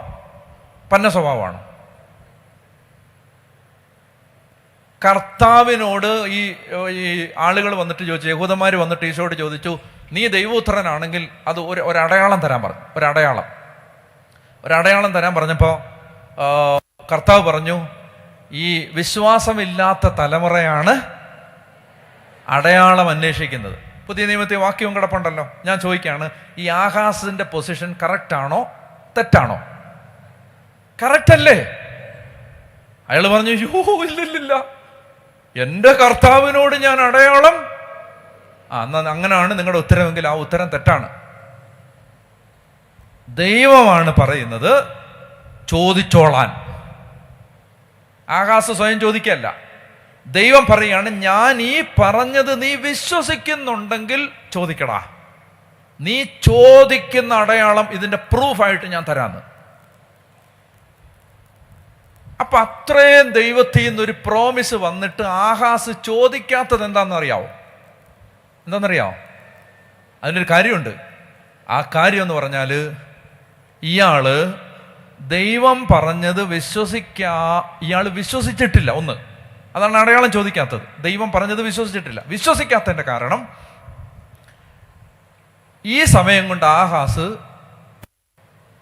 പന്ന സ്വഭാവമാണോ? കർത്താവിനോട് ഈ ആളുകൾ വന്നിട്ട് ചോദിച്ചു, യഹൂദന്മാർ വന്നിട്ട് ഈശോയോട് ചോദിച്ചു, നീ ദൈവോത്തരനാണെങ്കിൽ അത് ഒരടയാളം തരാൻ പറഞ്ഞു. ഒരടയാളം തരാൻ പറഞ്ഞപ്പോൾ കർത്താവ് പറഞ്ഞു, ഈ വിശ്വാസമില്ലാത്ത തലമുറയാണ് അടയാളം അന്വേഷിക്കുന്നത്. പുതിയ നിയമത്തിൽ വാക്യവും കിടപ്പുണ്ടല്ലോ. ഞാൻ ചോദിക്കുകയാണ്, ഈ ആഹാസിന്റെ പൊസിഷൻ കറക്റ്റ് ആണോ തെറ്റാണോ? കറക്റ്റ് അല്ലേ? അയാൾ പറഞ്ഞു, ഇല്ലില്ല, എന്റെ കർത്താവിനോട് ഞാൻ അടയാളം എന്നാ അങ്ങനെയാണ് നിങ്ങളുടെ ഉത്തരവെങ്കിൽ ആ ഉത്തരം തെറ്റാണ്. ദൈവമാണ് പറയുന്നത് ചോദിച്ചോളാൻ. ആകാശ സ്വയം ചോദിക്കല്ല. ദൈവം പറയാണ്, ഞാൻ ഈ പറഞ്ഞത് നീ വിശ്വസിക്കുന്നുണ്ടെങ്കിൽ ചോദിക്കടാ, നീ ചോദിക്കുന്ന അടയാളം ഇതിന്റെ പ്രൂഫായിട്ട് ഞാൻ തരാന്ന്. അപ്പൊ അത്രയും ദൈവത്തിൽ നിന്നൊരു പ്രോമിസ് വന്നിട്ട് ആഹാസ് ചോദിക്കാത്തത് എന്താണെന്നറിയാവോ? അതിനൊരു കാര്യമുണ്ട്. ആ കാര്യം എന്ന് പറഞ്ഞാല് ഇയാള് ദൈവം പറഞ്ഞത് ഇയാൾ വിശ്വസിച്ചിട്ടില്ല. ഒന്ന്, അതാണ് അടയാളം ചോദിക്കാത്തത്. ദൈവം പറഞ്ഞത് വിശ്വസിച്ചിട്ടില്ല. വിശ്വസിക്കാത്തതിന്റെ കാരണം ഈ സമയം കൊണ്ട് Ahaz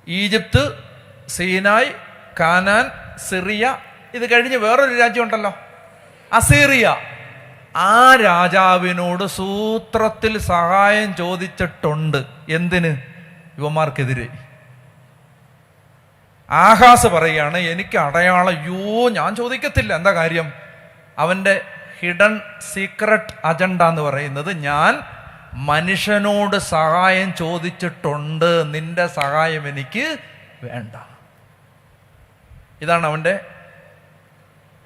Egypt, Sinai, Canaan, Syria, ഇത് കഴിഞ്ഞ് വേറൊരു രാജ്യം ഉണ്ടല്ലോ, അസീറിയ. ആ രാജാവിനോട് സൂത്രത്തിൽ സഹായം ചോദിച്ചിട്ടുണ്ട്. എന്തിന്? യുവമാർക്കെതിരെ. ആഹാസ് പറയാണ്, എനിക്ക് അടയാളം ഞാൻ ചോദിക്കത്തില്ല. എന്താ കാര്യം? അവന്റെ ഹിഡൻ സീക്രട്ട് അജണ്ട എന്ന് പറയുന്നത്, ഞാൻ മനുഷ്യനോട് സഹായം ചോദിച്ചിട്ടുണ്ട്, നിന്റെ സഹായം എനിക്ക് വേണ്ട. ഇതാണ് അവന്റെ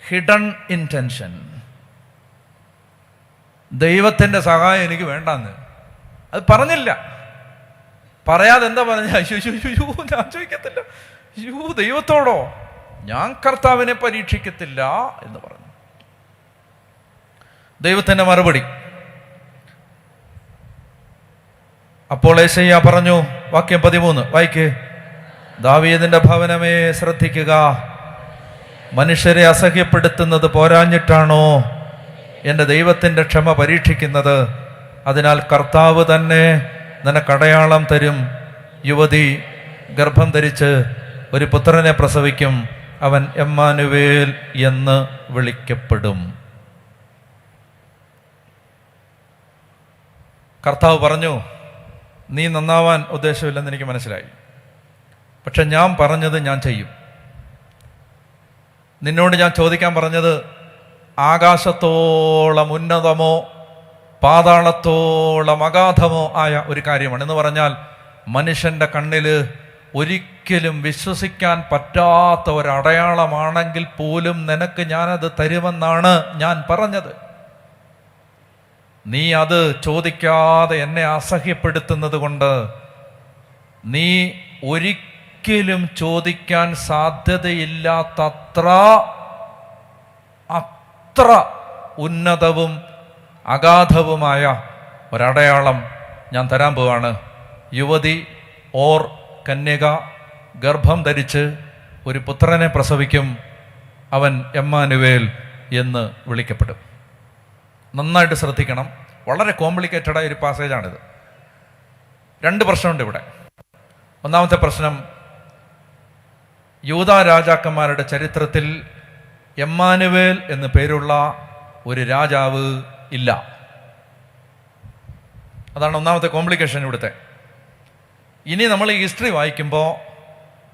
ഹിഡൻ ഇന്റൻഷൻ. ദൈവത്തിന്റെ സഹായം എനിക്ക് വേണ്ടെന്ന് അത് പറഞ്ഞില്ല. പറയാതെ എന്താ പറഞ്ഞ, അയ്യോ ഞാൻ ചോദിക്കത്തില്ല, ദൈവത്തോടോ ഞാൻ കർത്താവിനെ പരീക്ഷിക്കത്തില്ല എന്ന് പറഞ്ഞു. ദൈവത്തിന്റെ മറുപടി, അപ്പോൾ യെശയ്യാ പറഞ്ഞു, വാക്യം 13 വായിക്ക്. ദാവീദിന്റെ ഭവനമേ ശ്രദ്ധിക്കുക, മനുഷ്യരെ അസഹ്യപ്പെടുത്തുന്നത് പോരാഞ്ഞിട്ടാണോ എൻ്റെ ദൈവത്തിൻ്റെ ക്ഷമ പരീക്ഷിക്കുന്നത്? അതിനാൽ കർത്താവ് തന്നെ നിനക്കടയാളം തരും. യുവതി ഗർഭം ധരിച്ച് ഒരു പുത്രനെ പ്രസവിക്കും, അവൻ എമ്മാനുവേൽ എന്ന് വിളിക്കപ്പെടും. കർത്താവ് പറഞ്ഞു, നീ നന്നാവാൻ ഉദ്ദേശമില്ലെന്ന് എനിക്ക് മനസ്സിലായി, പക്ഷെ ഞാൻ പറഞ്ഞത് ഞാൻ ചെയ്യും. നിന്നോട് ഞാൻ ചോദിക്കാൻ പറഞ്ഞത് ആകാശത്തോളം ഉന്നതമോ പാതാളത്തോളം അഗാധമോ ആയ ഒരു കാര്യമാണ്. എന്ന് പറഞ്ഞാൽ മനുഷ്യന്റെ കണ്ണിൽ ഒരിക്കലും വിശ്വസിക്കാൻ പറ്റാത്ത ഒരടയാളമാണെങ്കിൽ പോലും നിനക്ക് ഞാനത് തരുമെന്നാണ് ഞാൻ പറഞ്ഞത്. നീ അത് ചോദിക്കാതെ എന്നെ അസഹ്യപ്പെടുത്തുന്നത് കൊണ്ട് നീ ഒരിക്കലും ചോദിക്കാൻ സാധ്യതയില്ലാത്തത്ര ഉന്നതവും അഗാധവുമായ ഒരടയാളം ഞാൻ തരാൻ പോവാണ്. യുവതി ഓർ കന്യക ഗർഭം ധരിച്ച് ഒരു പുത്രനെ പ്രസവിക്കും, അവൻ എമ്മാനുവേൽ എന്ന് വിളിക്കപ്പെടും. നന്നായിട്ട് ശ്രദ്ധിക്കണം, വളരെ കോംപ്ലിക്കേറ്റഡായ ഒരു പാസേജാണിത്. 2 പ്രശ്നമുണ്ട് ഇവിടെ. ഒന്നാമത്തെ പ്രശ്നം, യൂദാ രാജാക്കന്മാരുടെ ചരിത്രത്തിൽ എമ്മാനുവേൽ എന്ന് പേരുള്ള ഒരു രാജാവ് ഇല്ല. അതാണ് ഒന്നാമത്തെ കോംപ്ലിക്കേഷൻ ഇവിടുത്തെ. ഇനി നമ്മൾ ഈ ഹിസ്റ്ററി വായിക്കുമ്പോൾ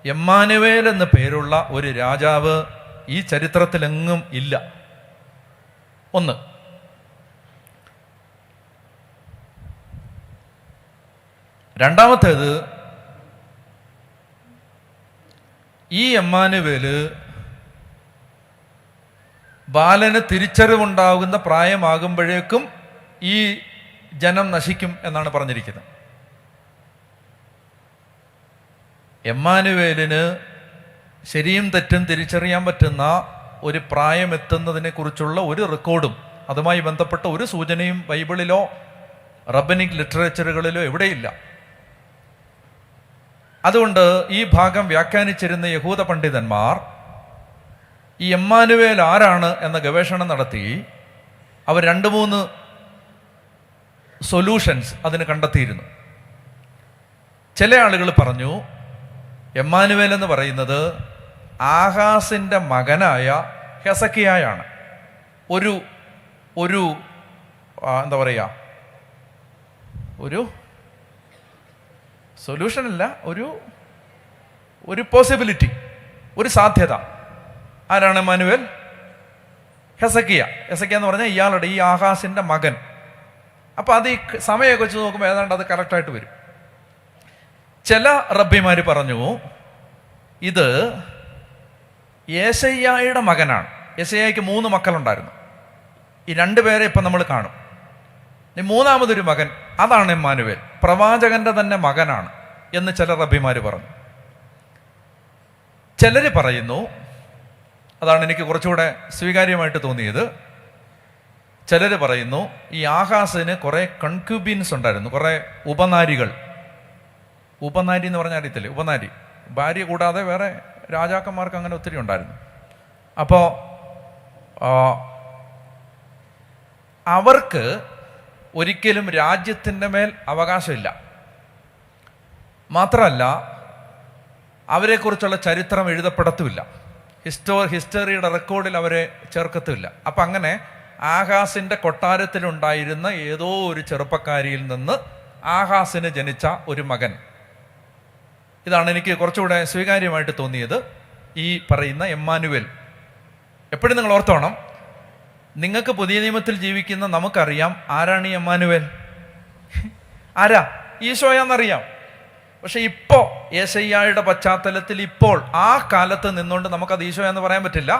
എമ്മാനുവേൽ എന്ന് പേരുള്ള ഒരു രാജാവ് ഈ ചരിത്രത്തിലെങ്ങും ഇല്ല. ഒന്ന്. രണ്ടാമത്തേത്, ഈ എമ്മാനുവേല് ബാലന് തിരിച്ചറിവുണ്ടാകുന്ന പ്രായമാകുമ്പോഴേക്കും ഈ ജനം നശിക്കും എന്നാണ് പറഞ്ഞിരിക്കുന്നത്. എമ്മാനുവേലിന് ശരിയും തെറ്റും തിരിച്ചറിയാൻ പറ്റുന്ന ഒരു പ്രായം എത്തുന്നതിനെ കുറിച്ചുള്ള ഒരു റെക്കോർഡും അതുമായി ബന്ധപ്പെട്ട ഒരു സൂചനയും ബൈബിളിലോ റബ്ബനിക് ലിറ്ററേച്ചറുകളിലോ എവിടെയില്ല. അതുകൊണ്ട് ഈ ഭാഗം വ്യാഖ്യാനിച്ചിരുന്ന യഹൂദ പണ്ഡിതന്മാർ ഈ എമ്മാനുവേൽ ആരാണ് എന്ന ഗവേഷണം നടത്തി അവർ 2-3 സൊല്യൂഷൻസ് അതിന് കണ്ടെത്തിയിരുന്നു. ചില ആളുകൾ പറഞ്ഞു എമ്മാനുവേൽ എന്ന് പറയുന്നത് ആഹാസിന്റെ മകനായ ഹെസക്കിയായാണ്. ഒരു എന്താ പറയുക, ഒരു സൊല്യൂഷൻ അല്ല, ഒരു പോസിബിലിറ്റി, ഒരു സാധ്യത. ആരാണ് എമ്മാനുവേൽ? ഹെസക്കിയ എന്ന് പറഞ്ഞാൽ ഇയാളുടെ ഈ ആഹാസിന്റെ മകൻ. അപ്പൊ അത് ഈ സമയമൊക്കെ വെച്ച് നോക്കുമ്പോൾ ഏതാണ്ട് അത് കറക്റ്റായിട്ട് വരും. ചില റബ്ബിമാര് പറഞ്ഞു ഇത് യേശയ്യായുടെ മകനാണ്. യേശയ്യായ്ക്ക് 3 മക്കളുണ്ടായിരുന്നു. ഈ 2 പേരെ ഇപ്പം നമ്മൾ കാണും. മൂന്നാമതൊരു മകൻ, അതാണ് എമ്മാനുവേൽ, പ്രവാചകന്റെ തന്നെ മകനാണ് എന്ന് ചില റബ്ബിമാര് പറഞ്ഞു. ചിലര് പറയുന്നു, അതാണ് എനിക്ക് കുറച്ചുകൂടെ സ്വീകാര്യമായിട്ട് തോന്നിയത്, ചിലര് പറയുന്നു ഈ ആഹാസിന് കുറെ കൺക്യൂബിൻസ് ഉണ്ടായിരുന്നു, കുറെ ഉപനാരികൾ. ഉപനാരി എന്ന് പറഞ്ഞാൽ അറിയത്തില്ലേ? ഉപനാരി, ഭാര്യ കൂടാതെ വേറെ രാജാക്കന്മാർക്ക് അങ്ങനെ ഒത്തിരി ഉണ്ടായിരുന്നു. അപ്പോൾ അവർക്ക് ഒരിക്കലും രാജ്യത്തിൻ്റെ മേൽ അവകാശമില്ല. മാത്രമല്ല അവരെക്കുറിച്ചുള്ള ചരിത്രം എഴുതപ്പെടത്തുമില്ല, ഹിസ്റ്ററിയുടെ റെക്കോർഡിൽ അവരെ ചേർക്കത്തുമില്ല. അപ്പം അങ്ങനെ ആഹാസിന്റെ കൊട്ടാരത്തിലുണ്ടായിരുന്ന ഏതോ ഒരു ചെറുപ്പക്കാരിയിൽ നിന്ന് ആഹാസിന് ജനിച്ച ഒരു മകൻ. ഇതാണ് എനിക്ക് കുറച്ചുകൂടെ സ്വീകാര്യമായിട്ട് തോന്നിയത്, ഈ പറയുന്ന എമ്മാനുവേൽ. എപ്പോഴും നിങ്ങൾ ഓർത്തോണം, നിങ്ങൾക്ക് പുതിയ നിയമത്തിൽ ജീവിക്കുന്ന നമുക്കറിയാം ആരാണ് ഈ എമ്മാനുവേൽ. ആരാ? ഈശോയാന്നറിയാം. പക്ഷെ ഇപ്പോ യേശയ്യായുടെ പശ്ചാത്തലത്തിൽ ഇപ്പോൾ ആ കാലത്ത് നിന്നുകൊണ്ട് നമുക്കത് ഈശോയെന്ന് പറയാൻ പറ്റില്ല.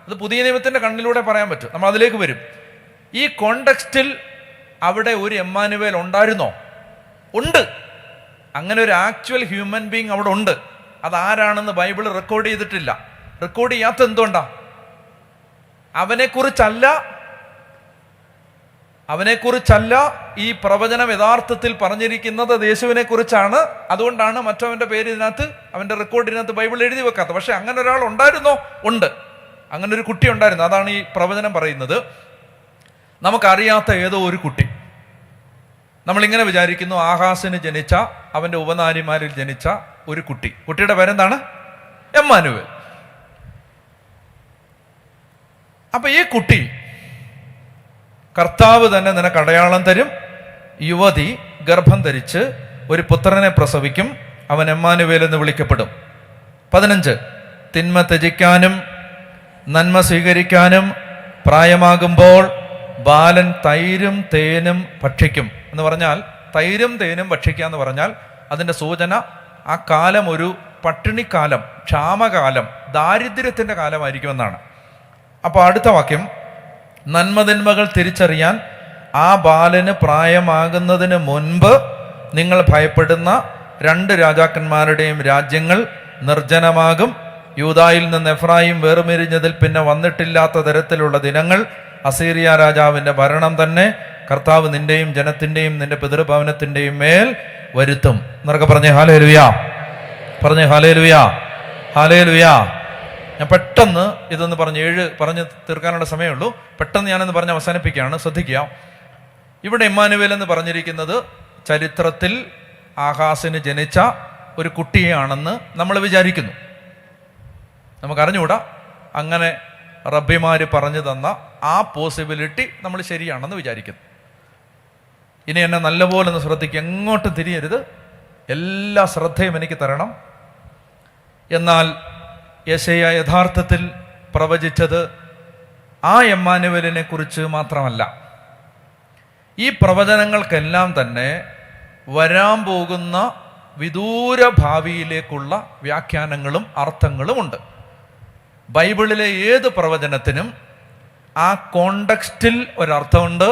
അത് പുതിയ നിയമത്തിന്റെ കണ്ണിലൂടെ പറയാൻ പറ്റും. നമ്മൾ അതിലേക്ക് വരും. ഈ കോണ്ടെക്സ്റ്റിൽ അവിടെ ഒരു എമ്മാനുവേൽ ഉണ്ടായിരുന്നോ? ഉണ്ട്. അങ്ങനെ ഒരു ആക്ച്വൽ ഹ്യൂമൻ ബീങ് അവിടെ ഉണ്ട്. അതാരാണെന്ന് ബൈബിൾ റെക്കോർഡ് ചെയ്തിട്ടില്ല. റെക്കോർഡ് ചെയ്യാത്ത എന്തുകൊണ്ടാ? അവനെക്കുറിച്ചല്ല ഈ പ്രവചനം യഥാർത്ഥത്തിൽ പറഞ്ഞിരിക്കുന്നത് യേശുവിനെ കുറിച്ചാണ്. അതുകൊണ്ടാണ് മറ്റവന്റെ പേര് ഇതിനകത്ത്, അവന്റെ റെക്കോർഡിനകത്ത് ബൈബിൾ എഴുതി വെക്കാത്ത. പക്ഷെ അങ്ങനെ ഒരാൾ ഉണ്ടായിരുന്നോ? ഉണ്ട്. അങ്ങനെ ഒരു കുട്ടി ഉണ്ടായിരുന്നു. അതാണ് ഈ പ്രവചനം പറയുന്നത്. നമുക്കറിയാത്ത ഏതോ ഒരു കുട്ടി. നമ്മളിങ്ങനെ വിചാരിക്കുന്നു, ആഹാസിന് ജനിച്ച അവന്റെ ഉപനാരിമാരിൽ ജനിച്ച ഒരു കുട്ടി. കുട്ടിയുടെ പേരെന്താണ്? എമ്മാനുവേൽ. അപ്പൊ ഈ കുട്ടി, കർത്താവ് തന്നെ നിനക്ക് അടയാളം തരും, യുവതി ഗർഭം ധരിച്ച് ഒരു പുത്രനെ പ്രസവിക്കും, അവൻ എമ്മാനുവേൽ എന്ന് വിളിക്കപ്പെടും. 15 തിന്മ ത്യജിക്കാനും നന്മ സ്വീകരിക്കാനും പ്രായമാകുമ്പോൾ ബാലൻ തൈരും തേനും ഭക്ഷിക്കും എന്ന് പറഞ്ഞാൽ, തൈരും തേനും ഭക്ഷിക്കുക എന്ന് പറഞ്ഞാൽ അതിൻ്റെ സൂചന ആ കാലം ഒരു പട്ടിണിക്കാലം, ക്ഷാമകാലം, ദാരിദ്ര്യത്തിൻ്റെ കാലമായിരിക്കുമെന്നാണ്. അപ്പോൾ അടുത്ത വാക്യം, നന്മതിന്മകൾ തിരിച്ചറിയാൻ ആ ബാലന് പ്രായമാകുന്നതിന് മുൻപ് നിങ്ങൾ ഭയപ്പെടുന്ന 2 രാജാക്കന്മാരുടെയും രാജ്യങ്ങൾ നിർജ്ജനമാകും. യൂദായിൽ നിന്ന് എഫ്രായിം വേർപിരിഞ്ഞതിൽ പിന്നെ വന്നിട്ടില്ലാത്ത തരത്തിലുള്ള ദിനങ്ങൾ, അസീറിയ രാജാവിന്റെ ഭരണം തന്നെ കർത്താവ് നിന്റെയും ജനത്തിന്റെയും നിന്റെ പിതൃഭവനത്തിന്റെയും മേൽ വരുത്തും എന്നൊക്കെ പറഞ്ഞേ ഹല്ലേലൂയ. പറഞ്ഞേ ഹല്ലേലൂയ, ഹല്ലേലൂയ. ഞാൻ പെട്ടെന്ന് ഇതൊന്ന് പറഞ്ഞ് 7 പറഞ്ഞ് തീർക്കാനുള്ള സമയമുള്ളൂ. പെട്ടെന്ന് ഞാനെന്ന് പറഞ്ഞ് അവസാനിപ്പിക്കുകയാണ്. ശ്രദ്ധിക്കുക, ഇവിടെ എമ്മാനുവേൽ എന്ന് പറഞ്ഞിരിക്കുന്നത് ചരിത്രത്തിൽ ആഹാസിന് ജനിച്ച ഒരു കുട്ടിയാണെന്ന് നമ്മൾ വിചാരിക്കുന്നു. നമുക്കറിഞ്ഞുകൂടാ. അങ്ങനെ റബ്ബിമാര് പറഞ്ഞു തന്ന ആ പോസിബിലിറ്റി നമ്മൾ ശരിയാണെന്ന് വിചാരിക്കുന്നു. ഇനി എന്നെ നല്ലപോലെ ഒന്ന് ശ്രദ്ധിക്കുക, എങ്ങോട്ടും തിരിയരുത്, എല്ലാ ശ്രദ്ധയും എനിക്ക് തരണം. എന്നാൽ യെശയ്യാ യഥാർത്ഥത്തിൽ പ്രവചിച്ചത് ആ എമ്മാനുവേലിനെ കുറിച്ച് മാത്രമല്ല. ഈ പ്രവചനങ്ങൾക്കെല്ലാം തന്നെ വരാൻ പോകുന്ന വിദൂര ഭാവിയിലേക്കുള്ള വ്യാഖ്യാനങ്ങളും അർത്ഥങ്ങളുമുണ്ട്. ബൈബിളിലെ ഏത് പ്രവചനത്തിനും ആ കോണ്ടെക്സ്റ്റിൽ ഒരർത്ഥമുണ്ട്,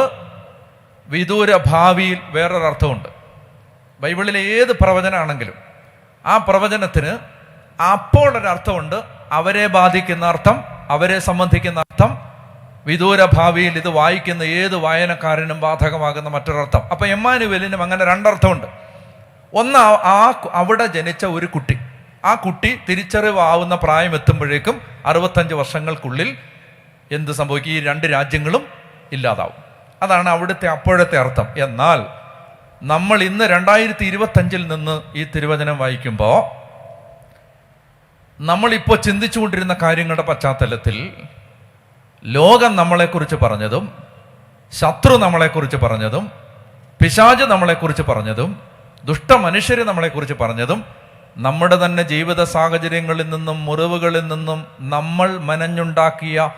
വിദൂര ഭാവിയിൽ വേറൊരർത്ഥമുണ്ട്. ബൈബിളിലെ ഏത് പ്രവചനമാണെങ്കിലും ആ പ്രവചനത്തിന് അപ്പോൾ ഒരർത്ഥമുണ്ട്, അവരെ ബാധിക്കുന്ന അർത്ഥം, അവരെ സംബന്ധിക്കുന്ന അർത്ഥം, വിദൂര ഭാവിയിൽ ഇത് വായിക്കുന്ന ഏത് വായനക്കാരനും ബാധകമാകുന്ന മറ്റൊരർത്ഥം. അപ്പൊ എമ്മാനുവേലിനും അങ്ങനെ രണ്ടർത്ഥമുണ്ട്. ഒന്ന്, അവിടെ ജനിച്ച ഒരു കുട്ടി, ആ കുട്ടി തിരിച്ചറിവാവുന്ന പ്രായം എത്തുമ്പോഴേക്കും 65 വർഷങ്ങൾക്കുള്ളിൽ എന്ത് സംഭവിക്കും? ഈ 2 രാജ്യങ്ങളും ഇല്ലാതാവും. അതാണ് അവിടുത്തെ അപ്പോഴത്തെ അർത്ഥം. എന്നാൽ നമ്മൾ ഇന്ന് 2025 നിന്ന് ഈ തിരുവചനം വായിക്കുമ്പോൾ നമ്മളിപ്പോൾ ചിന്തിച്ചുകൊണ്ടിരുന്ന കാര്യങ്ങളുടെ പശ്ചാത്തലത്തിൽ ലോകം നമ്മളെക്കുറിച്ച് പറഞ്ഞതും, ശത്രു നമ്മളെക്കുറിച്ച് പറഞ്ഞതും, പിശാച് നമ്മളെക്കുറിച്ച് പറഞ്ഞതും, ദുഷ്ടമനുഷ്യർ നമ്മളെക്കുറിച്ച് പറഞ്ഞതും, നമ്മുടെ തന്നെ ജീവിത സാഹചര്യങ്ങളിൽ നിന്നും മുറിവുകളിൽ നിന്നും നമ്മൾ മെനഞ്ഞുണ്ടാക്കിയ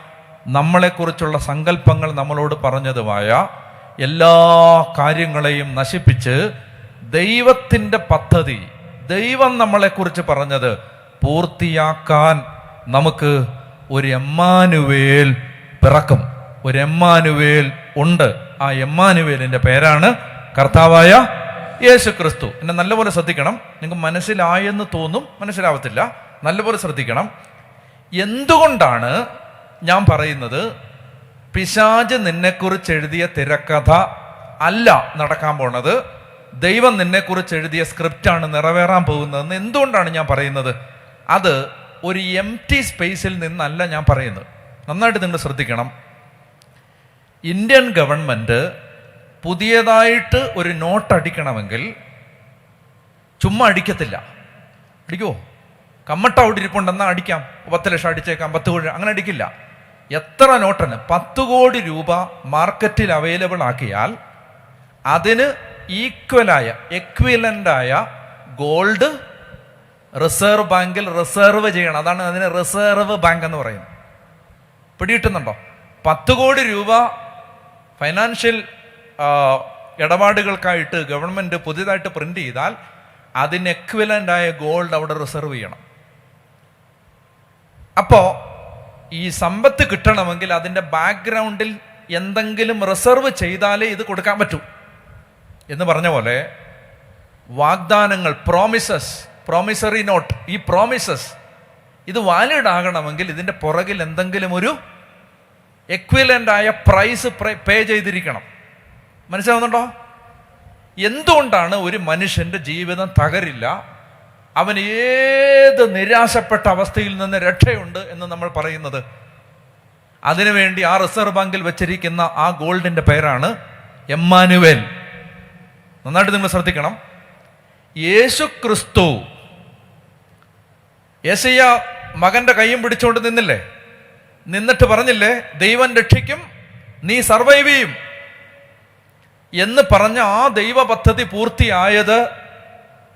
നമ്മളെക്കുറിച്ചുള്ള സങ്കല്പങ്ങൾ നമ്മളോട് പറഞ്ഞതുമായ എല്ലാ കാര്യങ്ങളെയും നശിപ്പിച്ച് ദൈവത്തിൻ്റെ പദ്ധതി, ദൈവം നമ്മളെക്കുറിച്ച് പറഞ്ഞത് പൂർത്തിയാക്കാൻ നമുക്ക് ഒരു എമ്മാനുവേൽ പിറക്കും. ഒരു എമ്മാനുവേൽ ഉണ്ട്. ആ എമ്മാനുവേലിന്റെ പേരാണ് കർത്താവായ യേശു ക്രിസ്തു. എന്നെ നല്ലപോലെ ശ്രദ്ധിക്കണം. നിങ്ങൾക്ക് മനസ്സിലായെന്ന് തോന്നും, മനസ്സിലാവത്തില്ല. നല്ലപോലെ ശ്രദ്ധിക്കണം. എന്തുകൊണ്ടാണ് ഞാൻ പറയുന്നത് പിശാച് നിന്നെക്കുറിച്ച് എഴുതിയ തിരക്കഥ അല്ല നടക്കാൻ പോണത്, ദൈവം നിന്നെക്കുറിച്ച് എഴുതിയ സ്ക്രിപ്റ്റാണ് നിറവേറാൻ പോകുന്നതെന്ന് എന്തുകൊണ്ടാണ് ഞാൻ പറയുന്നത്? അത് ഒരു എംപ്റ്റി സ്പേസിൽ നിന്നല്ല ഞാൻ പറയുന്നത്. നന്നായിട്ട് നിങ്ങൾ ശ്രദ്ധിക്കണം. ഇന്ത്യൻ ഗവൺമെന്റ് പുതിയതായിട്ട് ഒരു നോട്ട് അടിക്കണമെങ്കിൽ ചുമ്മാ അടിക്കത്തില്ല. അടിക്കുമോ? കമ്മട്ട അവിടെ ഇരിപ്പുണ്ടെന്നാൽ അടിക്കാം, 10 ലക്ഷം അടിച്ചേക്കാം, 10 കോടി, അങ്ങനെ അടിക്കില്ല. എത്ര നോട്ടിന് 10 കോടി രൂപ മാർക്കറ്റിൽ അവൈലബിൾ ആക്കിയാൽ അതിന് എക്വിലൻ്റായ ഗോൾഡ് റിസർവ് ബാങ്കിൽ റിസർവ് ചെയ്യണം. അതാണ് അതിന് റിസർവ് ബാങ്ക് എന്ന് പറയുന്നത്. പിടികിട്ടുന്നുണ്ടോ? 10 കോടി രൂപ ഫൈനാൻഷ്യൽ ഇടപാടുകൾക്കായിട്ട് ഗവൺമെന്റ് പുതിയതായിട്ട് പ്രിന്റ് ചെയ്താൽ അതിന് എക്വിലൻ്റായ ഗോൾഡ് അവിടെ റിസർവ് ചെയ്യണം. അപ്പോ ഈ സമ്പത്ത് കിട്ടണമെങ്കിൽ അതിൻ്റെ ബാക്ക്ഗ്രൗണ്ടിൽ എന്തെങ്കിലും റിസർവ് ചെയ്താലേ ഇത് കൊടുക്കാൻ പറ്റൂ. എന്ന് പറഞ്ഞ പോലെ വാഗ്ദാനങ്ങൾ, പ്രോമിസറി നോട്ട്, ഈ പ്രോമിസസ് ഇത് വാലിഡ് ആകണമെങ്കിൽ ഇതിൻ്റെ പുറകിൽ എന്തെങ്കിലും ഒരു എക്വിലൻ്റായ പ്രൈസ് പേ ചെയ്തിരിക്കണം. മനസ്സിലാവുന്നുണ്ടോ? എന്തുകൊണ്ടാണ് ഒരു മനുഷ്യന്റെ ജീവിതം തകരില്ല, അവൻ ഏത് നിരാശപ്പെട്ട അവസ്ഥയിൽ നിന്ന് രക്ഷയുണ്ട് എന്ന് നമ്മൾ പറയുന്നത്? അതിനുവേണ്ടി ആ റിസർവ് ബാങ്കിൽ വെച്ചിരിക്കുന്ന ആ ഗോൾഡിന്റെ പേരാണ് എമ്മാനുവേൽ. നന്നായിട്ട് നിങ്ങൾ ശ്രദ്ധിക്കണം. യേശു ക്രിസ്തു യെശയ്യ മകന്റെ കൈയും പിടിച്ചുകൊണ്ട് നിന്നില്ലേ? നിന്നിട്ട് പറഞ്ഞില്ലേ, ദൈവം രക്ഷിക്കും, നീ സർവൈവ് ചെയ്യും എന്ന് പറഞ്ഞ ആ ദൈവ പദ്ധതി പൂർത്തിയായത്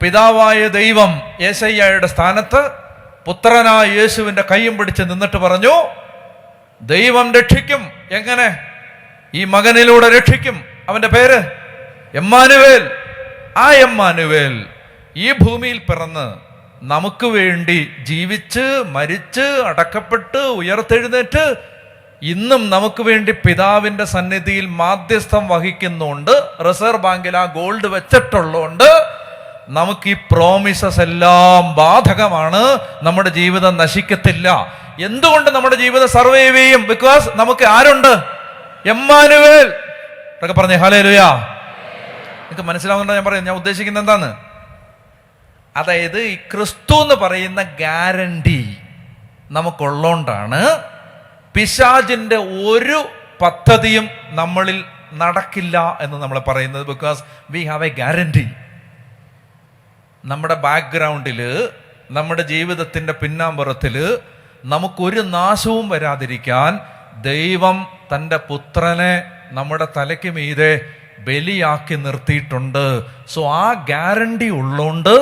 പിതാവായ ദൈവം യെശയ്യയുടെ സ്ഥാനത്ത് പുത്രനായ യേശുവിന്റെ കൈയും പിടിച്ച് നിന്നിട്ട് പറഞ്ഞു, ദൈവം രക്ഷിക്കും. എങ്ങനെ? ഈ മകനിലൂടെ രക്ഷിക്കും. അവന്റെ പേര് എമ്മാനുവേൽ. ആ എമ്മാനുവേൽ ഈ ഭൂമിയിൽ പിറന്ന് നമുക്ക് വേണ്ടി ജീവിച്ച് മരിച്ച് അടക്കപ്പെട്ട് ഉയർത്തെഴുന്നേറ്റ് ഇന്നും നമുക്ക് വേണ്ടി പിതാവിന്റെ സന്നിധിയിൽ മാധ്യസ്ഥം വഹിക്കുന്നുണ്ട്. റിസർവ് ബാങ്കിൽ ആ ഗോൾഡ് വെച്ചിട്ടുള്ളതുകൊണ്ട് നമുക്ക് ഈ പ്രോമിസസ് എല്ലാം ബാധകമാണ്. നമ്മുടെ ജീവിതം നശിക്കത്തില്ല. എന്തുകൊണ്ട് നമ്മുടെ ജീവിതം സർവൈവ് ചെയ്യും? ബിക്കോസ് നമുക്ക് ആരുണ്ട്? എമ്മാനുവേൽ. ഇതൊക്കെ പറഞ്ഞേ ഹല്ലേലൂയ. നിങ്ങൾക്ക് മനസ്സിലാവുന്നുണ്ടോ ഞാൻ പറയുന്നത്? ഞാൻ ഉദ്ദേശിക്കുന്നത് എന്താണ്? അതായത് ഈ ക്രിസ്തു എന്ന് പറയുന്ന ഗ്യാരണ്ടി നമുക്കുള്ളോണ്ടാണ് പിശാചിന്റെ ഒരു പദ്ധതിയും നമ്മളിൽ നടക്കില്ല എന്ന് നമ്മൾ പറയുന്നത്. Because we have a guarantee. നമ്മുടെ ബാക്ക്ഗ്രൗണ്ടില്, നമ്മുടെ ജീവിതത്തിന്റെ പിന്നാമ്പുറത്തില് നമുക്കൊരു നാശവും വരാതിരിക്കാൻ ദൈവം തൻ്റെ പുത്രനെ നമ്മുടെ തലയ്ക്ക് മീതെ ബലിയാക്കി നിർത്തിയിട്ടുണ്ട്. സോ ആ ഗ്യാരണ്ടി ഉള്ളോണ്ട്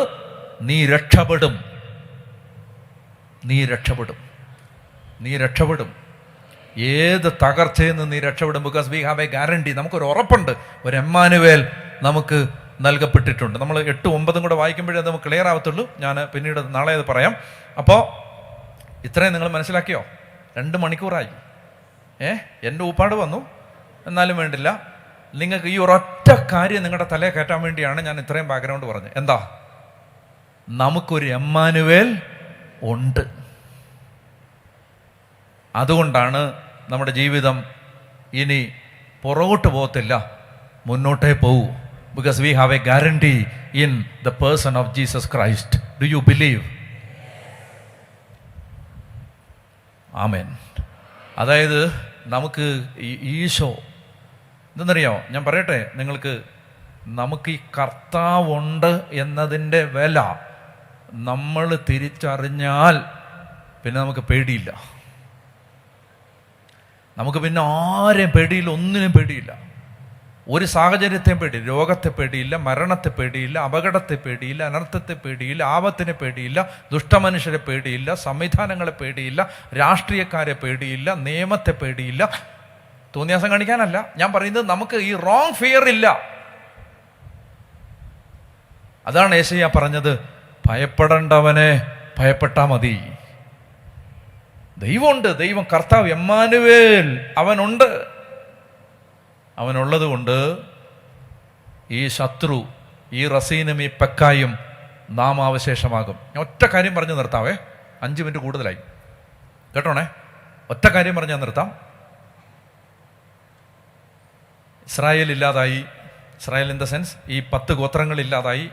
നീ രക്ഷപ്പെടും. നീ രക്ഷപ്പെടും. നീ രക്ഷപ്പെടും. ഏത് തകർച്ചയിൽ നിന്ന് നീ രക്ഷപ്പെടും. Because we have a guarantee. നമുക്കൊരു ഉറപ്പുണ്ട്. ഒരു എമ്മാനുവേൽ നമുക്ക് നൽകപ്പെട്ടിട്ടുണ്ട്. നമ്മൾ 8, 9 കൂടെ വായിക്കുമ്പോഴേ അത് നമുക്ക് ക്ലിയർ ആവത്തുള്ളൂ. ഞാൻ പിന്നീട് നാളെ അത് പറയാം. അപ്പോൾ ഇത്രയും നിങ്ങൾ മനസ്സിലാക്കിയോ? 2 മണിക്കൂറായി. എൻ്റെ ഊപ്പാട് വന്നു, എന്നാലും വേണ്ടില്ല. നിങ്ങൾക്ക് ഈ ഒരൊറ്റ കാര്യം നിങ്ങളുടെ തലയെ കയറ്റാൻ വേണ്ടിയാണ് ഞാൻ ഇത്രയും ബാക്ക്ഗ്രൗണ്ട് പറഞ്ഞത്. എന്താ? നമുക്കൊരു എമ്മാനുവേൽ ഉണ്ട്. അതുകൊണ്ടാണ് നമ്മുടെ ജീവിതം ഇനി പുറകോട്ട് പോകത്തില്ല, മുന്നോട്ടേ പോകൂ. Because we have a guarantee in the person of Jesus Christ. Do you believe? Amen. അതായത് നമുക്ക് ഈ ഈശോ എന്തെന്നറിയോ, ഞാൻ പറയട്ടെ നിങ്ങൾക്ക്, നമുക്ക് ഈ കർത്താവുണ്ട് എന്നതിൻ്റെ വില നമ്മൾ തിരിച്ചറിഞ്ഞാൽ പിന്നെ നമുക്ക് പേടിയില്ല. നമുക്ക് പിന്നെ ആരെയും പേടിയില്ല, ഒന്നിനും പേടിയില്ല. ഒരു സാഹചര്യത്തെയും പേടിയില്ല. രോഗത്തെ പേടിയില്ല, മരണത്തെ പേടിയില്ല, അപകടത്തെ പേടിയില്ല, അനർത്ഥത്തെ പേടിയില്ല, ആപത്തിനെ പേടിയില്ല, ദുഷ്ടമനുഷ്യരെ പേടിയില്ല, സംവിധാനങ്ങളെ പേടിയില്ല, രാഷ്ട്രീയക്കാരെ പേടിയില്ല, നിയമത്തെ പേടിയില്ല. തോന്നിയാസം കാണിക്കാനല്ല ഞാൻ പറയുന്നത്, നമുക്ക് ഈ റോങ് ഫിയർ ഇല്ല. അതാണ് യേശയ്യ പറഞ്ഞത്, ഭയപ്പെടേണ്ടവനെ ഭയപ്പെട്ടാ മതി. ദൈവമുണ്ട്, ദൈവം കർത്താവ് എമ്മാനുവേൽ അവനുണ്ട്. അവനുള്ളത് കൊണ്ട് ഈ ശത്രു, ഈ റസീനും ഈ പെക്കായും നാമാവശേഷമാകും. ഞാൻ ഒറ്റ കാര്യം പറഞ്ഞു നിർത്താവേ, 5 മിനിറ്റ് കൂടുതലായി കേട്ടോണേ. ഒറ്റ കാര്യം പറഞ്ഞ് ഞാൻ നിർത്താം. ഇസ്രായേൽ ഇല്ലാതായി. ഇസ്രായേൽ ഇൻ ദ സെൻസ് ഈ 10 ഗോത്രങ്ങൾ ഇല്ലാതായി,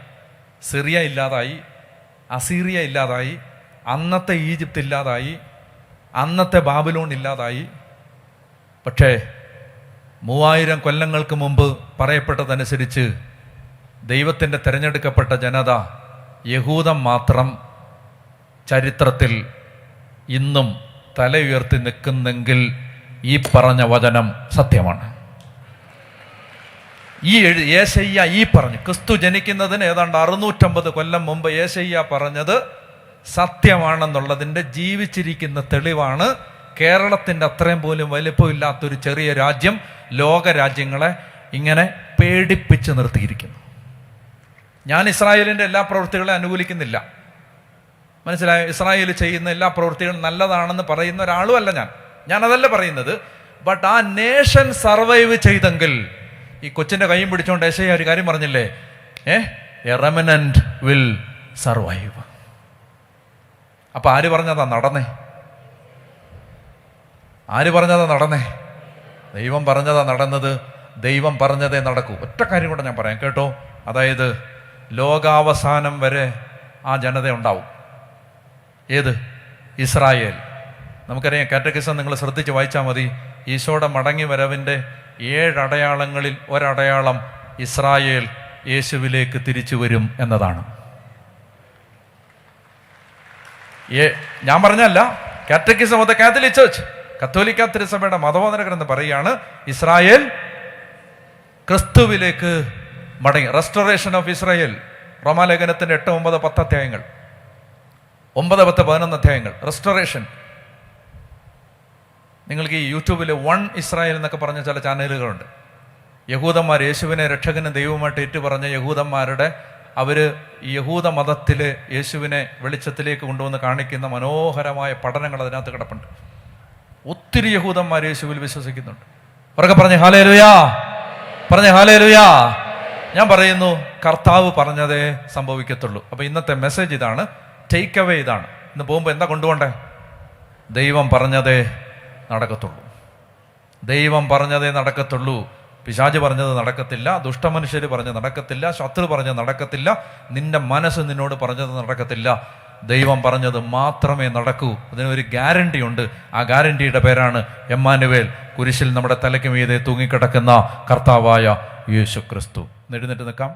സിറിയ ഇല്ലാതായി, അസീറിയ ഇല്ലാതായി, അന്നത്തെ ഈജിപ്ത് ഇല്ലാതായി, അന്നത്തെ ബാബിലോൺ ഇല്ലാതായി. പക്ഷേ 3000 കൊല്ലങ്ങൾക്ക് മുമ്പ് പറയപ്പെട്ടതനുസരിച്ച് ദൈവത്തിൻ്റെ തിരഞ്ഞെടുക്കപ്പെട്ട ജനത യഹൂദം മാത്രം ചരിത്രത്തിൽ ഇന്നും തല ഉയർത്തി നിൽക്കുന്നെങ്കിൽ ഈ പറഞ്ഞ വചനം സത്യമാണ്. യേശയ്യ ഈ പറഞ്ഞു, ക്രിസ്തു ജനിക്കുന്നതിന് ഏതാണ്ട് 650 കൊല്ലം മുമ്പ് യേശയ്യ പറഞ്ഞത് സത്യമാണെന്നുള്ളതിൻ്റെ ജീവിച്ചിരിക്കുന്ന തെളിവാണ്. കേരളത്തിൻ്റെ അത്രയും പോലും വലിപ്പമില്ലാത്തൊരു ചെറിയ രാജ്യം ലോകരാജ്യങ്ങളെ ഇങ്ങനെ പേടിപ്പിച്ച് നിർത്തിയിരിക്കുന്നു. ഞാൻ ഇസ്രായേലിൻ്റെ എല്ലാ പ്രവൃത്തികളെ അനുകൂലിക്കുന്നില്ല, മനസ്സിലായോ? ഇസ്രായേൽ ചെയ്യുന്ന എല്ലാ പ്രവൃത്തികളും നല്ലതാണെന്ന് പറയുന്ന ഒരാളും അല്ല ഞാനതല്ല പറയുന്നത്. ബട്ട് ആ നേഷൻ സർവൈവ് ചെയ്തെങ്കിൽ, ഈ കൊച്ചിൻ്റെ കൈയും പിടിച്ചുകൊണ്ട് യേശയ്യ ഒരു കാര്യം പറഞ്ഞില്ലേ, എ റെമനന്റ് വിൽ സർവൈവ്. അപ്പൊ ആര് പറഞ്ഞതാ നടന്നേ? ആര് പറഞ്ഞതാ നടന്നേ? ദൈവം പറഞ്ഞതാ നടന്നത്. ദൈവം പറഞ്ഞതേ നടക്കൂ. ഒറ്റ കാര്യം കൂടെ ഞാൻ പറയാം കേട്ടോ. അതായത് ലോകാവസാനം വരെ ആ ജനത ഉണ്ടാവും. ഏത്? ഇസ്രായേൽ. നമുക്കറിയാം, കാറ്റക്കിസം നിങ്ങൾ ശ്രദ്ധിച്ച് വായിച്ചാൽ മതി. ഈശോയുടെ മടങ്ങി വരവിൻ്റെ 7 അടയാളങ്ങളിൽ ഒരടയാളം ഇസ്രായേൽ യേശുവിലേക്ക് തിരിച്ചു വരും എന്നതാണ്. ഞാൻ പറഞ്ഞല്ല, catechism of the Catholic church, കത്തോലിക്ക തിരുസഭയുടെ മതബോധന ഗ്രന്ഥം പറയുകയാണ്, ഇസ്രായേൽ ക്രിസ്തുവിലേക്ക് മടങ്ങി. Restoration of Israel. റോമാലേഖനത്തിന്റെ 8, 9, 10 അധ്യായങ്ങൾ, 9, 10, 11 അധ്യായങ്ങൾ. റെസ്റ്റോറേഷൻ. നിങ്ങൾക്ക് ഈ യൂട്യൂബിൽ 1 ഇസ്രായേൽ എന്നൊക്കെ പറഞ്ഞ ചില ചാനലുകളുണ്ട്. യഹൂദന്മാർ യേശുവിനെ രക്ഷകനും ദൈവവുമായിട്ട് ഏറ്റുപറഞ്ഞ യഹൂദന്മാരുടെ, അവർ യഹൂദ മതത്തിൽ യേശുവിനെ വെളിച്ചത്തിലേക്ക് കൊണ്ടുവന്ന് കാണിക്കുന്ന മനോഹരമായ പഠനങ്ങൾ അതിനകത്ത് കിടപ്പുണ്ട്. ഒത്തിരി യഹൂദന്മാർ യേശുവിൽ വിശ്വസിക്കുന്നുണ്ട്. അവരൊക്കെ പറഞ്ഞ് ഹല്ലേലൂയാ, പറഞ്ഞ് ഹല്ലേലൂയാ. ഞാൻ പറയുന്നു, കർത്താവ് പറഞ്ഞതേ സംഭവിക്കത്തുള്ളൂ. അപ്പൊ ഇന്നത്തെ മെസ്സേജ് ഇതാണ്, ടേക്ക് അവേ ഇതാണ്. ഇന്ന് പോകുമ്പോൾ എന്താ കൊണ്ടുപോണ്ടേ? ദൈവം പറഞ്ഞതേ നടക്കത്തുള്ളൂ. ദൈവം പറഞ്ഞതേ നടക്കത്തുള്ളൂ. പിശാച് പറഞ്ഞത് നടക്കത്തില്ല, ദുഷ്ടമനുഷ്യർ പറഞ്ഞ് നടക്കത്തില്ല, ശത്രു പറഞ്ഞ് നടക്കത്തില്ല, നിന്റെ മനസ്സ് നിന്നോട് പറഞ്ഞത് നടക്കത്തില്ല. ദൈവം പറഞ്ഞത് മാത്രമേ നടക്കൂ. അതിനൊരു ഗ്യാരണ്ടി ഉണ്ട്. ആ ഗ്യാരണ്ടിയുടെ പേരാണ് എമ്മാനുവേൽ, കുരിശിൽ നമ്മുടെ തലയ്ക്ക് മീതെ തൂങ്ങിക്കിടക്കുന്ന കർത്താവായ യേശു ക്രിസ്തു. എഴുന്നേറ്റ് നിൽക്കാം.